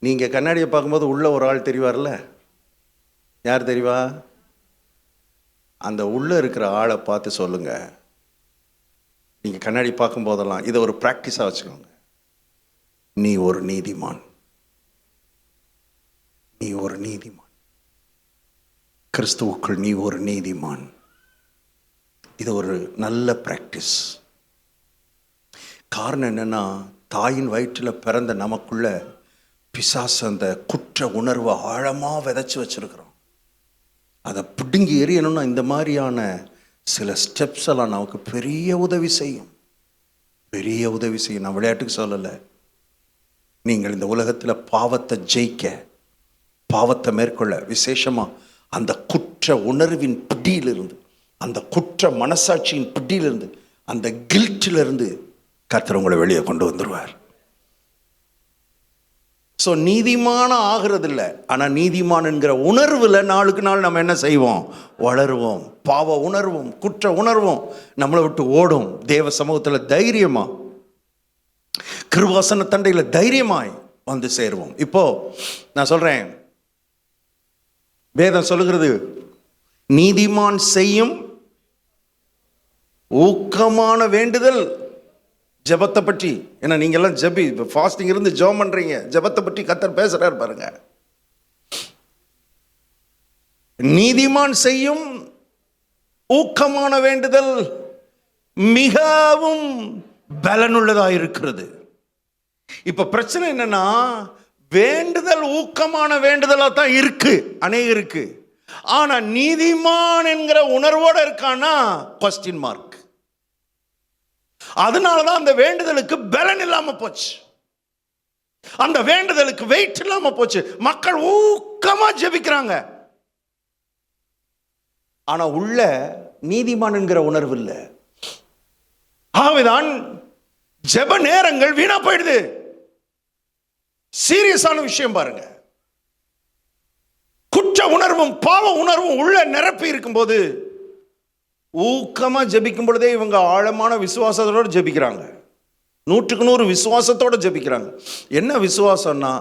நீங்கள் கண்ணாடியை பார்க்கும்போது உள்ள ஒரு ஆள் தெரிவார்ல. யார் தெரிவா? அந்த உள்ளே இருக்கிற ஆளை பார்த்து சொல்லுங்கள். நீங்கள் கண்ணாடி பார்க்கும்போதெல்லாம் இதை ஒரு ப்ராக்டிஸாக வச்சுக்கோங்க. நீ ஒரு நீதிமான், நீ ஒரு நீதிமான், கிறிஸ்துவுக்குள் நீ ஒரு நீதிமான். இது ஒரு நல்ல ப்ராக்டிஸ். காரணம் என்னென்னா, தாயின் வயிற்றில் பிறந்த நமக்குள்ள பிசாசு அந்த குற்ற உணர்வை ஆழமாக விதைச்சி வச்சுருக்கிறோம். அதை பிடுங்கி எறியணும்னா இந்த மாதிரியான சில ஸ்டெப்ஸ் எல்லாம் நமக்கு பெரிய உதவி செய்யும். பெரிய உதவி செய்யும். நான் விளையாட்டுக்கு சொல்லலை. நீங்கள் இந்த உலகத்தில் பாவத்தை ஜெயிக்க, பாவத்தை மேற்கொள்ள, விசேஷமாக அந்த குற்ற உணர்வின் பிடியிலிருந்து, அந்த குற்ற மனசாட்சியின் பிடியிலிருந்து, அந்த கில்ட்டிலிருந்து கர்த்தர் உங்களை வெளியே கொண்டு வந்துடுவார். ஸோ நீதிமான ஆகிறது இல்லை, ஆனால் நீதிமான் என்கிற உணர்வில் நாளுக்கு நாள் நம்ம என்ன செய்வோம்? வளருவோம். பாவ உணர்வும் குற்ற உணர்வும் நம்மளை விட்டு ஓடும். தேவ சமூகத்தில் தைரியமா, கிருபாசன தண்டையில் தைரியமாய் வந்து சேருவோம். இப்போ நான் சொல்றேன், வேதம் சொல்லுகிறது நீதிமான் செய்யும் ஊக்கமான வேண்டுதல் ஜெபத்தை பற்றி. ஏன்னா நீங்க எல்லாம் ஜெபி ஃபாஸ்டிங் இருந்து ஜெபம் பண்றீங்க. ஜெபத்தை பற்றி கர்த்தர் பேசுறார் பாருங்க. நீதிமான் செய்யும் ஊக்கமான வேண்டுதல் மிகவும் பலனுள்ளதா இருக்கிறது. இப்ப பிரச்சனை என்னன்னா, வேண்டுதல் ஊக்கமான வேண்டுதலா தான் இருக்கு அநேகருக்கு. ஆனா நீதிமான் என்கிற உணர்வோட இருக்கானா கொஸ்டின் மார்க். அதனாலதான் அந்த வேண்டுதலுக்கு பலன் இல்லாம போச்சு, அந்த வேண்டுதலுக்கு வெயிட் இல்லாம போச்சு. மக்கள் ஊக்கமா ஜெபிக்கிறாங்க, ஆனா உள்ள நீதிமான் என்கிற உணர்வு இல்லை. ஆகவேதான் ஜெப நேரங்கள் வீணா போயிடுது. சீரியஸான விஷயம் பாருங்க. குற்ற உணர்வும் பாவ உணர்வும் உள்ள நிரப்பி இருக்கும் போது ஊக்கமா ஜெபிக்கும் பொழுதே இவங்க ஆழமான விசுவாசத்தோட ஜெபிக்கிறாங்க. 100% விசுவாசத்தோட ஜெபிக்கிறாங்க. என்ன விசுவாசம்னா,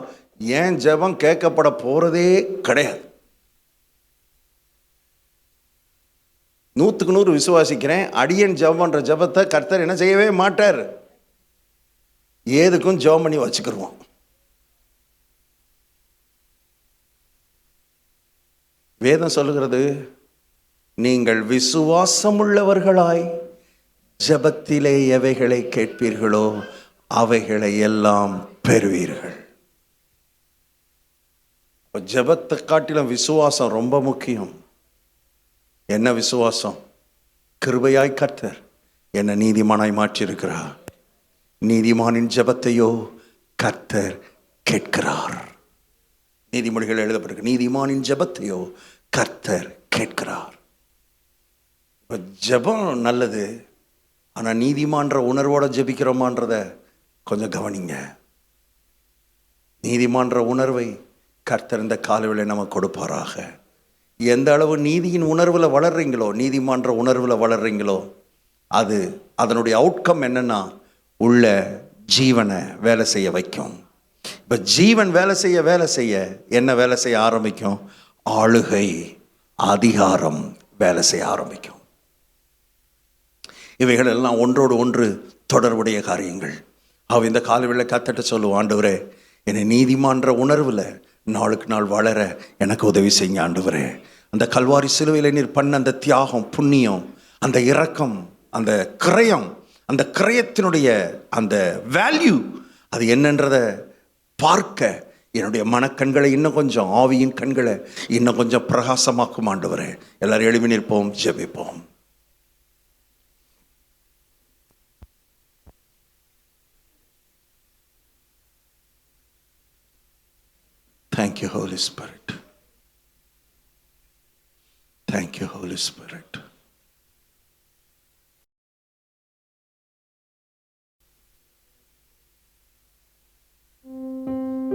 ஏன் ஜெபம் கேட்கப்பட போறதே கிடையாது. 100க்கு 100 விசுவாசிக்கிறேன். அடியன் ஜெபம் பண்ற ஜெபத்தை கர்த்தர் என்ன செய்யவே மாட்டார். ஏதுக்கும் ஜெபம் பண்ணி வச்சுக்கிருவோம். வேதம் சொல்லுகிறது, நீங்கள் விசுவாசம் உள்ளவர்களாய் ஜெபத்திலே எவைகளை கேட்பீர்களோ அவைகளை எல்லாம் பெறுவீர்கள். ஜெபத்தை காட்டிலும் விசுவாசம் ரொம்ப முக்கியம். என்ன விசுவாசம்? கிருபையாய் கர்த்தர் என்னை நீதிமானாய் மாற்றியிருக்கிறார். நீதிமானின் ஜெபத்தையோ கர்த்தர் கேட்கிறார். நீதிமொழிகள் எழுதப்பட்டிருக்கு, நீதிமானின் ஜெபத்தையோ கர்த்தர் கேட்கிறார். ஜெபம் நல்லது, ஆனால் நீதிமான்ற உணர்வோட ஜெபிக்கிறோமான்றத கொஞ்சம் கவனிங்க. நீதிமான்ற உணர்வை கர்த்தர் இந்த காலவேளை நமக்கு கொடுப்பாராக. எந்த அளவு நீதியின் உணர்வில் வளர்றீங்களோ, நீதிமான்ற உணர்வில் வளர்றீங்களோ, அது அதனுடைய அவுட்கம் என்னன்னா உள்ள ஜீவனை வேலை செய்ய வைக்கும். இப்போ ஜீவன் வேலை செய்ய என்ன வேலை செய்ய ஆரம்பிக்கும்? ஆளுகை, அதிகாரம் வேலை செய்ய ஆரம்பிக்கும். இவைகள் எல்லாம் ஒன்றோடு ஒன்று தொடர்புடைய காரியங்கள். அவ இந்த காலவேளை கர்த்தர்ட்ட சொல்லுவோம், ஆண்டவரே என்னை நீதிமான்ற உணர்வில் நாளுக்கு நாள் வளர எனக்கு உதவி செய்யுங்க ஆண்டவரே. அந்த கல்வாரி சிலுவையில் நீர் பண்ண அந்த தியாகம், புண்ணியம், அந்த இரக்கம், அந்த கிரயம், அந்த கிரயத்தினுடைய அந்த வேல்யூ அது என்னன்றதை பார்க்க என்னுடைய மனக்கண்களை இன்னும் கொஞ்சம், ஆவியின் கண்களை இன்னும் கொஞ்சம் பிரகாசமாக்கும் ஆண்டவரே. எல்லாரும் எழுப்பி நிற்போம், ஜெபிப்போம். Thank you, Holy Spirit. Thank you, Holy Spirit.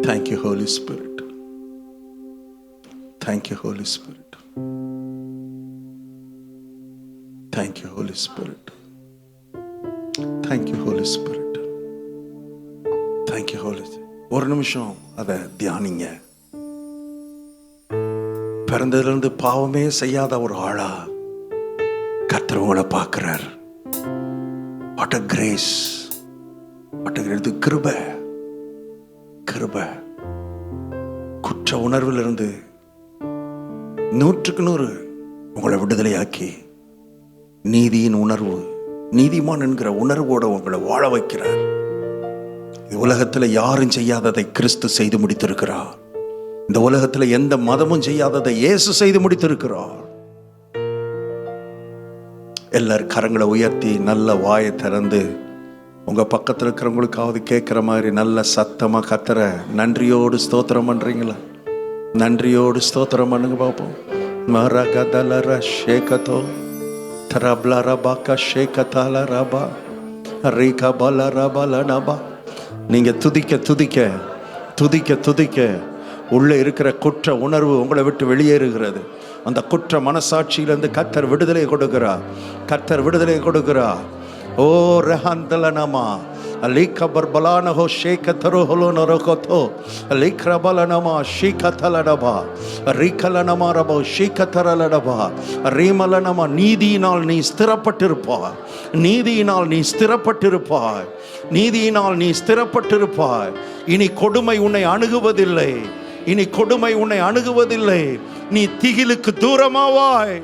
Thank you, Holy Spirit. Thank you, Holy Spirit. Thank you, Holy Spirit. Thank you, Holy Spirit. Thank you, Holy Spirit. ஒரு நிமிஷம் அதை தியானிங்க. பிறந்ததிலிருந்து பாவமே செய்யாத ஒரு ஆளா கர்த்தர் உங்களை பார்க்கிறார். What a grace, what a grace. கிருபை, கிருபை. குற்ற உணர்விலிருந்து 100க்கு 100 உங்களை விடுதலையாக்கி நீதியின் உணர்வு, நீதிமான் என்கிற உணர்வோட உங்களை வாழ வைக்கிறார். உலகத்தில் யாரும் செய்யாததை கிறிஸ்து செய்து முடித்திருக்கிறார். இந்த உலகத்தில் எந்த மதமும் செய்யாததை இயேசு செய்து முடித்திருக்கிறார். எல்லாரும் கரங்களை உயர்த்தி நல்ல வாயை திறந்து உங்க பக்கத்தில் இருக்கிறவங்களுக்காவது கேட்கிற மாதிரி நல்ல சத்தமா கத்தர நன்றியோடு ஸ்தோத்திரம் பண்றீங்களா? நன்றியோடு ஸ்தோத்திரம் பண்ணுங்க பார்ப்போம். மரகதலர ஷேகதோ தரப்லர பாக்க ஷேகதல ரபா ரீகா பல ரபல நபா. நீங்க துதிக்க துதிக்க துதிக்க துதிக்க உள்ளே இருக்கிற குற்ற உணர்வு உங்களை விட்டு வெளியேறுகிறது. அந்த குற்ற மனசாட்சியிலிருந்து கர்த்தர் விடுதலை கொடுக்கிறார். கர்த்தர் விடுதலை கொடுக்கிறார். ஓ ரஹந்தலனமா அலிகபர்பலானஹோ ஷேகதரோஹலோ நரகதோ அலிக்ரபலனமா ஷீகதலடபா ரிகலனமா ரபோ ஷீகதரலடபா ரீமலனமா. நீதியினால் நீ ஸ்திரப்பட்டிருப்பாய், நீதியினால் நீ ஸ்திரப்பட்டிருப்பாய், நீதியினால் நீ ஸ்திரப்பட்டிருப்பாய். இனி கொடுமை உன்னை அணுகுவதில்லை, இனி கொடுமை உன்னை அணுகுவதில்லை. நீ திகிலுக்கு தூரமாவாய்,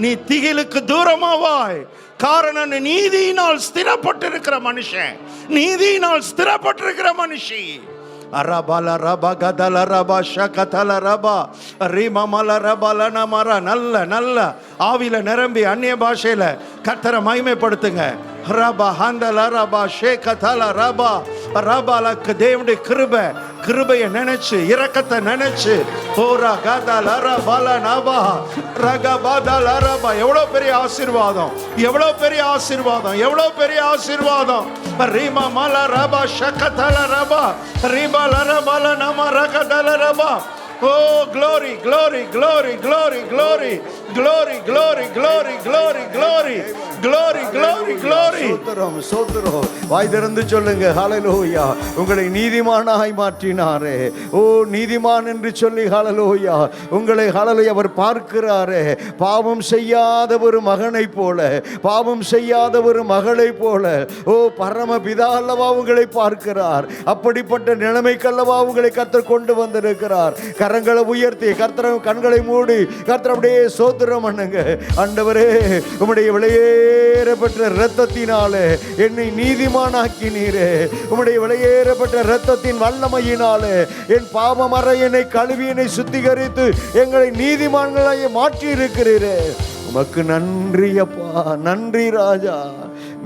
நீ திகிலுக்கு தூரமாவாய். காரணம், நீதியினால் ஸ்திரப்பட்டிருக்கிற மனுஷன், நீதியினால் ஸ்திரப்பட்டிருக்கிற மனுஷி. அரபல ரப கதல ரப ஷகதல ரப ரிமமல ரபல நமர. நல்ல நல்ல ஆவில நிரம்பி அந்நிய பாஷையில கர்த்தரை மகிமைப்படுத்துங்க. ரப ஹந்தல ரப ஷேகதல ரப ரபலக்கு. தேவனுடைய கிருபை, கிருபையை நினைச்சு, இரக்கத்தை நினைச்சு ஓரா கதல ரபல நபா ரகபதல ரப. எவ்வளவு பெரிய ஆசீர்வாதம், எவ்வளவு பெரிய ஆசீர்வாதம், எவ்வளவு பெரிய ஆசீர்வாதம். ரிமமல ரப ஷகதல ரப ரிபல ரபல நம ரகதல ரப Oh, glory, glory, glory, glory, glory, glory, glory, glory, glory, glory, glory, glory, glory. சோத்திரம், சோத்திரம். வாய் திறந்து சொல்லுங்க, ஹalleluya. உங்களை நீதிமானாய் மாற்றினாரே. ஓ, நீதிமான் என்று சொல்லி ஹalleluya. உங்களை ஹalleluya அவர் பார்க்கிறாரே. பாவம் செய்யாத ஒரு மகனை போல, பாவம் செய்யாத ஒரு மகளை போல, ஓ பரமபிதா அல்லவா உங்களை பார்க்கிறார். அப்படிப்பட்ட நிலைமைக்கல்லவா உங்களை கர்த்தர் கொண்டு வந்திருக்கிறார். கரங்களை உயர்த்தி கர்த்தர் கண்களை மூடி கர்த்தர் அப்படியே சோத்திரம் பண்ணுங்க. ஆண்டவரே, உம்முடைய விலையேறப்பட்ட இரத்தத்தினாலே என்னை நீதிமானாக்கினீரே. உம்முடைய விலையேறப்பட்ட இரத்தத்தின் வல்லமையினாலே என் பாவமற என்னை கழுவி என்னை சுத்திகரித்து எங்களை நீதிமான்களாய் மாற்றி இருக்கிறீரே. உமக்கு நன்றி அப்பா, நன்றி ராஜா,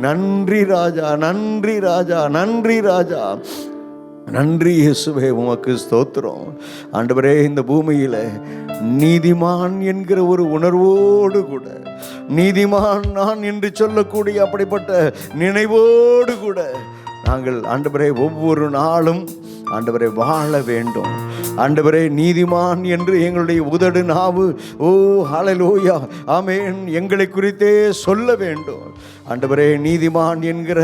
நன்றி ராஜா, நன்றி ராஜா, நன்றி ராஜா, நன்றி இயேசுவே, உமக்கு ஸ்தோத்திரம். ஆண்டவரே, இந்த பூமியில நீதிமான் என்கிற ஒரு உணர்வோடு கூட, நீதிமான் நான் என்று சொல்லக்கூடிய அப்படிப்பட்ட நினைவோடு கூட நாங்கள் ஆண்டவரே ஒவ்வொரு நாளும் ஆண்டவரை வாழ வேண்டும். ஆண்டவரே, நீதிமான் என்று எங்களுடைய உதடு நாவு ஓ ஹல்லேலூயா ஆமென் எங்களை குறித்தே சொல்ல வேண்டும். ஆண்டவரே, நீதிமான் என்கிற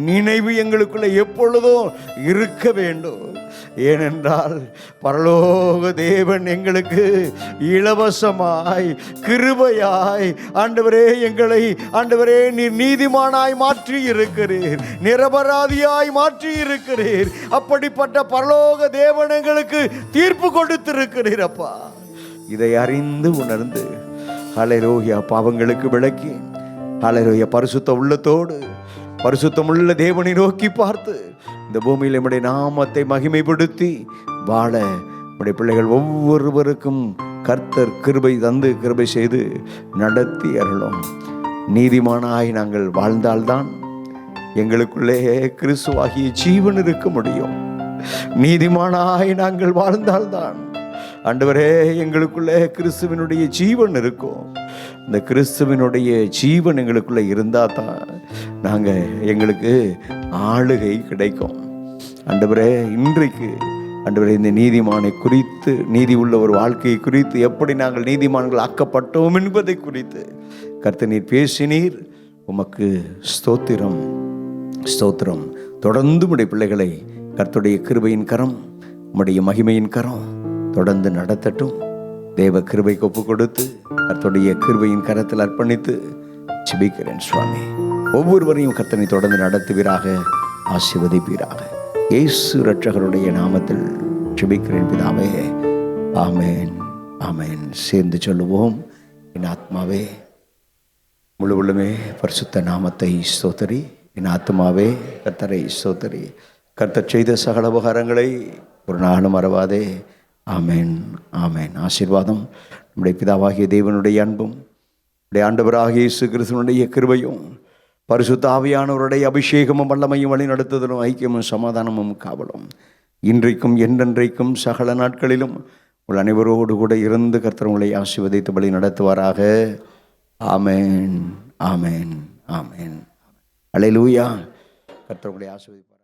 நினைவு எங்களுக்குள்ள எப்பொழுதும் இருக்க வேண்டும். ஏனென்றால் பரலோக தேவன் எங்களுக்கு இலவசமாய் கிருபையாய் ஆண்டவரே எங்களை ஆண்டவரே நீர் நீதிமானாய் மாற்றி இருக்கிறீர், நிரபராதியாய் மாற்றி இருக்கிறீர். அப்படிப்பட்ட பரலோக தேவன் எங்களுக்கு தீர்ப்பு கொடுத்திருக்கிறீர் அப்பா. இதை அறிந்து உணர்ந்து ஹல்லேலூயா பாவங்களுக்கு விலக்கி ஹல்லேலூயா பரிசுத்த உள்ளத்தோடு பரிசுத்தமுள்ள தேவனை நோக்கி பார்த்து இந்த பூமியில் நம்முடைய நாமத்தை மகிமைப்படுத்தி வாழ நம்முடைய பிள்ளைகள் ஒவ்வொருவருக்கும் கர்த்தர் கிருபை தந்து கிருபை செய்து நடத்தி அருளும். நீதிமானாய் நாங்கள் வாழ்ந்தால்தான் எங்களுக்குள்ளே கிறிஸ்துவாகிய ஜீவன் இருக்க முடியும். நீதிமானாய் நாங்கள் வாழ்ந்தால்தான் ஆண்டவரே எங்களுக்குள்ளே கிறிஸ்துவினுடைய ஜீவன் இருக்கும். இந்த கிறிஸ்துவினுடைய ஜீவன் எங்களுக்குள்ள இருந்தால் தான் நாங்கள் எங்களுக்கு ஆளுகை கிடைக்கும். ஆண்டவரே, இன்றைக்கு ஆண்டவரே இந்த நீதிமானை குறித்து, நீதி உள்ள ஒரு வாழ்க்கையை குறித்து, எப்படி நாங்கள் நீதிமான்கள் ஆக்கப்பட்டோம் என்பதை குறித்து கர்த்தர் நீர் பேசினீர். உமக்கு ஸ்தோத்திரம், ஸ்தோத்திரம். தொடர்ந்து உம்முடைய பிள்ளைகளை கர்த்தருடைய கிருபையின் கரம், உம்முடைய மகிமையின் கரம் தொடர்ந்து நடத்தட்டும். தேவ கிருபைக்கு ஒப்பு கொடுத்து கர்த்தருடைய கிருபையின் கரத்தில் அர்ப்பணித்து ஜெபிக்கிறேன் சுவாமி. ஒவ்வொருவரையும் கர்த்தனை தொடர்ந்து நடத்துவீராக, ஆசீர்வதிப்பீராக. இயேசு இரட்சகருடைய நாமத்தில் ஜெபிக்கிறேன் பிதாவே, ஆமென், ஆமென். சேர்ந்து சொல்லுவோம். என் ஆத்மாவே முழு உள்ளமே பரிசுத்த நாமத்தை ஸ்தோத்திரி, என் ஆத்மாவே கர்த்தரை ஸ்தோத்திரி. கர்த்தர் செய்த சகல உபகாரங்களை ஒரு நாளும் மறவாதே. ஆமென், ஆமென். ஆசீர்வாதம் நம்முடைய பிதாவாகிய தேவனுடைய அன்பும் நம்முடைய ஆண்டவராகிய இயேசு கிறிஸ்துவினுடைய கிருபையும் பரிசுத்த ஆவியானவருடைய அபிஷேகமும் வல்லமையும் வழி நடத்துதலும் ஐக்கியமும் சமாதானமும் காவலும் இன்றைக்கும் என்றென்றைக்கும் சகல நாட்களிலும் உங்கள் அனைவரோடு கூட இருந்து கர்த்தர் உங்களை ஆசீர்வதித்து வழி நடத்துவாராக. ஆமென், ஆமென், ஆமென். அல்லேலூயா. கர்த்தர் உங்களை ஆசீர்வதிப்பார்.